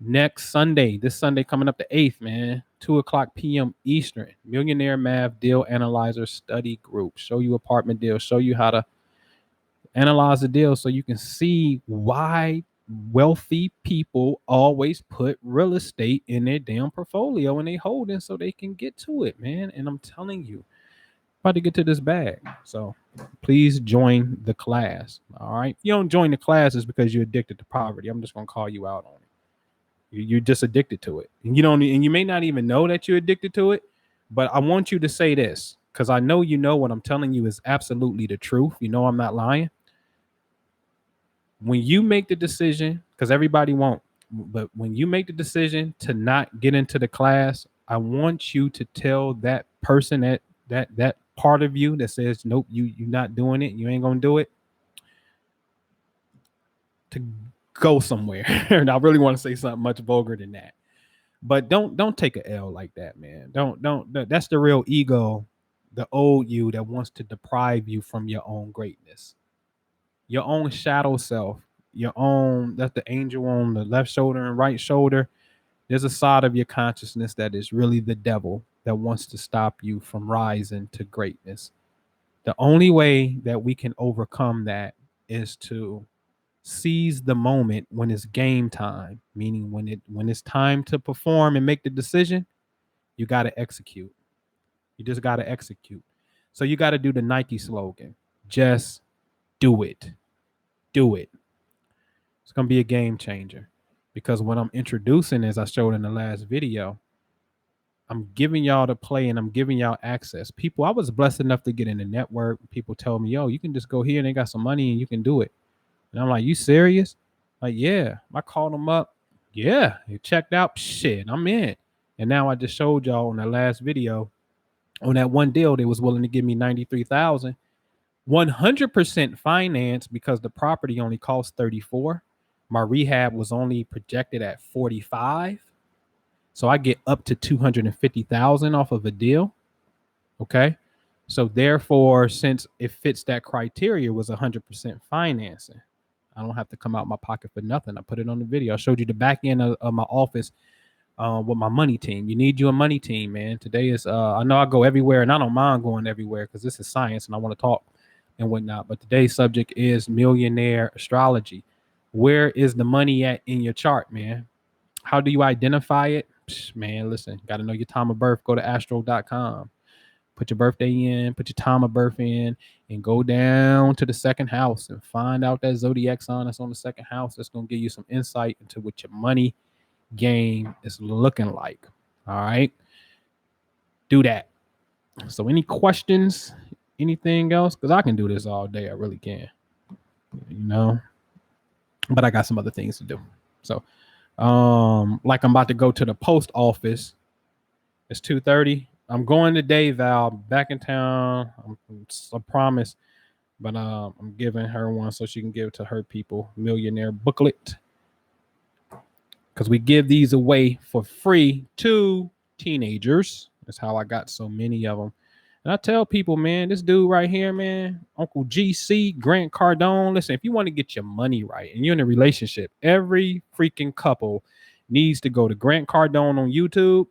next Sunday. This Sunday coming up the 8th, man. 2:00 p.m. Eastern. Millionaire Math Deal Analyzer Study Group. Show you apartment deals. Show you how to analyze the deal so you can see why wealthy people always put real estate in their damn portfolio and they hold it so they can get to it, man. And I'm telling you, about to get to this bag. So please join the class. All right. If you don't join the class, it's because you're addicted to poverty. I'm just gonna call you out on it. You're just addicted to it. And you may not even know that you're addicted to it, but I want you to say this because I know you know what I'm telling you is absolutely the truth. You know I'm not lying. When you make the decision, because everybody won't, but when you make the decision to not get into the class, I want you to tell that person that part of you that says nope, you're not doing it, you ain't gonna do it, to go somewhere. And I really want to say something much vulgar than that, but don't take a L like that, man. Don't. That's the real ego, the old you that wants to deprive you from your own greatness, your own shadow self, your own. That's the angel on the left shoulder and right shoulder. There's a side of your consciousness that is really the devil that wants to stop you from rising to greatness. The only way that we can overcome that is to seize the moment when it's game time, meaning when it's time to perform and make the decision, you got to execute. You just got to execute. So you got to do the Nike slogan. Just do it. Do it. It's going to be a game changer because what I'm introducing, as I showed in the last video, I'm giving y'all the play and I'm giving y'all access. People, I was blessed enough to get in the network. People tell me, yo, you can just go here and they got some money and you can do it. And I'm like, you serious? Like, yeah. I called them up. Yeah. They checked out. Shit, I'm in. And now I just showed y'all on that last video, on that one deal, they was willing to give me 93,000, 100% finance because the property only cost 34. My rehab was only projected at 45. So I get up to 250,000 off of a deal. Okay. So therefore, since it fits that criteria, was 100% financing. I don't have to come out my pocket for nothing. I put it on the video. I showed you the back end of my office with my money team. You need you a money team, man. Today is I know I go everywhere and I don't mind going everywhere because this is science and I want to talk and whatnot. But today's subject is millionaire astrology. Where is the money at in your chart, man? How do you identify it? Man, listen, got to know your time of birth. Go to astro.com. Put your birthday in, put your time of birth in, and go down to the second house and find out that zodiac sign that's on the second house. That's going to give you some insight into what your money game is looking like. All right. Do that. So, any questions? Anything else? Because I can do this all day. I really can. You know, but I got some other things to do. So, like I'm about to go to the post office. It's 2:30. I'm going today, Val. Back in town. I promise. But I'm giving her one so she can give it to her people. Millionaire booklet. Because we give these away for free to teenagers. That's how I got so many of them. And I tell people, man, this dude right here, man, Uncle GC, Grant Cardone. Listen, if you want to get your money right and you're in a relationship, every freaking couple needs to go to Grant Cardone on YouTube,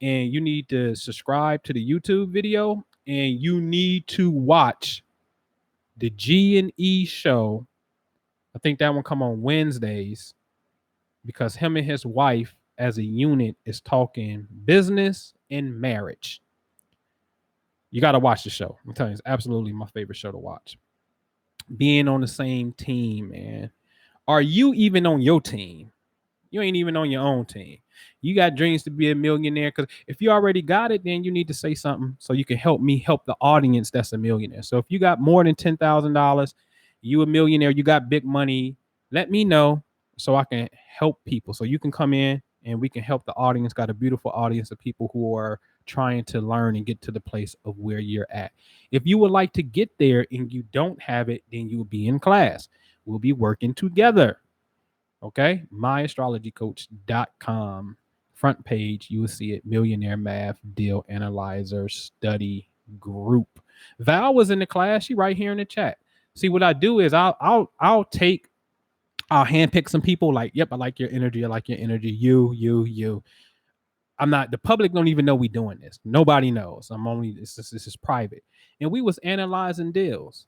and you need to subscribe to the YouTube video, and you need to watch the G&E show. I think that one come on Wednesdays, because him and his wife as a unit is talking business and marriage. You got to watch the show. I'm telling you, it's absolutely my favorite show to watch. Being on the same team, man. Are you even on your team? You ain't even on your own team. You got dreams to be a millionaire, because if you already got it, then you need to say something so you can help me help the audience that's a millionaire. So if you got more than $10,000, you a millionaire, you got big money, let me know so I can help people. So you can come in and we can help the audience. Got a beautiful audience of people who are trying to learn and get to the place of where you're at. If you would like to get there and you don't have it, then you will be in class. We'll be working together. Okay, myastrologycoach.com. Front page, you will see it. Millionaire Math Deal Analyzer Study Group. Val was in the class. She right here in the chat. See, what I do is I'll handpick some people. Like, yep, I like your energy. I like your energy. You. I'm not. The public don't even know we doing this. Nobody knows. I'm only. This is private. And we was analyzing deals.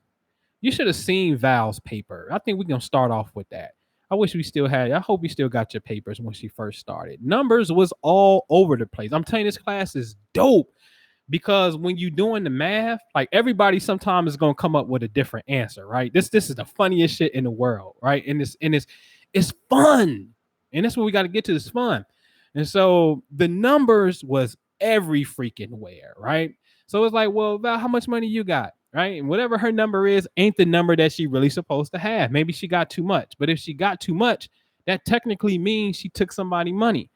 You should have seen Val's paper. I think we're gonna start off with that. I wish we still had. I hope you still got your papers when she first started. Numbers was all over the place. I'm telling you, this class is dope, because when you doing the math, like, everybody sometimes is gonna come up with a different answer, right? This is the funniest shit in the world, right? And it's fun, and that's what we got to get to. It's fun, and so the numbers was every freaking where, right? So it's like, well, Val, how much money you got? Right? And whatever her number is ain't the number that she really supposed to have. Maybe she got too much. But if she got too much, that technically means she took somebody money.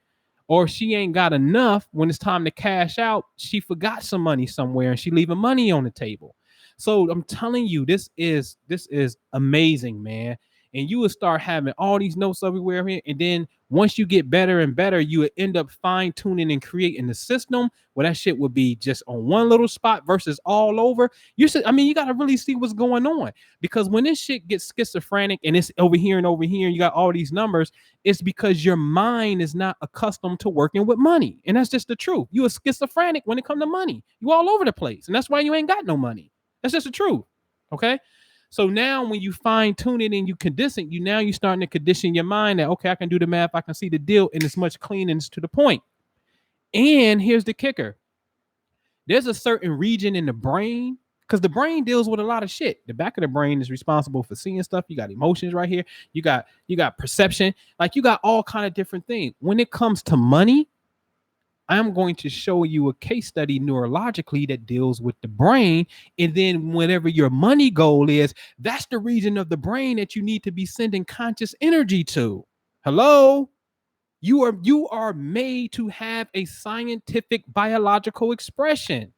Or she ain't got enough when it's time to cash out. She forgot some money somewhere and she leaving money on the table. So I'm telling you, this is amazing, man. And you will start having all these notes everywhere here. And then once you get better and better, you would end up fine-tuning and creating the system where that shit would be just on one little spot versus all over. You got to really see what's going on, because when this shit gets schizophrenic and it's over here and over here, and you got all these numbers, it's because your mind is not accustomed to working with money. And that's just the truth. You are schizophrenic when it comes to money. You all over the place. And that's why you ain't got no money. That's just the truth. Okay. So now when you fine tune it and you condition, you're starting to condition your mind that, okay, I can do the math, I can see the deal, and it's much cleaner and it's to the point. And here's the kicker. There's a certain region in the brain, because the brain deals with a lot of shit. The back of the brain is responsible for seeing stuff. You got emotions right here. You got perception. Like, you got all kind of different things. When it comes to money, I'm going to show you a case study neurologically that deals with the brain. And then whatever your money goal is, that's the region of the brain that you need to be sending conscious energy to. Hello? You are made to have a scientific biological expression.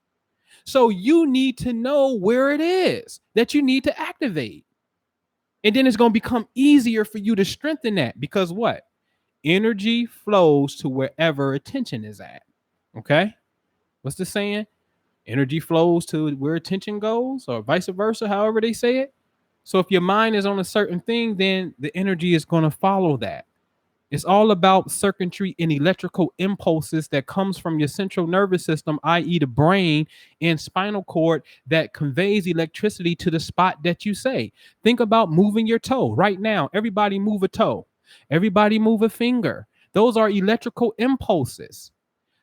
So you need to know where it is that you need to activate. And then it's going to become easier for you to strengthen that, because what? Energy flows to wherever attention is at. Okay? What's the saying? Energy flows to where attention goes, or vice versa, however they say it. So if your mind is on a certain thing, then the energy is going to follow that. It's all about circuitry and electrical impulses that comes from your central nervous system, i.e. the brain and spinal cord, that conveys electricity to the spot that you say. Think about moving your toe right now. Everybody move a toe. Everybody move a finger. Those are electrical impulses.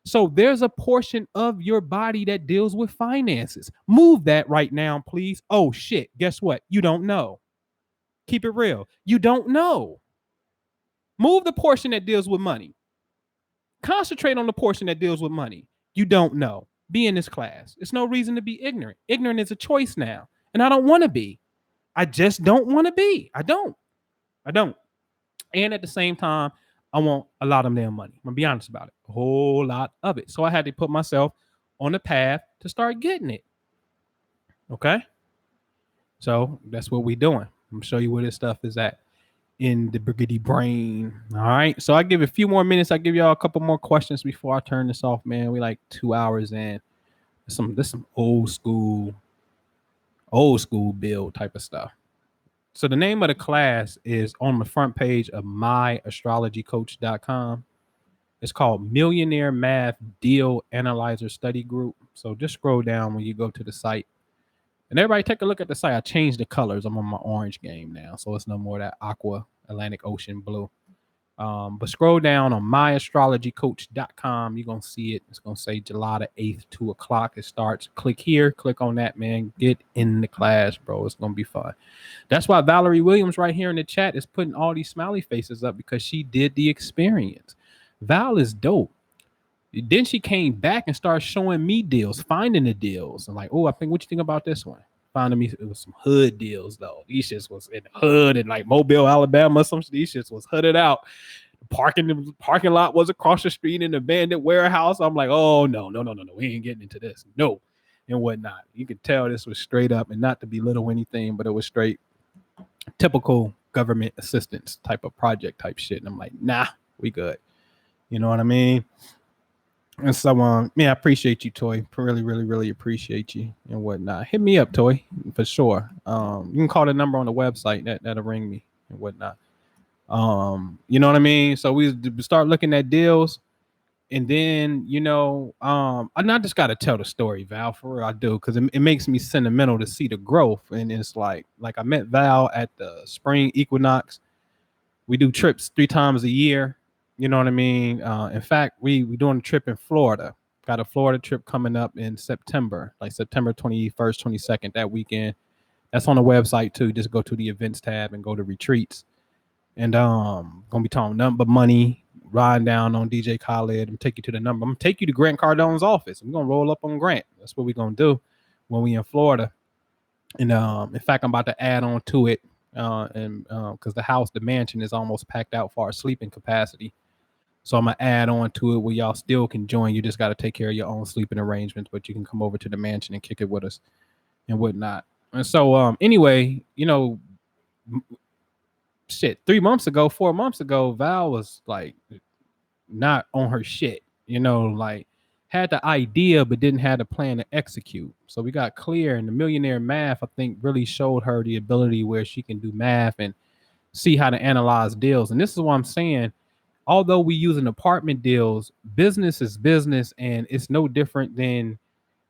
So there's a portion of your body that deals with finances. Move that right now, please. Oh, shit. Guess what? You don't know. Keep it real. You don't know. Move the portion that deals with money. Concentrate on the portion that deals with money. You don't know. Be in this class. It's no reason to be ignorant. Ignorant is a choice now. And I don't want to be. I just don't want to be. I don't. And at the same time, I want a lot of damn money. I'm going to be honest about it. A whole lot of it. So I had to put myself on the path to start getting it. Okay? So that's what we're doing. I'm going to show you where this stuff is at in the briggity brain. All right. So I give it a few more minutes. I give y'all a couple more questions before I turn this off, man. We like 2 hours in. Some old school build type of stuff. So the name of the class is on the front page of myastrologycoach.com. It's called Millionaire Math Deal Analyzer Study Group. So just scroll down when you go to the site. And everybody take a look at the site. I changed the colors. I'm on my orange game now. So it's no more that aqua Atlantic Ocean blue. But scroll down on myastrologycoach.com. You're going to see it. It's going to say July the 8th, 2 o'clock. It starts. Click here. Click on that, man. Get in the class, bro. It's going to be fun. That's why Valerie Williams right here in the chat is putting all these smiley faces up, because she did the experience. Val is dope. Then she came back and started showing me deals, finding the deals. I'm like, oh, I think, what you think about this one? Finding me, it was some hood deals though. These shits was in the hood in like Mobile, Alabama. Some these shits was hooded out. The parking lot was across the street in an abandoned warehouse. I'm like, oh no, we ain't getting into this. No, and whatnot. You could tell this was straight up, and not to belittle anything, but it was straight typical government assistance type of project type shit. And I'm like, nah, we good. You know what I mean? And so, I appreciate you, Toy. Really appreciate you and whatnot. Hit me up, Toy, for sure. You can call the number on the website that'll ring me and whatnot. You know what I mean? So we start looking at deals, and then I just got to tell the story, Val. For real, I do, because it makes me sentimental to see the growth. And it's like I met Val at the spring equinox. We do trips 3 times a year. You know what I mean? In fact, we doing a trip in Florida. Got a Florida trip coming up in September, like September 21st, 22nd, that weekend. That's on the website too. Just go to the events tab and go to retreats. And gonna be talking nothing but money, riding down on DJ Khaled. I'm gonna take you to the number. I'm gonna take you to Grant Cardone's office. We're gonna roll up on Grant. That's what we're gonna do when we in Florida. And in fact, I'm about to add on to it. And because the mansion is almost packed out for our sleeping capacity. So I'm gonna add on to it where y'all still can join. You just got to take care of your own sleeping arrangements, but you can come over to the mansion and kick it with us and whatnot. And so anyway, 3 months ago, 4 months ago, Val was like not on her shit, like had the idea but didn't have the plan to execute. So we got clear, and the Millionaire Math, I think, really showed her the ability where she can do math and see how to analyze deals. And this is what I'm saying. Although we using apartment deals, business is business, and it's no different than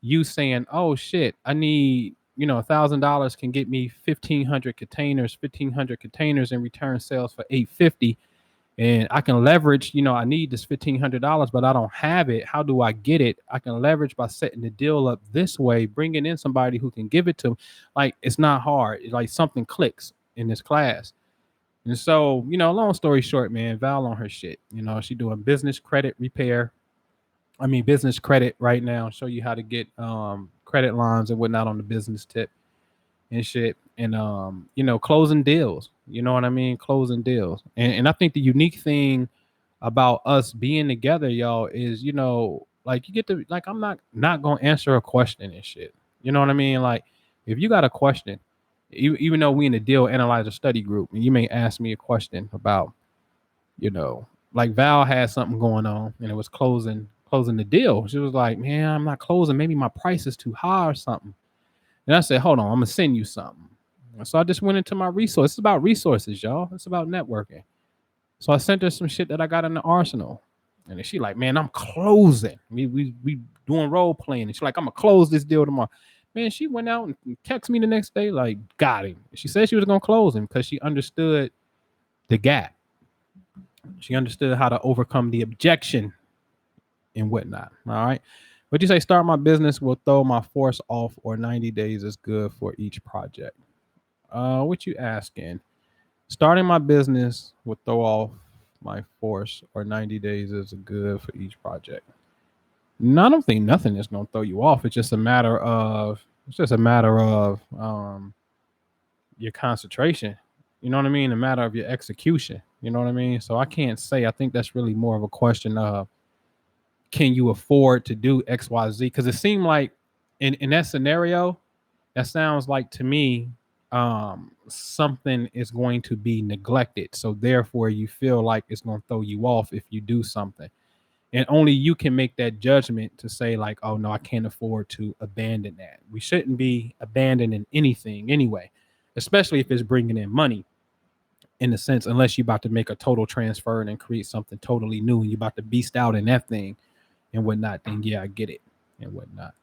you saying, "Oh shit, I need $1,000 can get me 1,500 containers in return sales for $850, and I can leverage. I need this $1,500, but I don't have it. How do I get it? I can leverage by setting the deal up this way, bringing in somebody who can give it to me. Like, it's not hard. It's like something clicks in this class." And so, long story short, man, Val on her shit. She doing business credit right now. Show you how to get credit lines and whatnot on the business tip and shit. And closing deals. You know what I mean? Closing deals. And I think the unique thing about us being together, y'all, is like you get to, like, I'm not gonna answer a question and shit. You know what I mean? Like, if you got a question, even though we in the deal analyzer study group, and you may ask me a question about, like Val had something going on and it was closing the deal. She was like, man, I'm not closing. Maybe my price is too high or something. And I said, hold on, I'm gonna send you something. So I just went into my resources. It's about resources, y'all. It's about networking. So I sent her some shit that I got in the arsenal. And then she like, man, I'm closing. We doing role playing. And she's like, I'm gonna close this deal tomorrow. Man, she went out and texted me the next day, like, got him. She said she was gonna close him because she understood the gap. She understood how to overcome the objection and whatnot. All right. What you say? Start my business will throw my force off, or 90 days is good for each project. What you asking? Starting my business will throw off my force, or 90 days is good for each project. No, I don't think nothing is going to throw you off. It's just a matter of your concentration. You know what I mean? A matter of your execution. You know what I mean? So I can't say. I think that's really more of a question of, can you afford to do X, Y, Z? Because it seemed like in that scenario, that sounds like to me something is going to be neglected. So therefore, you feel like it's going to throw you off if you do something. And only you can make that judgment to say, like, oh no, I can't afford to abandon that. We shouldn't be abandoning anything anyway, especially if it's bringing in money, in a sense, unless you're about to make a total transfer and create something totally new and you're about to beast out in that thing and whatnot, then yeah, I get it and whatnot.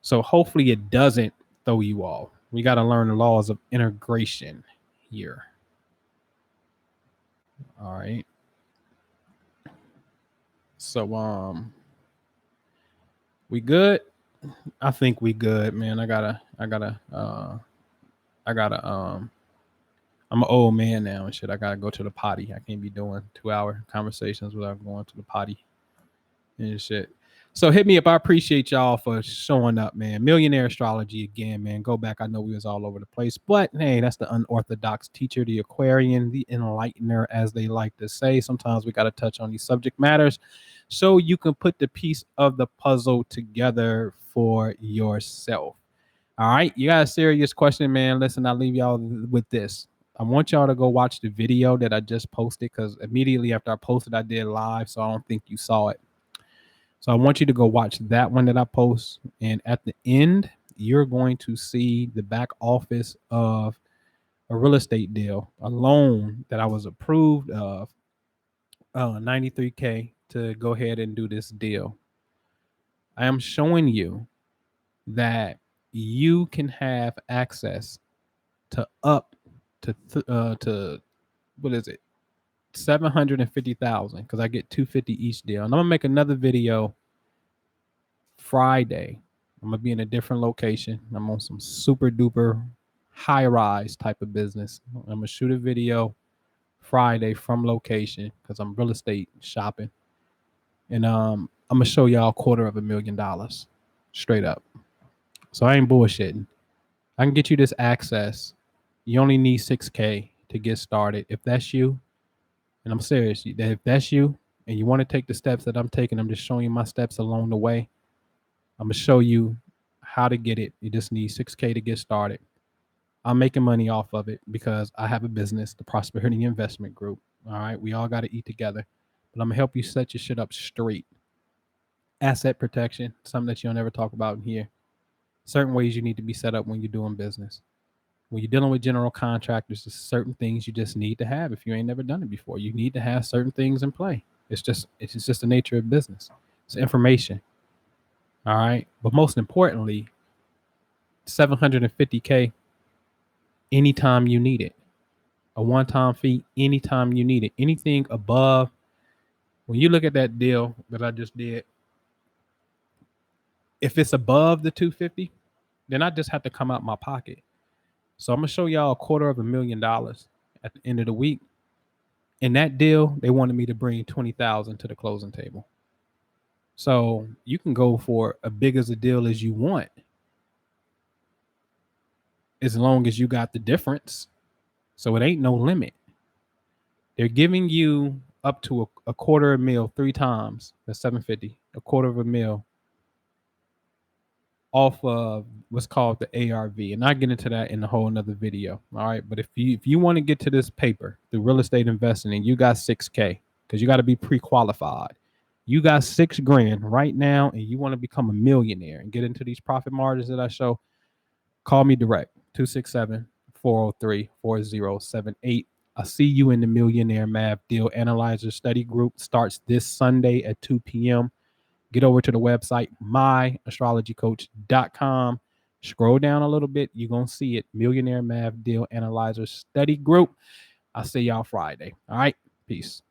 So hopefully it doesn't throw you off. We got to learn the laws of integration here. All right. So we good? I think we good, man. I'm an old man now and shit. I gotta go to the potty. I can't be doing 2-hour conversations without going to the potty and shit. So hit me up. I appreciate y'all for showing up, man. Millionaire Astrology again, man. Go back. I know we was all over the place, but hey, that's the unorthodox teacher, the Aquarian, the enlightener, as they like to say. Sometimes we got to touch on these subject matters so you can put the piece of the puzzle together for yourself. All right, you got a serious question, man. Listen, I'll leave y'all with this. I want y'all to go watch the video that I just posted, because immediately after I posted, I did live, so I don't think you saw it. So I want you to go watch that one that I post. And at the end, you're going to see the back office of a real estate deal, a loan that I was approved of, 93K to go ahead and do this deal. I am showing you that you can have access to up to what is it, 750,000, because I get 250 each deal. And I'm gonna make another video Friday. I'm gonna be in a different location. I'm on some super duper high rise type of business. I'm gonna shoot a video Friday from location because I'm real estate shopping, and I'm gonna show y'all $250,000 straight up. So I ain't bullshitting. I can get you this access. You only need 6K to get started. If that's you, and I'm serious, if that's you and you want to take the steps that I'm taking, I'm just showing you my steps along the way. I'm going to show you how to get it. You just need 6K to get started. I'm making money off of it because I have a business, the Prosperity Investment Group. All right. We all got to eat together, but I'm going to help you set your shit up straight. Asset protection, something that you'll never talk about in here. Certain ways you need to be set up when you're doing business. When you're dealing with general contractors, there's certain things you just need to have. If you ain't never done it before, you need to have certain things in play. It's just the nature of business. It's information. All right. But most importantly, 750K anytime you need it. A one-time fee anytime you need it. Anything above, when you look at that deal that I just did, if it's above the 250, then I just have to come out my pocket. So I'm gonna show y'all $250,000 at the end of the week. In that deal, they wanted me to bring 20,000 to the closing table. So you can go for as big as a deal as you want, as long as you got the difference. So it ain't no limit. They're giving you up to a $250,000 3 times. That's 750. $250,000 off of what's called the ARV, and I'll get into that in a whole another video. All right, but if you want to get to this paper, the real estate investing, and you got 6K, because you got to be pre-qualified. You got $6,000 right now, and you want to become a millionaire and get into these profit margins that I show. Call me direct, 267-403-4078. I'll see you in the Millionaire Math Deal Analyzer Study Group. Starts this Sunday at 2 p.m. Get over to the website, myastrologycoach.com. Scroll down a little bit. You're going to see it. Millionaire Math Deal Analyzer Study Group. I'll see y'all Friday. All right. Peace.